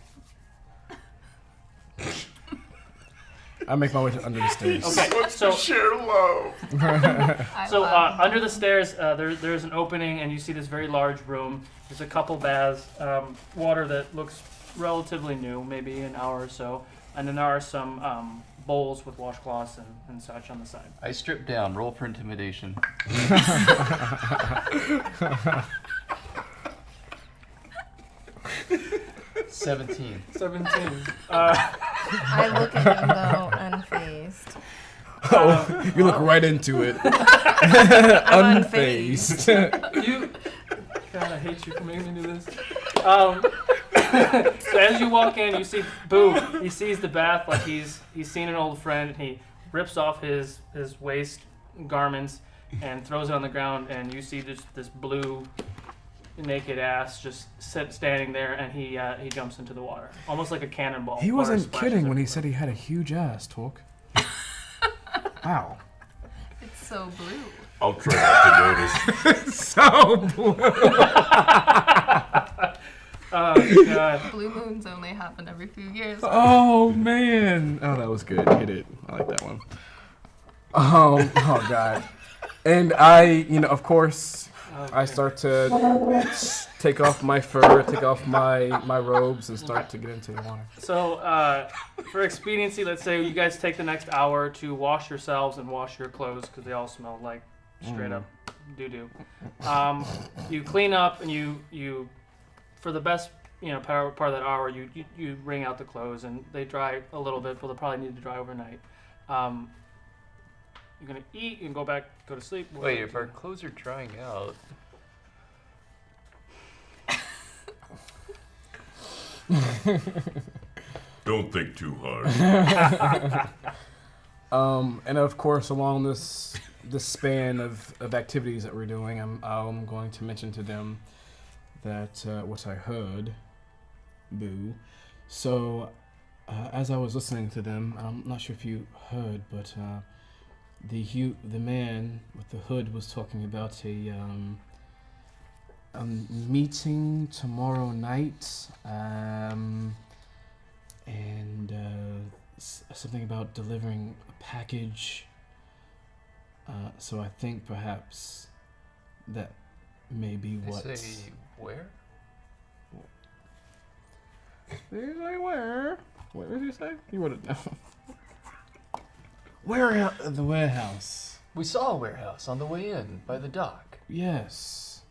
I make my way to under the stairs. Okay, so Share love. So under the stairs, there's an opening, and you see this very large room. There's a couple baths, water that looks relatively new, maybe an hour or so, and then there are some bowls with washcloths and such on the side. I strip down. Roll for intimidation. 17. 17. I look at him though, unfazed. Oh, you look right into it. I'm Unfazed. God, I hate you for making me do this. So as you walk in, you see Boo. He sees the bath like he's seen an old friend, and he rips off his waist garments and throws it on the ground, and you see just this blue naked ass just standing there, and he jumps into the water, almost like a cannonball. He Water wasn't splashes kidding when he everywhere. said he had a huge ass, Talk. Wow. It's so blue. I'll try not to notice. So blue. Oh god. Blue moons only happen every few years. Oh man. Oh, that was good. Hit it. I like that one. Oh god. And I, of course, I start to take off my fur, take off my robes, and start to get into the water. So, for expediency, let's say you guys take the next hour to wash yourselves and wash your clothes because they all smell like straight up doo-doo. You clean up and you for the best part of that hour, you wring out the clothes and they dry a little bit, but they'll probably need to dry overnight. You're gonna eat, you can go to sleep. Wait, if our clothes are drying out. Don't think too hard. And of course, along this span of activities that we're doing, I'm going to mention to them that what I heard, Boo. So, as I was listening to them, I'm not sure if you heard, but the man with the hood was talking about a meeting tomorrow night, and something about delivering a package. So I think perhaps that may be what. They say where? Did he say where? What did he say? He wrote it down. Where the warehouse? We saw a warehouse on the way in by the dock. Yes,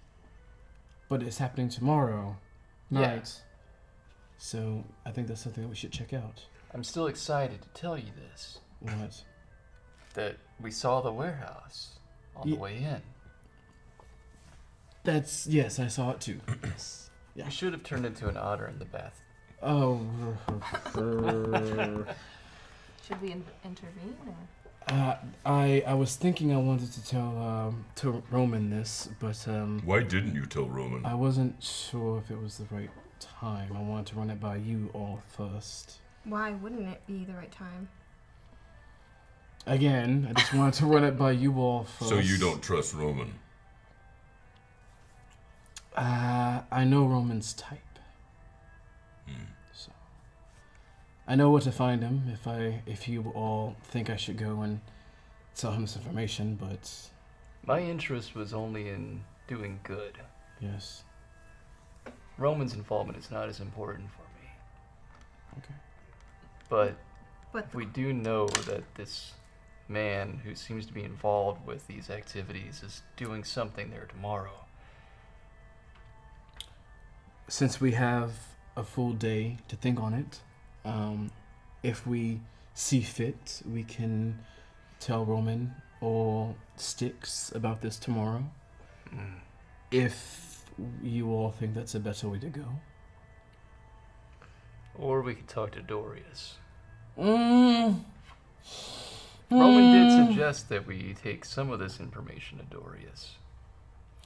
but it's happening tomorrow night. Yeah. So I think that's something that we should check out. I'm still excited to tell you this. What? That we saw the warehouse on the way in. Yes, I saw it too. Yes. Yeah. You should have turned into an otter in the bath. Oh. Should we intervene? Or? I was thinking I wanted to tell to Romyn this, but Why didn't you tell Romyn? I wasn't sure if it was the right time. I wanted to run it by you all first. Why wouldn't it be the right time? Again, I just wanted to run it by you all first. So you don't trust Romyn? I know Romyn's type. So I know where to find him if you all think I should go and tell him this information, but My interest was only in doing good. yes. Romyn's involvement is not as important for me. Okay. But But we do know that this man who seems to be involved with these activities is doing something there tomorrow. Since we have a full day to think on it, if we see fit, we can tell Romyn or Styx about this tomorrow. If you all think that's a better way to go. Or we could talk to Dorius. Mm. Romyn did suggest that we take some of this information to Dorius.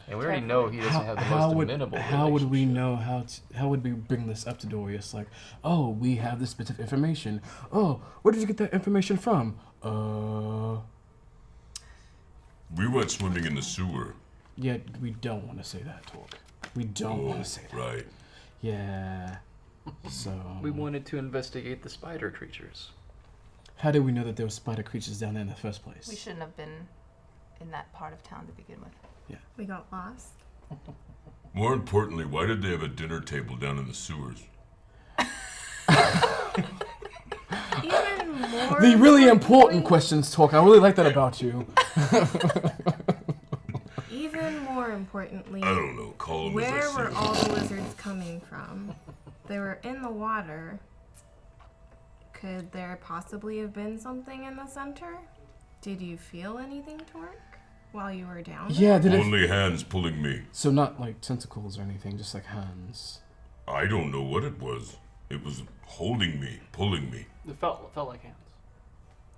And we already know he doesn't have the most amenable How would we relationship. know how would we bring this up to Dorius? Like, oh, we have this bit of information. Oh, where did you get that information from? We went swimming in the sewer. Yeah, we don't want to say that, Torque. We don't want to say that. Right. Yeah. So We wanted to investigate the spider creatures. how did we know that there were spider creatures down there in the first place? We shouldn't have been in that part of town to begin with. we got lost. More importantly, why did they have a dinner table down in the sewers? Even more. The really important importantly- questions, Torque. I really like that about you. Even more importantly, I don't know. Call them where as I were see all them. the lizards coming from? They were in the water. Could there possibly have been something in the center? Did you feel anything, Torque, while you were down Yeah, there? did it? Only hands pulling me. So not like tentacles or anything, just like hands. I don't know what it was. It was holding me, pulling me. It felt like hands.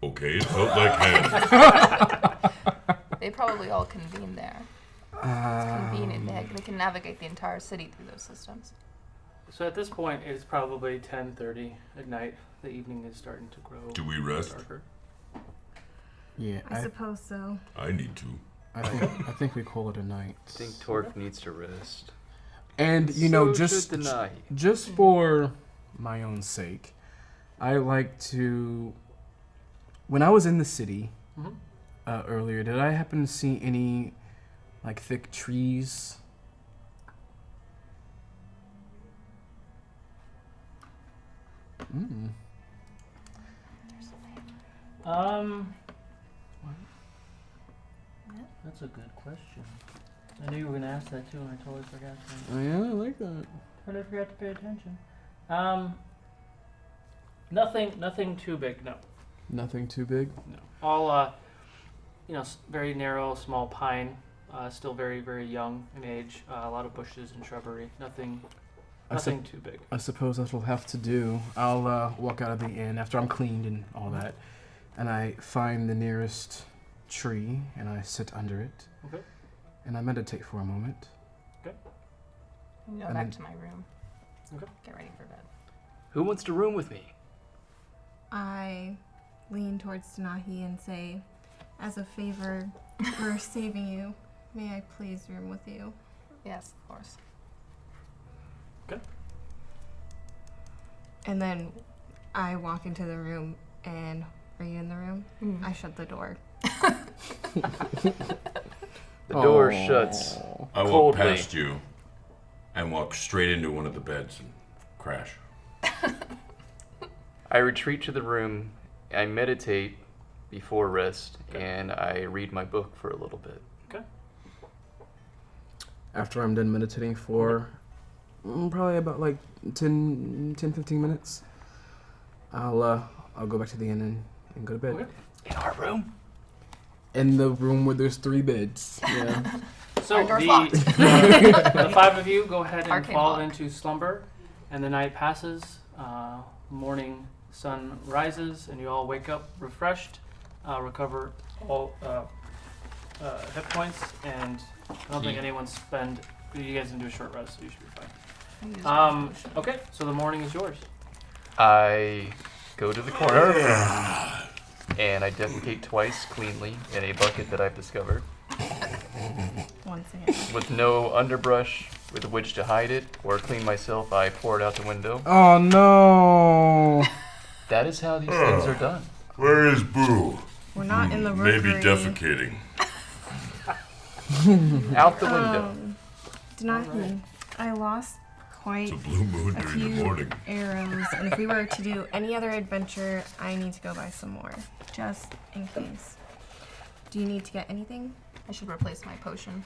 Okay, it felt like hands. They probably all convene there. It's convenient. They can navigate the entire city through those systems. So at this point, it's probably 10:30 at night. The evening is starting to grow Do we rest? darker. Yeah, I suppose so. I need to. I think we call it a night. I think Torque needs to rest. And you know, So just should Denahi. just for my own sake, I like to. When I was in the city Mhm. earlier, did I happen to see any like thick trees? Mm. That's a good question. I knew you were gonna ask that too, and I totally forgot to. Oh yeah, I like that. Totally forgot to pay attention. Nothing too big. No. Nothing too big. No. All, very narrow, small pine. Still very, very young in age. A lot of bushes and shrubbery. Nothing too big. I suppose that'll have to do. I'll walk out of the inn after I'm cleaned and all that, and I find the nearest tree and I sit under it. Okay. And I meditate for a moment. Go And back then- to my room. Okay. Get ready for bed. Who wants to room with me? I lean towards Denahi and say, as a favor for saving you, may I please room with you? Yes, of course. And then I walk into the room and, are you in the room? I shut the door. The door shuts. I walk Coldly. past you and walk straight into one of the beds and crash. I retreat to the room. I meditate before rest, and I read my book for a little bit. After I'm done meditating for probably about like 10-15 minutes, I'll go back to the inn and go to bed. Okay. In our room? In the room where there's 3 beds. Yeah. So Our door's the, locked. the 5 of you go ahead and Arcane fall lock. into slumber, and the night passes. Morning sun rises, and you all wake up refreshed. recover all hit points, and I don't think anyone spend. You guys can do a short rest, so you should be fine. Okay, so the morning is yours. I go to the corner and I defecate twice cleanly in a bucket that I've discovered. Once again. With no underbrush with which to hide it or clean myself, I pour it out the window. Oh no! That is how these things are done. Where is Boo? We're not in the rookery. Maybe defecating. Out the window. Denahi, I lost quite It's a blue moon a during the few morning. arrows, and if we were to do any other adventure, I need to go buy some more, just in case. Do you need to get anything? I should replace my potion.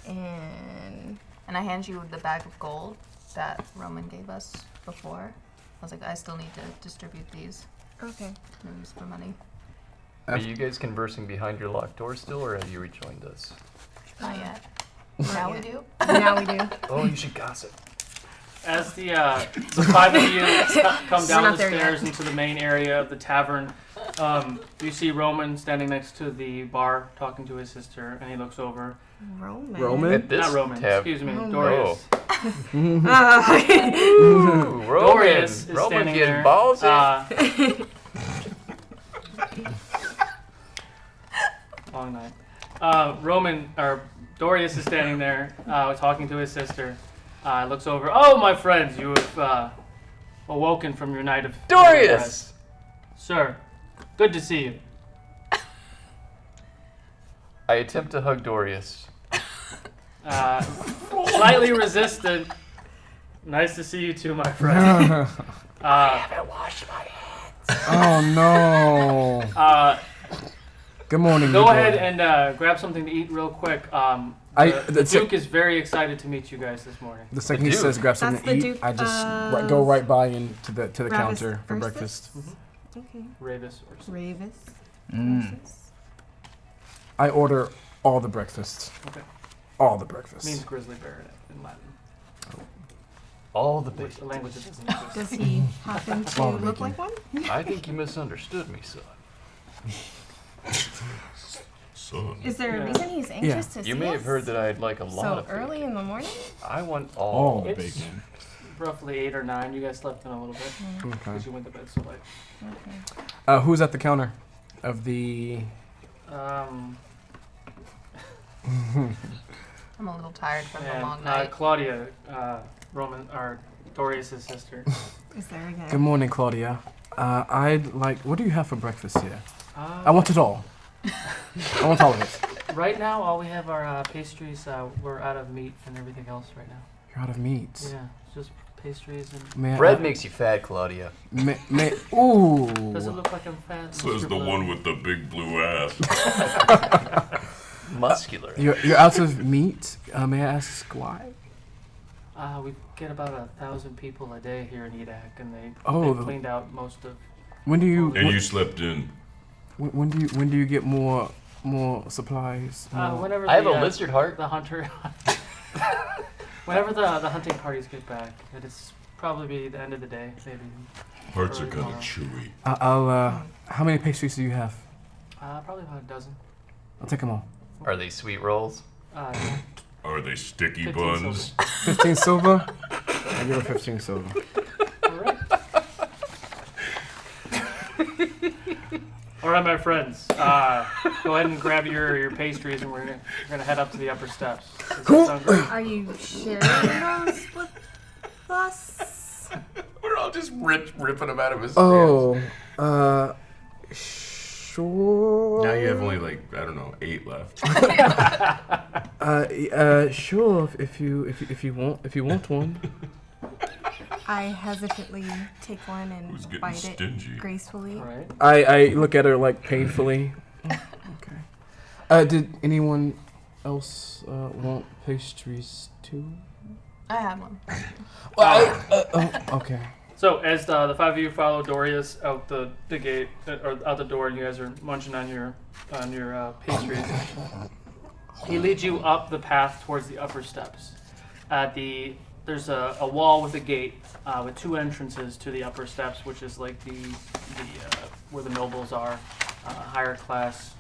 And And I hand you the bag of gold that Romyn gave us before. I was like, I still need to distribute these. okay. No use for money. Are you guys conversing behind your locked door still, or have you rejoined us? Not yet. Not Now yet. we do. Now we do. Oh, you should gossip. As the 5 of you come We're down not the there yet. stairs into the main area of the tavern, you see Romyn standing next to the bar talking to his sister, and he looks over. Romyn. Romyn? At this Not Romyn, tab. excuse me, Romyn. Dorius. Ooh, Dorius Romyn. is Romyn standing getting there. ballsy. Long night. Dorius is standing there, talking to his sister. Looks over. Oh, my friends, you have awoken from your night of Dorius! rest. Sir, good to see you. I attempt to hug Dorius. Slightly resistant. Nice to see you too, my friend. Oh no! Good morning. Go Ukodor. ahead and grab something to eat real quick. The the Duke is very excited to meet you guys this morning. The second The he Duke. says grab something That's to the eat, Duke I just of go right by into the Ravis counter for Ursus? breakfast. Okay. Ravis or something. Ravis. Ursus. I order all the breakfast. Okay. All the breakfast. Means grizzly bear in Latin. All the Which bacon. a language that doesn't exist. Does he happen to Well, look bacon. like one? I think you misunderstood me, son. Son. Is there a Yeah. reason he's anxious to see You may have us heard that I'd like a lot so of early bacon. in the morning? I want all all. the It's- bacon. Roughly 8 or 9. You guys slept in a little bit Okay. because you went to bed so late. Okay. Who's at the counter of the? I'm a little tired from the long And night. Claudia, Romyn, or Dorius' sister. Is there again? Good morning, Claudia. I'd like. What do you have for breakfast here? I Uh, want it all. I want all of it. right now, all we have are pastries. We're out of meat and everything else right now. You're out of meat. Yeah, it's just pastries and. May Bread makes you fat, Claudia. Ooh. Does it look like I'm fat? Says Mr. the Blue? one with the big blue ass. Muscular. You're out of meat. May I ask why? We get about 1,000 people a day here in Edayk, and they've Oh, cleaned out most of. When do you? And you slept in. When do you get more supplies? More- Whenever I have the, a lizard heart. The hunter. Whenever the hunting parties get back, it's probably be the end of the day, maybe. Hearts are Early kind tomorrow. of chewy. I'll. How many pastries do you have? Probably about a dozen. I'll take them all. Are they sweet rolls? Are they sticky 15 buns? 15 silver. I give her 15 silver. Alright. Alright, my friends. Go ahead and grab your pastries, and we're gonna head up to the upper steps. Does that sound great? Are you sharing those with us? We're all just ripping him out of his Oh. Sure. Now you have only like, I don't know, 8 left. Sure. If you want one. I hesitantly take one Who's and getting bite stingy? it gracefully. Alright. I look at her like painfully. Okay. Did anyone else want pastries too? I had one. Okay. So as the 5 of you follow Dorius out the gate or out the door, you guys are munching on your pastries. He leads you up the path towards the upper steps. At the there's a wall with a gate with 2 entrances to the upper steps, which is like the where the nobles are. Higher class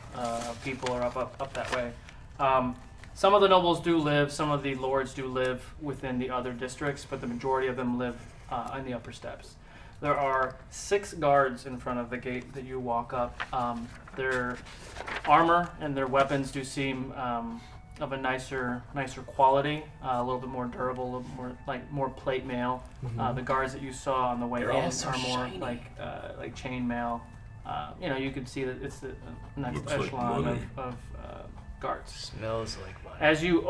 people are up that way. Some of the nobles do live, some of the lords do live within the other districts, but the majority of them live in the upper steps. There are 6 guards in front of the gate that you walk up. Their armor and their weapons do seem of a nicer quality, a little bit more durable, a little more more plate mail. The guards that you saw on the way in are more like chain mail. You could see that it's the next Looks like echelon money. of guards. Smells like money. As you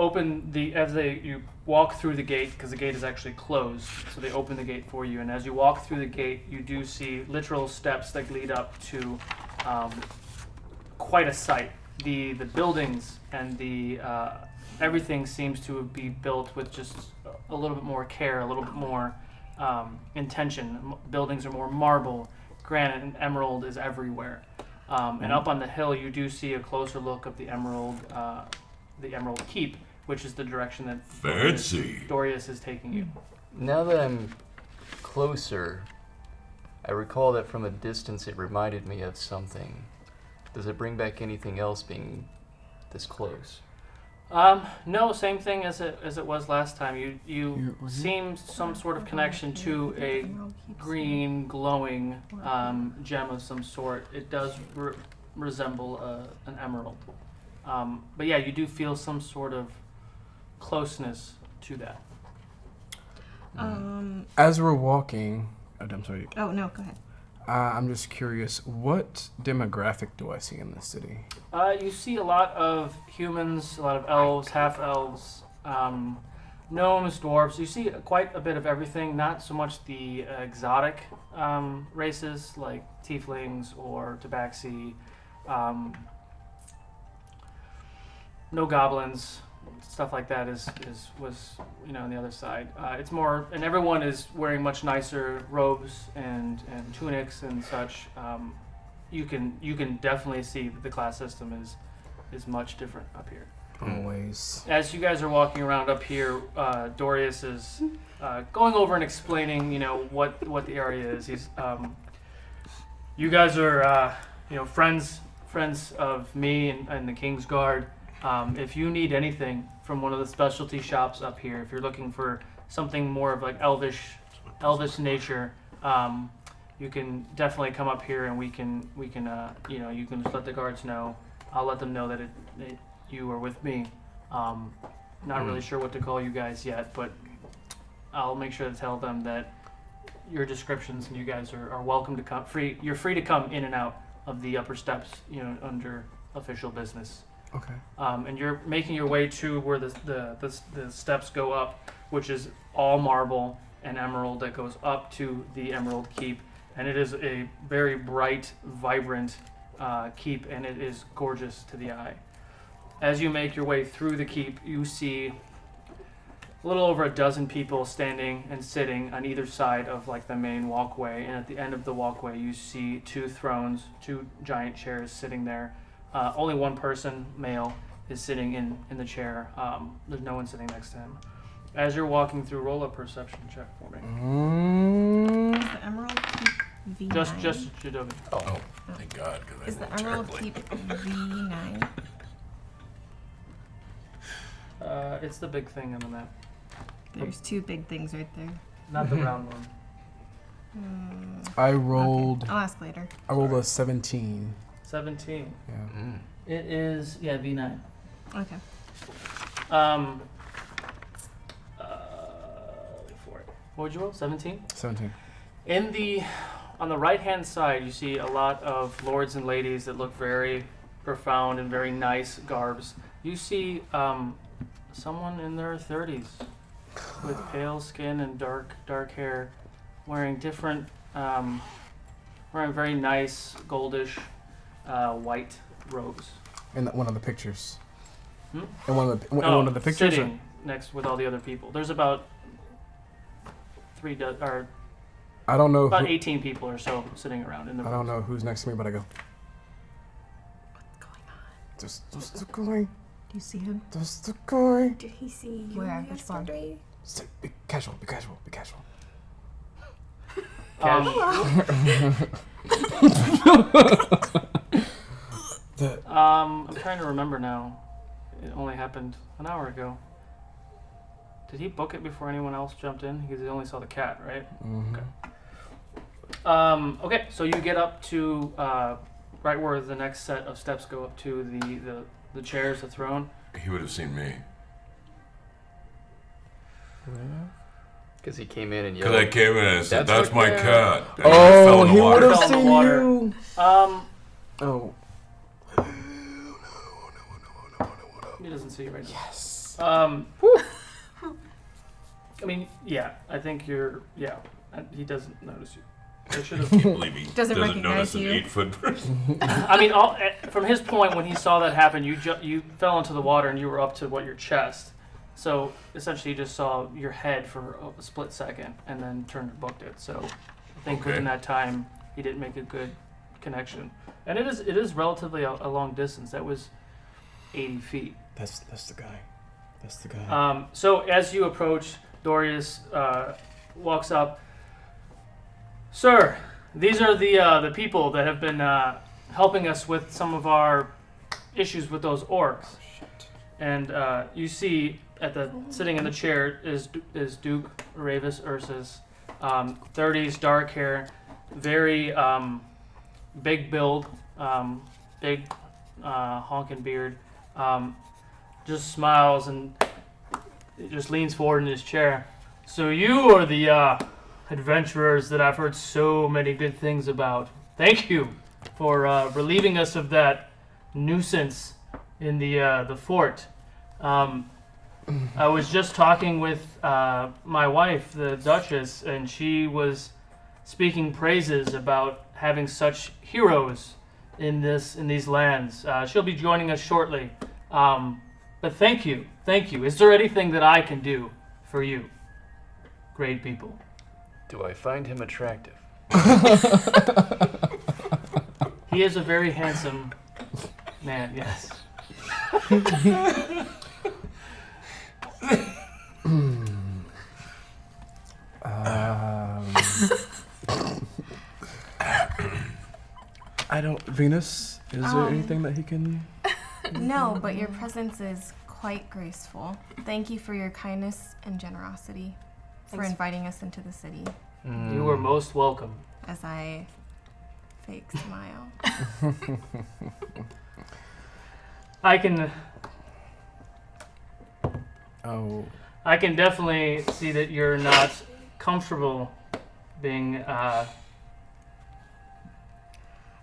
you walk through the gate, because the gate is actually closed, so they open the gate for you. And as you walk through the gate, you do see literal steps that lead up to quite a sight. The buildings and the everything seems to be built with just a little bit more care, a little bit more intention. Buildings are more marble, granite, and emerald is everywhere. And up on the hill, you do see a closer look of the Emerald Keep, which is the direction that Fancy. Dorius is taking you. Now that I'm closer, I recall that from a distance it reminded me of something. Does it bring back anything else being this close? No, same thing as it was last time. You seem some sort of connection to a green, glowing gem of some sort. It does resemble an emerald. But yeah, you do feel some sort of closeness to that. As we're walking, I'm sorry. Oh no, go ahead. I'm just curious, what demographic do I see in this city? You see a lot of humans, a lot of elves, half-elves, gnomes, dwarves. You see quite a bit of everything, not so much the exotic races like tieflings or tabaxi, no goblins, stuff like that was on the other side. It's more, and everyone is wearing much nicer robes and tunics and such. You can definitely see that the class system is much different up here. Always. As you guys are walking around up here, Dorius is going over and explaining, what the area is. He's, you guys are, friends of me and the King's Guard. If you need anything from one of the specialty shops up here, if you're looking for something more of like elvish nature, you can definitely come up here and we can you can just let the guards know. I'll let them know that you are with me. Not really sure what to call you guys yet, but I'll make sure to tell them that your descriptions and you guys are welcome to come. You're free to come in and out of the upper steps, under official business. Okay. And you're making your way to where the steps go up, which is all marble and emerald that goes up to the Emerald Keep. And it is a very bright, vibrant keep, and it is gorgeous to the eye. As you make your way through the keep, you see a little over a dozen people standing and sitting on either side of like the main walkway. And at the end of the walkway, you see 2 thrones, 2 giant chairs sitting there. Only one person, male, is sitting in the chair. There's no one sitting next to him. As you're walking through, roll a perception check for me. Is the Emerald Keep V9? Just Jadobi. Oh, thank God, because Is I the rolled Emerald terribly. Keep V9? It's the big thing on the map, There's 2 big things right there. not the round one. I rolled. Okay. I'll ask later. I rolled a 17. 17. Yeah. It is V9. Okay. Wait for it. What would you roll? 17. 17. On the right hand side, you see a lot of lords and ladies that look very profound and very nice garbs. You see someone in their 30s with pale skin and dark hair, wearing different, wearing very nice goldish white robes. In one of the pictures. Hmm? In one of the pictures. Sitting next with all the other people. There's about I don't know. about 18 people or so sitting around in the room. I don't know who's next to me, but I go. What's going on? Just the guy. Do you see him? Just the guy. Did he see you Where? Which one? yesterday? Be casual. Be casual. Be casual. I'm trying to remember now. It only happened an hour ago. Did he book it before anyone else jumped in? Because he only saw the cat, right? Mm-hmm. Okay. Okay, so you get up to right where the next set of steps go up to the chairs, the throne. He would have seen me. Because he came in and Because yelled. I came in and said, That's "That's my okay." cat." And I fell Oh, in the he water. would have Fell in the seen water. you. Oh. He doesn't see you right now. Yes. I mean, yeah, I think you're, yeah, he doesn't notice you. I should I have. can't believe he Doesn't doesn't recognize notice an you. 8-foot person. I mean, from his point, when he saw that happen, you fell into the water and you were up to your chest. So essentially, you just saw your head for a split second and then turned and booked it. So I think Okay. within that time, he didn't make a good connection. And it is relatively a long distance. That was 80 feet. That's the guy. That's the guy. So as you approach, Dorius walks up. Sir, these are the people that have been helping us with some of our issues with those orcs. And you see sitting in the chair is Duke Ravis Ursus, 30s, dark hair, very big build, big honking beard. Just smiles and just leans forward in his chair. So you are the adventurers that I've heard so many good things about. Thank you for relieving us of that nuisance in the fort. I was just talking with my wife, the Duchess, and she was speaking praises about having such heroes in these lands. She'll be joining us shortly. But thank you. Is there anything that I can do for you, great people? Do I find him attractive? He is a very handsome man, yes. I don't. Venus, is there anything that he can? No, but your presence is quite graceful. Thank you for your kindness and generosity for Thanks. inviting us into the city. You are most welcome. As I fake smile. I can Oh. I can definitely see that you're not comfortable being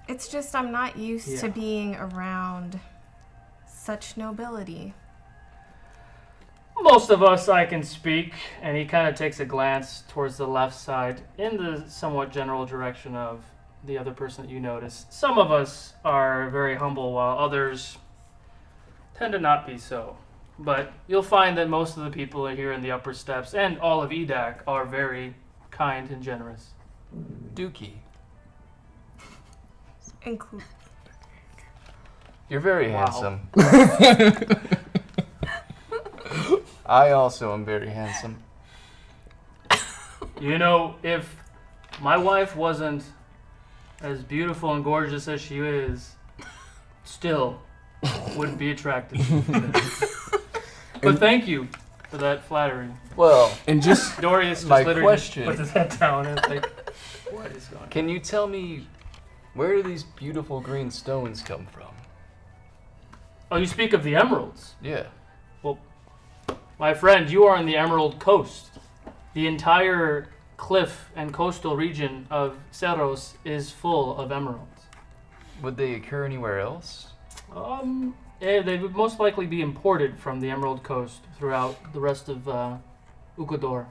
It's just I'm not used to Yeah. being around such nobility. most of us I can speak, and he kind of takes a glance towards the left side in the somewhat general direction of the other person that you notice. Some of us are very humble while others tend to not be so. But you'll find that most of the people here in the upper steps and all of Edayk are very kind and generous. Dookie, Include. you're very Wow. handsome. I also am very handsome. You know, if my wife wasn't as beautiful and gorgeous as she is, still wouldn't be attracted. But thank you for that flattery. Well, And just Dorius just My literally question- puts his head down and is like, what is going on? can you tell me where do these beautiful green stones come from? Oh, you speak of the emeralds. Yeah. My friend, you are on the Emerald Coast. The entire cliff and coastal region of Cerros is full of emeralds. Would they occur anywhere else? They would most likely be imported from the Emerald Coast throughout the rest of Ukodor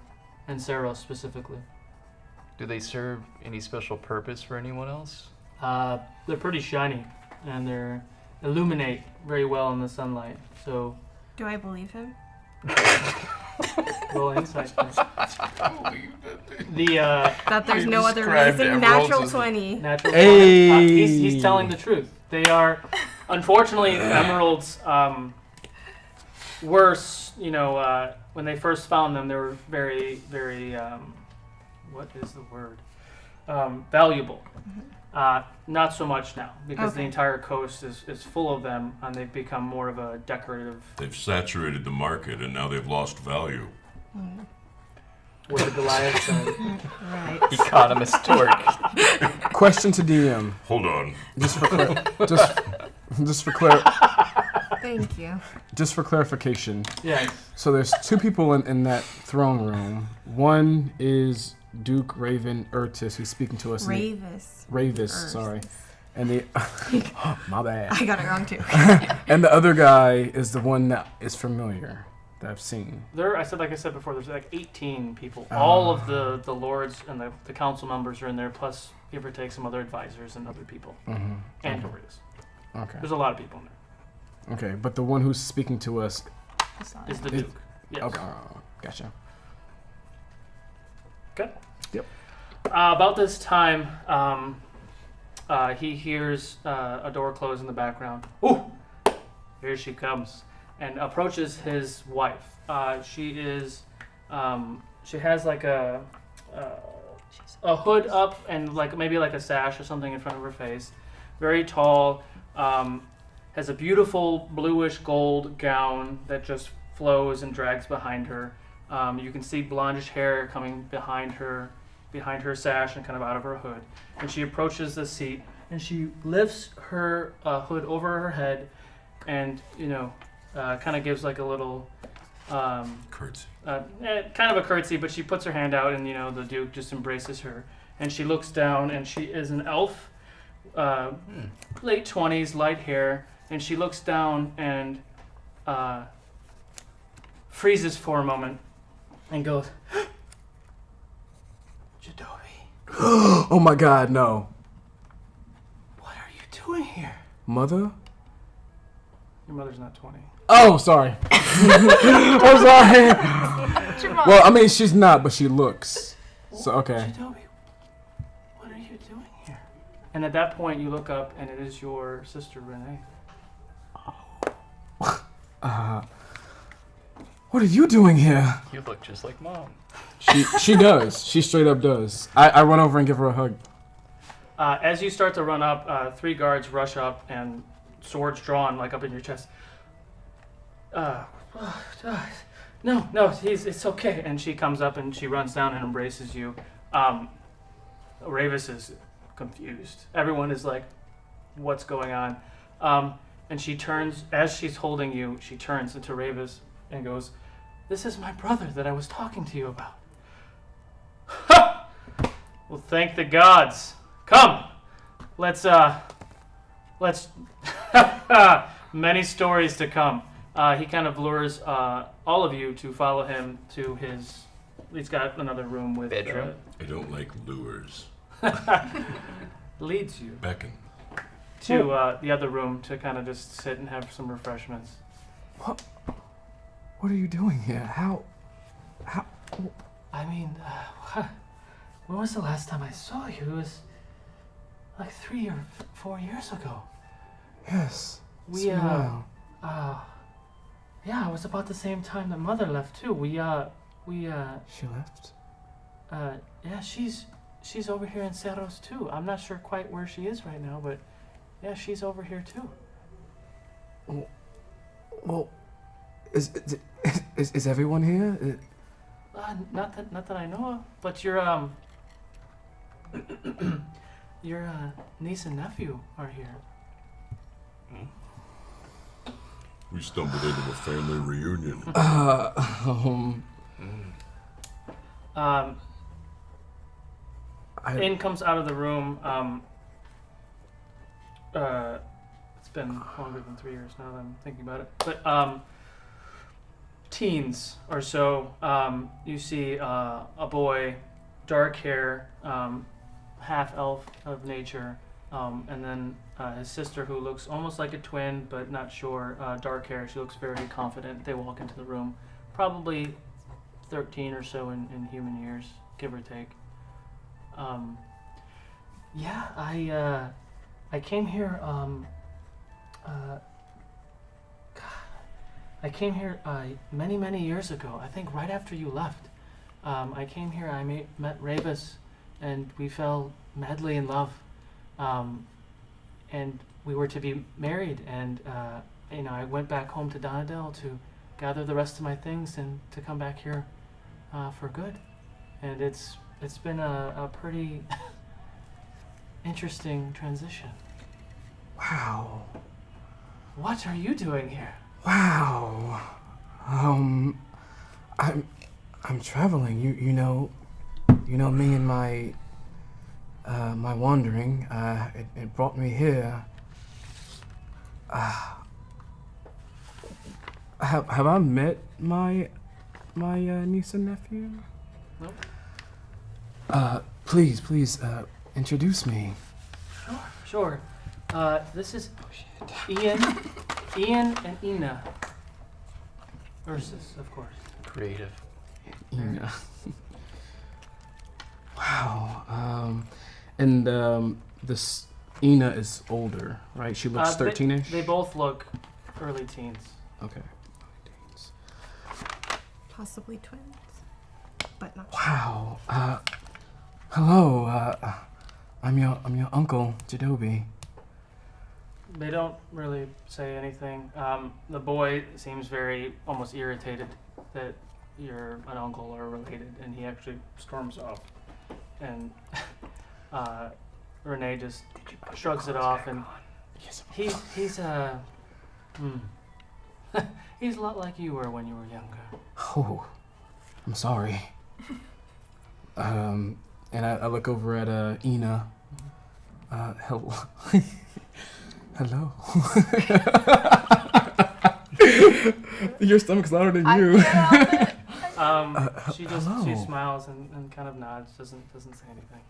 and Cerros specifically. Do they serve any special purpose for anyone else? They're pretty shiny and they illuminate very well in the sunlight. So, Do I believe him? roll insight. Please. The That there's You no other described reason. emeralds Natural as- 20. natural. Hey. He's telling the truth. They are, unfortunately, emeralds. worse. When they first found them, they were very, very. What is the word? Valuable. Not so much now because the entire coast is full of them, and they've become more of a decorative. They've saturated the market, and now they've lost value. What did Goliath say? Right. Economist Torque. Question to DM. Hold on. Just for Thank you. just for clarification. Yes. So there's two people in that throne room. One is Duke Raven Urtis, who's speaking to us. Ravis, sorry. And the my bad. I got it wrong too. And the other guy is the one that is familiar that I've seen. Like I said before, there's like 18 people. All of the lords and the council members are in there, plus give or take some other advisors and other people. Mm-hmm. And Dorius. Okay. There's a lot of people in there. Okay, but the one who's speaking to us Is the Duke. Yes. Okay, gotcha. Good. Yep. About this time, he hears a door close in the background. Ooh! Here she comes. And approaches his wife. She has like a hood up and like maybe like a sash or something in front of her face. Very tall. Has a beautiful bluish gold gown that just flows and drags behind her. You can see blondish hair coming behind her sash and kind of out of her hood. And she approaches the seat and she lifts her hood over her head and, kind of gives like a little Curtsy. kind of a curtsy, but she puts her hand out and, the Duke just embraces her. And she looks down and she is an elf, late 20s, light hair. And she looks down and freezes for a moment and goes, Jadobi. Oh my God, no. What are you doing here? Mother? Your mother's not 20. Oh, sorry. I'm sorry. Well, I mean, she's not, but she looks. So, okay. Jadobi, what are you doing here? And at that point, you look up and it is your sister, Renee. What are you doing here? You look just like Mom. She does. She straight up does. I run over and give her a hug. As you start to run up, 3 guards rush up and swords drawn like up in your chest. No, it's okay. And she comes up and she runs down and embraces you. Ravis is confused. Everyone is like, what's going on? And she turns, as she's holding you, she turns into Ravis and goes, this is my brother that I was talking to you about. Ha! Well, thank the gods. Come, let's many stories to come. He kind of lures all of you to follow him to his, he's got another room with... Bedroom? I don't like lures. Leads you Beckon. to the other room to kind of just sit and have some refreshments. What are you doing here? How? I mean, when was the last time I saw you? It was like 3 or 4 years ago. Yes. We, yeah, it was about the same time that Mother left too. She left? Yeah, she's over here in Cerros too. I'm not sure quite where she is right now, but yeah, she's over here too. Well, is everyone here? Not that I know of. But your niece and nephew are here. We stumbled into a family reunion. In comes out of the room. It's been longer than 3 years now that I'm thinking about it. But teens or so. You see a boy, dark hair, half elf of nature, and then his sister who looks almost like a twin but not sure. Dark hair. She looks very confident. They walk into the room, probably 13 or so in human years, give or take. Yeah, I came here. I I came here many, many years ago. I think right after you left. I came here. I met Ravis, and we fell madly in love. And we were to be married. And I went back home to Donadel to gather the rest of my things and to come back here for good. And it's been a pretty interesting transition. Wow. What are you doing here? Wow. I'm traveling. You know me and my my wandering. It brought me here. Have I met my niece and nephew? Nope. Please, introduce me. Sure. This is Ian and Ina. Ursus, of course. Creative. Ina. Wow. And this Ina is older, right? She looks 13-ish? They both look early teens. Okay. Possibly twins, but not. Wow. Hello. I'm your uncle, Jadobi. They don't really say anything. The boy seems very almost irritated that you're an uncle or related, and he actually storms off. And Renee just shrugs it off, and he's he's a lot like you were when you were younger. Oh, I'm sorry. And I look over at Ina. Hello. Hello. Your stomach's louder than you. She smiles and kind of nods, doesn't say anything.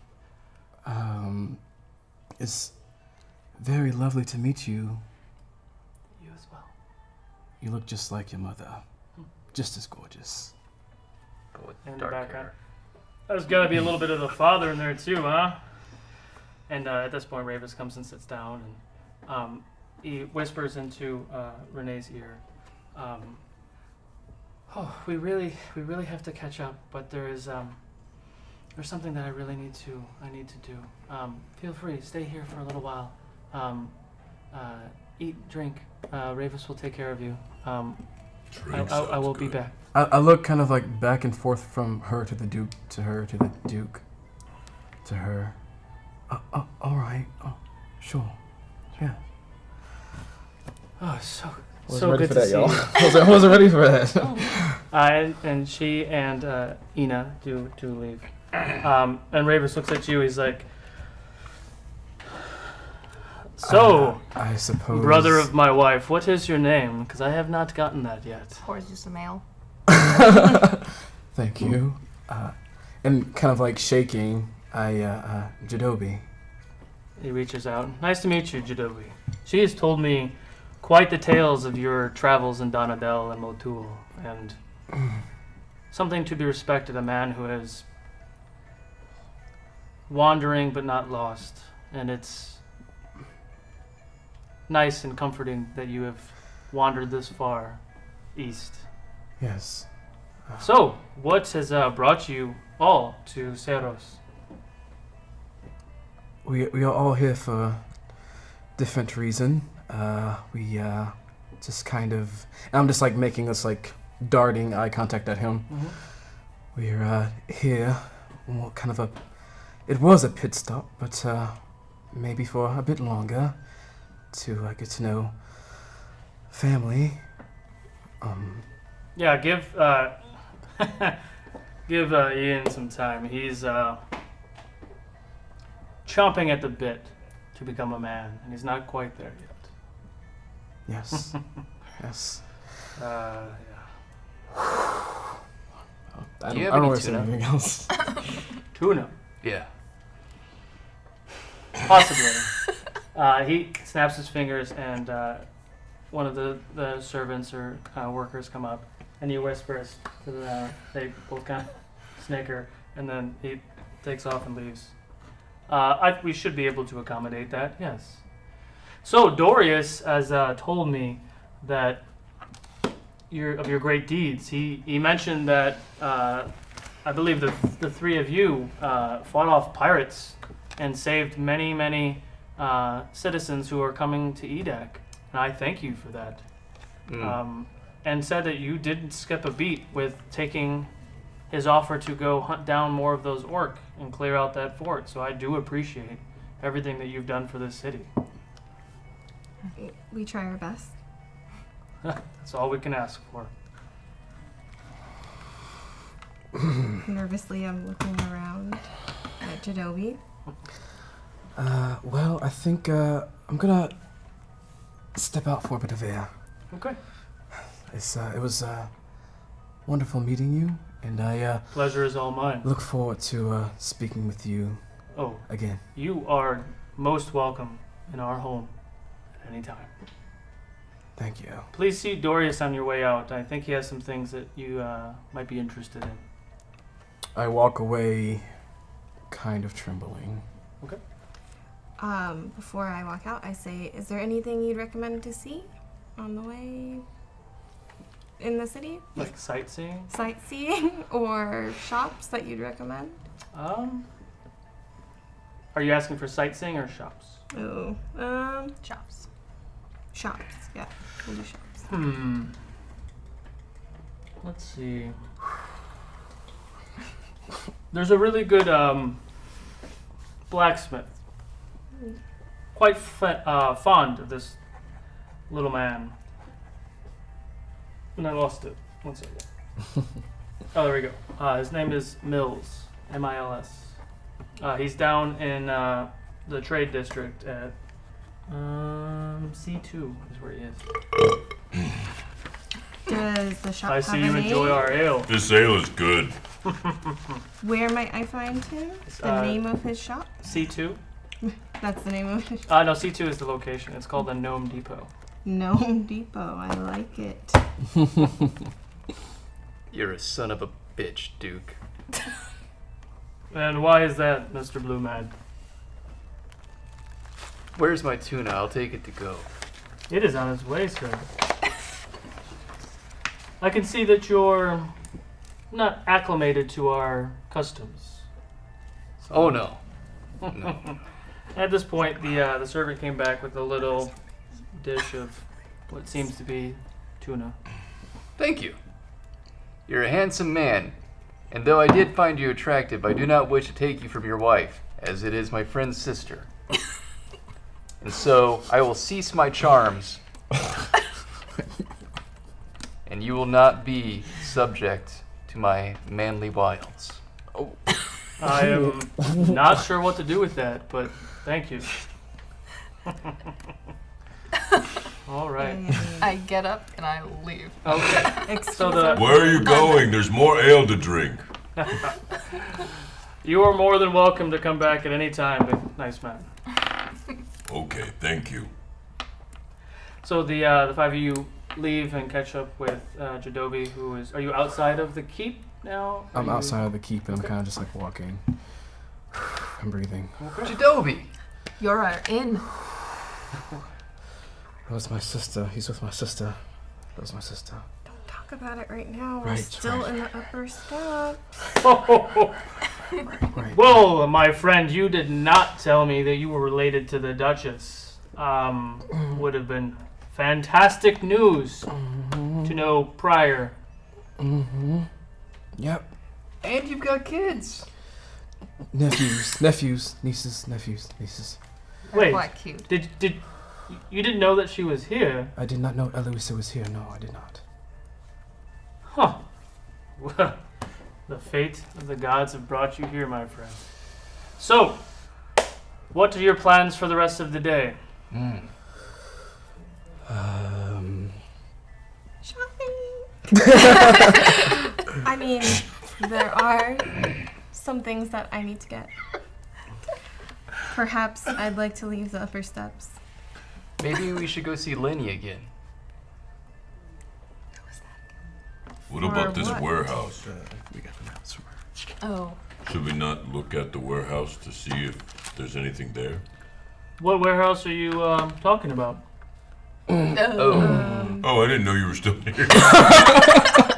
It's very lovely to meet you. You as well. You look just like your mother. Just as gorgeous. In the background. There's got to be a little bit of the father in there too, huh? And at this point, Ravis comes and sits down, and he whispers into Renee's ear. We really have to catch up, but there's something that I need to do. Feel free, stay here for a little while. Eat, drink. Ravis will take care of you. I will be back. I look kind of like back and forth from her to the Duke, to her to the Duke, to her. All right. Oh, sure. Yeah. Oh, so ready good for to that, see y'all. you. I wasn't ready for that. And she and Ina do leave. And Ravis looks at you. He's like, "So, I suppose, brother of my wife, what is your name? Because I have not gotten that yet." Or is just a male? Thank you. And kind of like shaking, Jadobi. He reaches out. "Nice to meet you, Jadobi. She has told me quite the tales of your travels in Donadel and Motul, and something to be respected, a man who is wandering but not lost. And it's nice and comforting that you have wandered this far east. Yes. So, what has brought you all to Ceros?" We are all here for different reason. We just kind of, and I'm just like making this like darting eye contact at him. Mm-hmm. We're here, well, kind of it was a pit stop, but maybe for a bit longer to get to know family. Yeah, give give Ian some time. He's chomping at the bit to become a man, and he's not quite there yet. Yes. Yes. Yeah. I Do you have don't any want to say tuna? anything else. Tuna, Yeah. possibly. He snaps his fingers, and one of the servants or workers come up, and he whispers to them. They both kind of snicker, and then he takes off and leaves. We should be able to accommodate that, yes. So Dorius has told me that your great deeds. He mentioned that I believe the three of you fought off pirates and saved many citizens who are coming to Edayk, and I thank you for that. And said that you didn't skip a beat with taking his offer to go hunt down more of those orc and clear out that fort. So I do appreciate everything that you've done for this city. We try our best. That's all we can ask for. Nervously, I'm looking around at Jadobi. Well, I think I'm gonna step out for a bit of air. Okay. It was wonderful meeting you, and I Pleasure is all mine. look forward to speaking with you Oh, again. you are most welcome in our home at any time. Thank you. Please see Dorius on your way out. I think he has some things that you might be interested in. I walk away kind of trembling. Okay. Before I walk out, I say, is there anything you'd recommend to see on the way in the city? Like sightseeing? Sightseeing or shops that you'd recommend? Are you asking for sightseeing or shops? Oh, Chops. shops. Yeah, we'll do shops. Let's see. There's a really good blacksmith. Quite fond of this little man. And I lost it. 1 second. Oh, there we go. His name is Mills. M-I-L-S. He's down in the trade district at C2 is where he is. Does the shop I have see a you name? enjoy our ale. This ale is good. Where might I find him? The name of his shop? C2? That's the name of his shop. No, C2 is the location. It's called the Gnome Depot. Gnome Depot. I like it. You're a son of a bitch, Duke. And why is that, Mr. Blue Man? Where's my tuna? I'll take it to go. It is on its way, sir. I can see that you're not acclimated to our customs. Oh no. No. At this point, the servant came back with a little dish of what seems to be tuna. Thank you. You're a handsome man, and though I did find you attractive, I do not wish to take you from your wife, as it is my friend's sister. And so I will cease my charms, and you will not be subject to my manly wiles. I am not sure what to do with that, but thank you. All right. I get up and I leave. Okay. So Where are you going? There's more ale to drink. you are more than welcome to come back at any time, big nice man. Okay, thank you. So the five of you leave and catch up with Jadobi, who is. Are you outside of the keep now? I'm outside of the keep, and I'm kind of just like walking. I'm breathing. Okay. Jadobi! You're in. That was my sister. He's with my sister. That was my sister. Don't talk about it right now. We're Right, still right. in the upper step. Right. Well, my friend, you did not tell me that you were related to the Duchess. Would have been fantastic news to know prior. Mm-hmm. Yep. And you've got kids. Nephews, nieces. Wait, Quite cute. did you didn't know that she was here? I did not know Eloisa was here. No, I did not. Huh. Well, the fate of the gods have brought you here, my friend. So, what are your plans for the rest of the day? Shopping. I mean, there are some things that I need to get. Perhaps I'd like to leave the upper steps. Maybe we should go see Lenny again. What about this what? warehouse? We got the mouse. Oh. Should we not look at the warehouse to see if there's anything there? What warehouse are you talking about? Oh. Oh, I didn't know you were still here.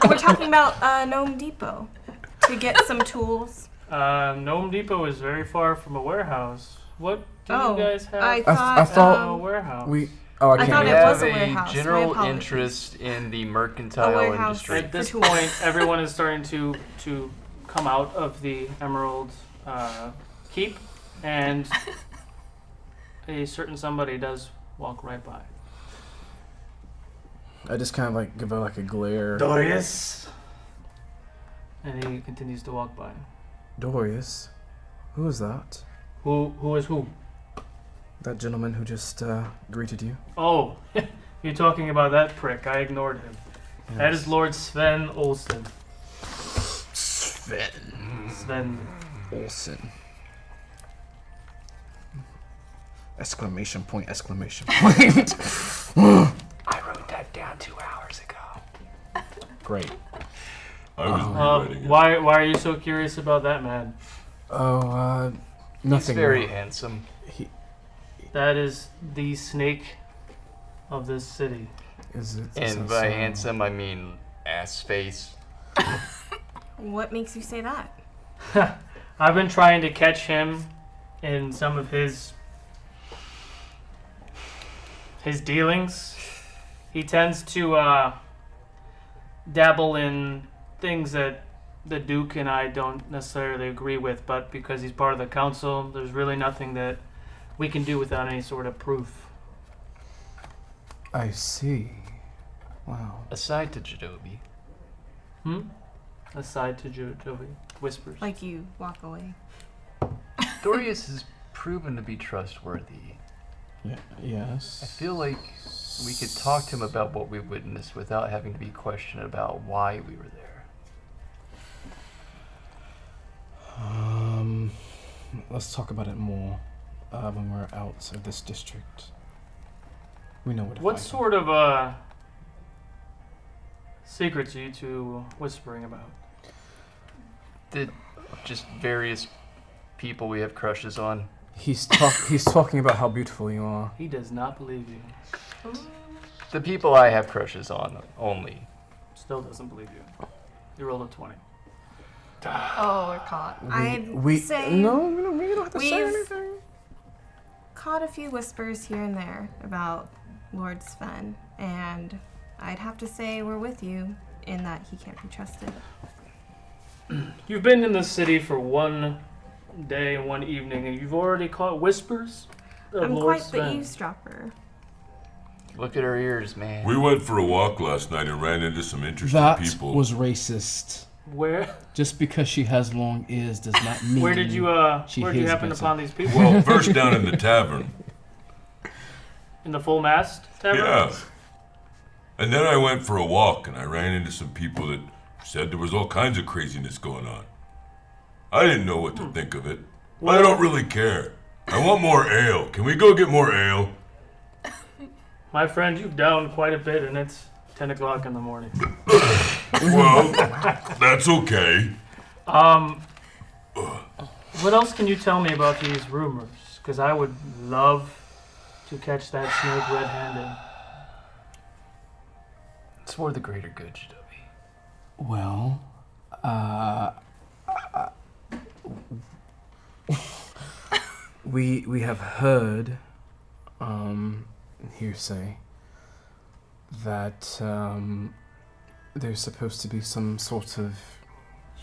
We're talking about Gnome Depot to get some tools. Gnome Depot is very far from a warehouse. What do Oh, you guys have I I thought, thought a warehouse? we. Oh, I I can't. thought We it have was a warehouse. a My general apologies. interest in the A mercantile warehouse. industry. At this for tools. point, everyone is starting to come out of the Emerald Keep, and a certain somebody does walk right by. I just kind of like give her like a glare. Dorius! And he continues to walk by. Dorius, who is that? Who is who? That gentleman who just greeted you. Oh, you're talking about that prick. I ignored him. That Yes. is Lord Sven Olsen. Sven Sven. Olsen. Exclamation point! Exclamation point! I wrote that down 2 hours ago. Great. I was rewriting it. Why are you so curious about that man? Oh, He's nothing. very handsome. That is the snake of this city. Is it? And by handsome, I mean ass face. What makes you say that? I've been trying to catch him in some of his dealings. He tends to dabble in things that the Duke and I don't necessarily agree with, but because he's part of the council, there's really nothing that we can do without any sort of proof. I see. Wow. Aside to Jadobi, Aside to Joey whispers. Like you walk away. Dorius has proven to be trustworthy. Yeah. Yes. I feel like we could talk to him about what we witnessed without having to be questioned about why we were there. Let's talk about it more when we're out of this district. We know where to What find sort of secrets are you two whispering about? Just various people we have crushes on. him. He's talking about how beautiful you are. He does not believe you. The people I have crushes on only. Still doesn't believe you. You rolled a 20. Oh, we're caught. I'd say no, we don't have to say we've- anything. caught a few whispers here and there about Lord Sven, and I'd have to say we're with you in that he can't be trusted. You've been in the city for one day and one evening, and you've already caught whispers of I'm Lord quite Sven. the eavesdropper. Look at her ears, man. We went for a walk last night and ran into some interesting That people. was racist. Where Just because she has long ears does not mean. where did you she where did you hears happen better. upon these people? Well, first down in the tavern. In the Full Mast Tavern? Yeah. And then I went for a walk and I ran into some people that said there was all kinds of craziness going on. I didn't know what to think of it. I don't really care. I want more ale. Can we go get more ale? My friend, you've downed quite a bit, and it's 10 o'clock in the morning. Well, that's okay. What else can you tell me about these rumors? Because I would love to catch that snake red-handed. It's for the greater good, Jadobi. Well, we have heard, hearsay, that there's supposed to be some sort of.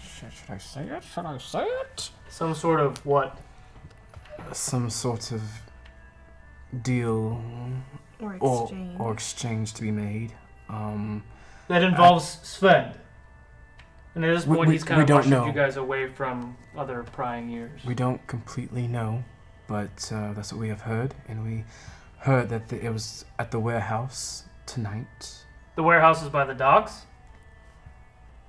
Should I say it? Should I say it? Some sort of what? Some sort of deal Or or exchange. exchange to be made. That involves Sven. And at this We- point, we- he's kind we of don't pushing know. you guys away from other prying ears. We don't completely know, but that's what we have heard, and we heard that it was at the warehouse tonight. The warehouse is by the docks.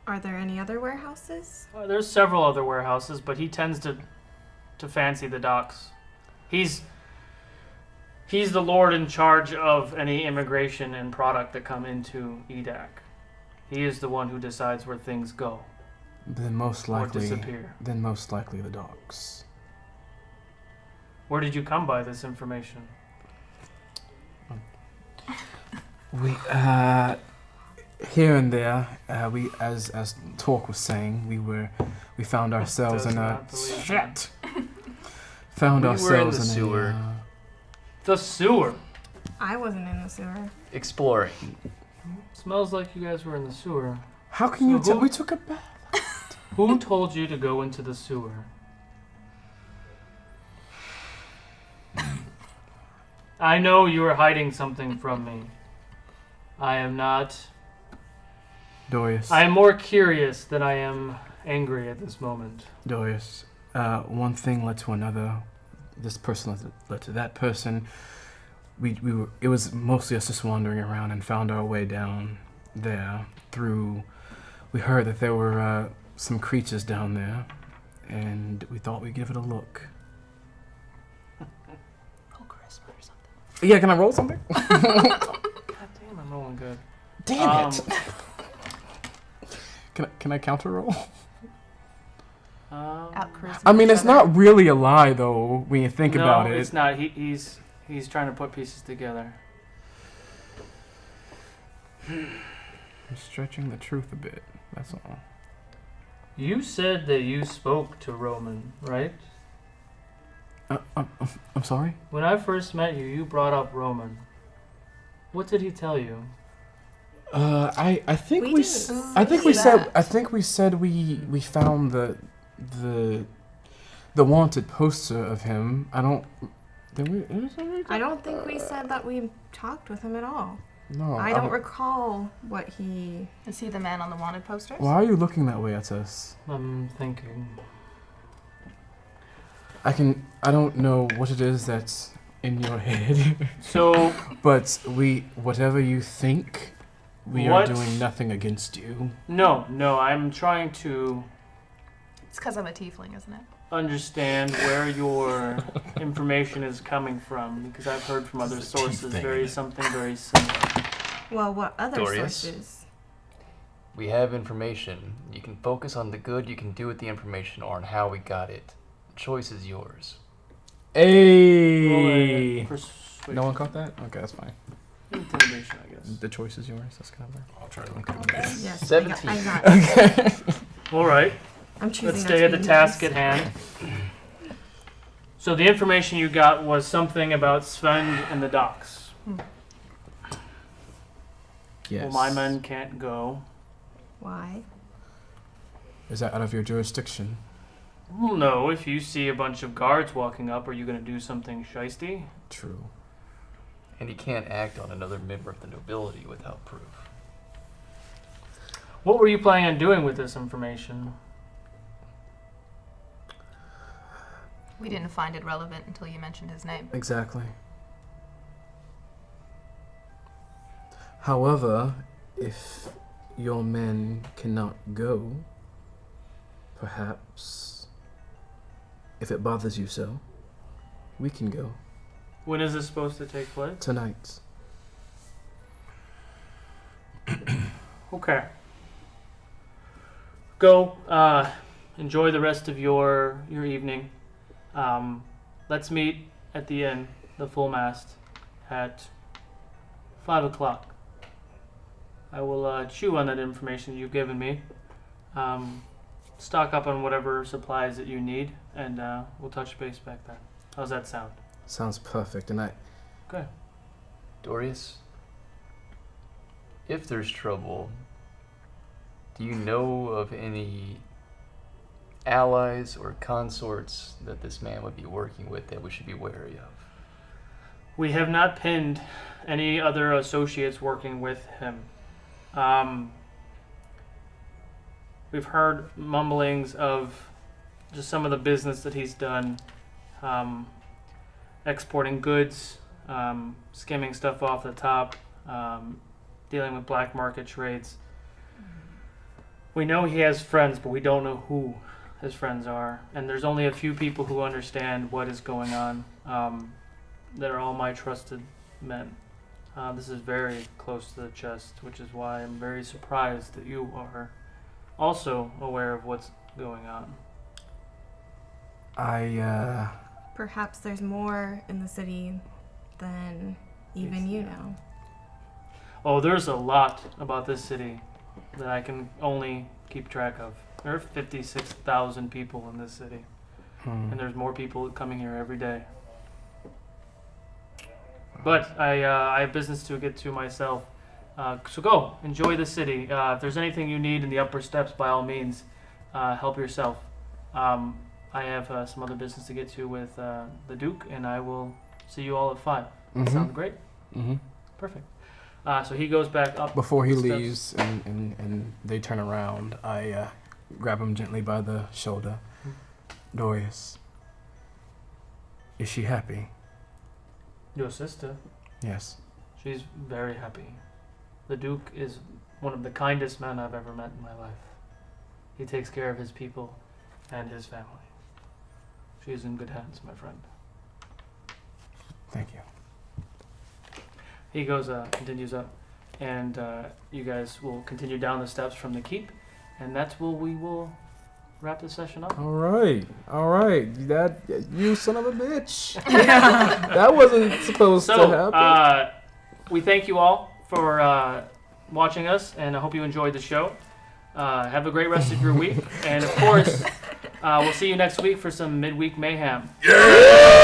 Are there any other warehouses? There's several other warehouses, but he tends to fancy the docks. He's the lord in charge of any immigration and product that come into Edayk. He is the one who decides where things go Then most or likely, disappear. the docks. Where did you come by this information? We here and there, we as Torque was saying, we found ourselves Does in a not believe shit. Found We were in ourselves the in sewer. The sewer. I wasn't in the sewer. Exploring. Smells like you guys were in the sewer. How can So you tell? who- We took a bath. Who told you to go into the sewer? I know you are hiding something from me. I am not. Dorius. I am more curious than I am angry at this moment. Dorius. One thing led to another. This person led to that person. We were. It was mostly us just wandering around and found our way down there through. We heard that there were some creatures down there, and we thought we'd give it a look. Roll charisma or something. Yeah, can I roll something? God damn, I'm rolling good. Damn it! Can I counter roll? Out charisma. I mean, each it's other. not really a lie though when you think about it. it's not. He's trying to put pieces together. I'm stretching the truth a bit. That's all. You said that you spoke to Romyn, right? I'm sorry. When I first met you, you brought up Romyn. What did he tell you? I think We we didn't I think see we said that. I think we said we found the wanted poster of him. I don't. Did we? I don't think we said that we talked with him at all. No. I don't recall what he. Is he the man on the wanted posters? Why are you looking that way at us? I'm thinking. I don't know what it is that's in your head, So, but whatever you think, we What? are doing nothing against you. no, I'm trying to It's because I'm a tiefling, isn't it? understand where your information is coming from, because I've heard from other There's a teeth sources thing in it. something very similar. Well, what other Dorius? sources? We have information. You can focus on the good you can do with the information or on how we got it. The choice is yours. Roll Hey. a persuasion. No one caught that? Okay, that's fine. Intimidation, I guess. The choice is yours. That's kind of I'll try to Yes. 17. I got. okay. All right. I'm choosing. Let's not stay to at the be task nice. at hand. So the information you got was something about Sven and the docks. Yes. Well, my men can't go. Why? Is that out of your jurisdiction? Well, no, if you see a bunch of guards walking up, are you going to do something shisty? True. And he can't act on another member of the nobility without proof. What were you planning on doing with this information? We didn't find it relevant until you mentioned his name. Exactly. However, if your men cannot go, perhaps, if it bothers you so, we can go When is this supposed to take place? tonight. Okay. Go. Enjoy the rest of your evening. Let's meet at the inn, the full mast, at 5 o'clock. I will chew on that information you've given me. Stock up on whatever supplies that you need, and we'll touch base back then. How's that sound? Sounds perfect, and Okay. Dorius, if there's trouble, do you know of any allies or consorts that this man would be working with that we should be wary of? We have not pinned any other associates working with him. We've heard mumblings of just some of the business that he's done, exporting goods, skimming stuff off the top, dealing with black market trades. We know he has friends, but we don't know who his friends are. And there's only a few people who understand what is going on. That are all my trusted men. This is very close to the chest, which is why I'm very surprised that you are also aware of what's going on. Perhaps there's more in the city than even you know. Oh, there's a lot about this city that I can only keep track of. There are 56,000 people in this city, and there's more people coming here every day. But I have business to get to myself. So go, enjoy the city. If there's anything you need in the upper steps, by all means, help yourself. I have some other business to get to with the Duke, and I will see you all at 5. Sound great? Perfect. So he goes back up. Before he the steps. leaves and they turn around, I grab him gently by the shoulder. Dorius, is she happy? Your sister, Yes. she's very happy. The Duke is one of the kindest men I've ever met in my life. He takes care of his people and his family. She is in good hands, my friend. Thank you. He goes, continues up, and you guys will continue down the steps from the keep, and that's where we will wrap the session up. All right. That you son of a bitch. That wasn't supposed to happen. So, we thank you all for watching us, and I hope you enjoyed the show. Have a great rest of your week, and of course, we'll see you next week for some midweek mayhem. Yeah!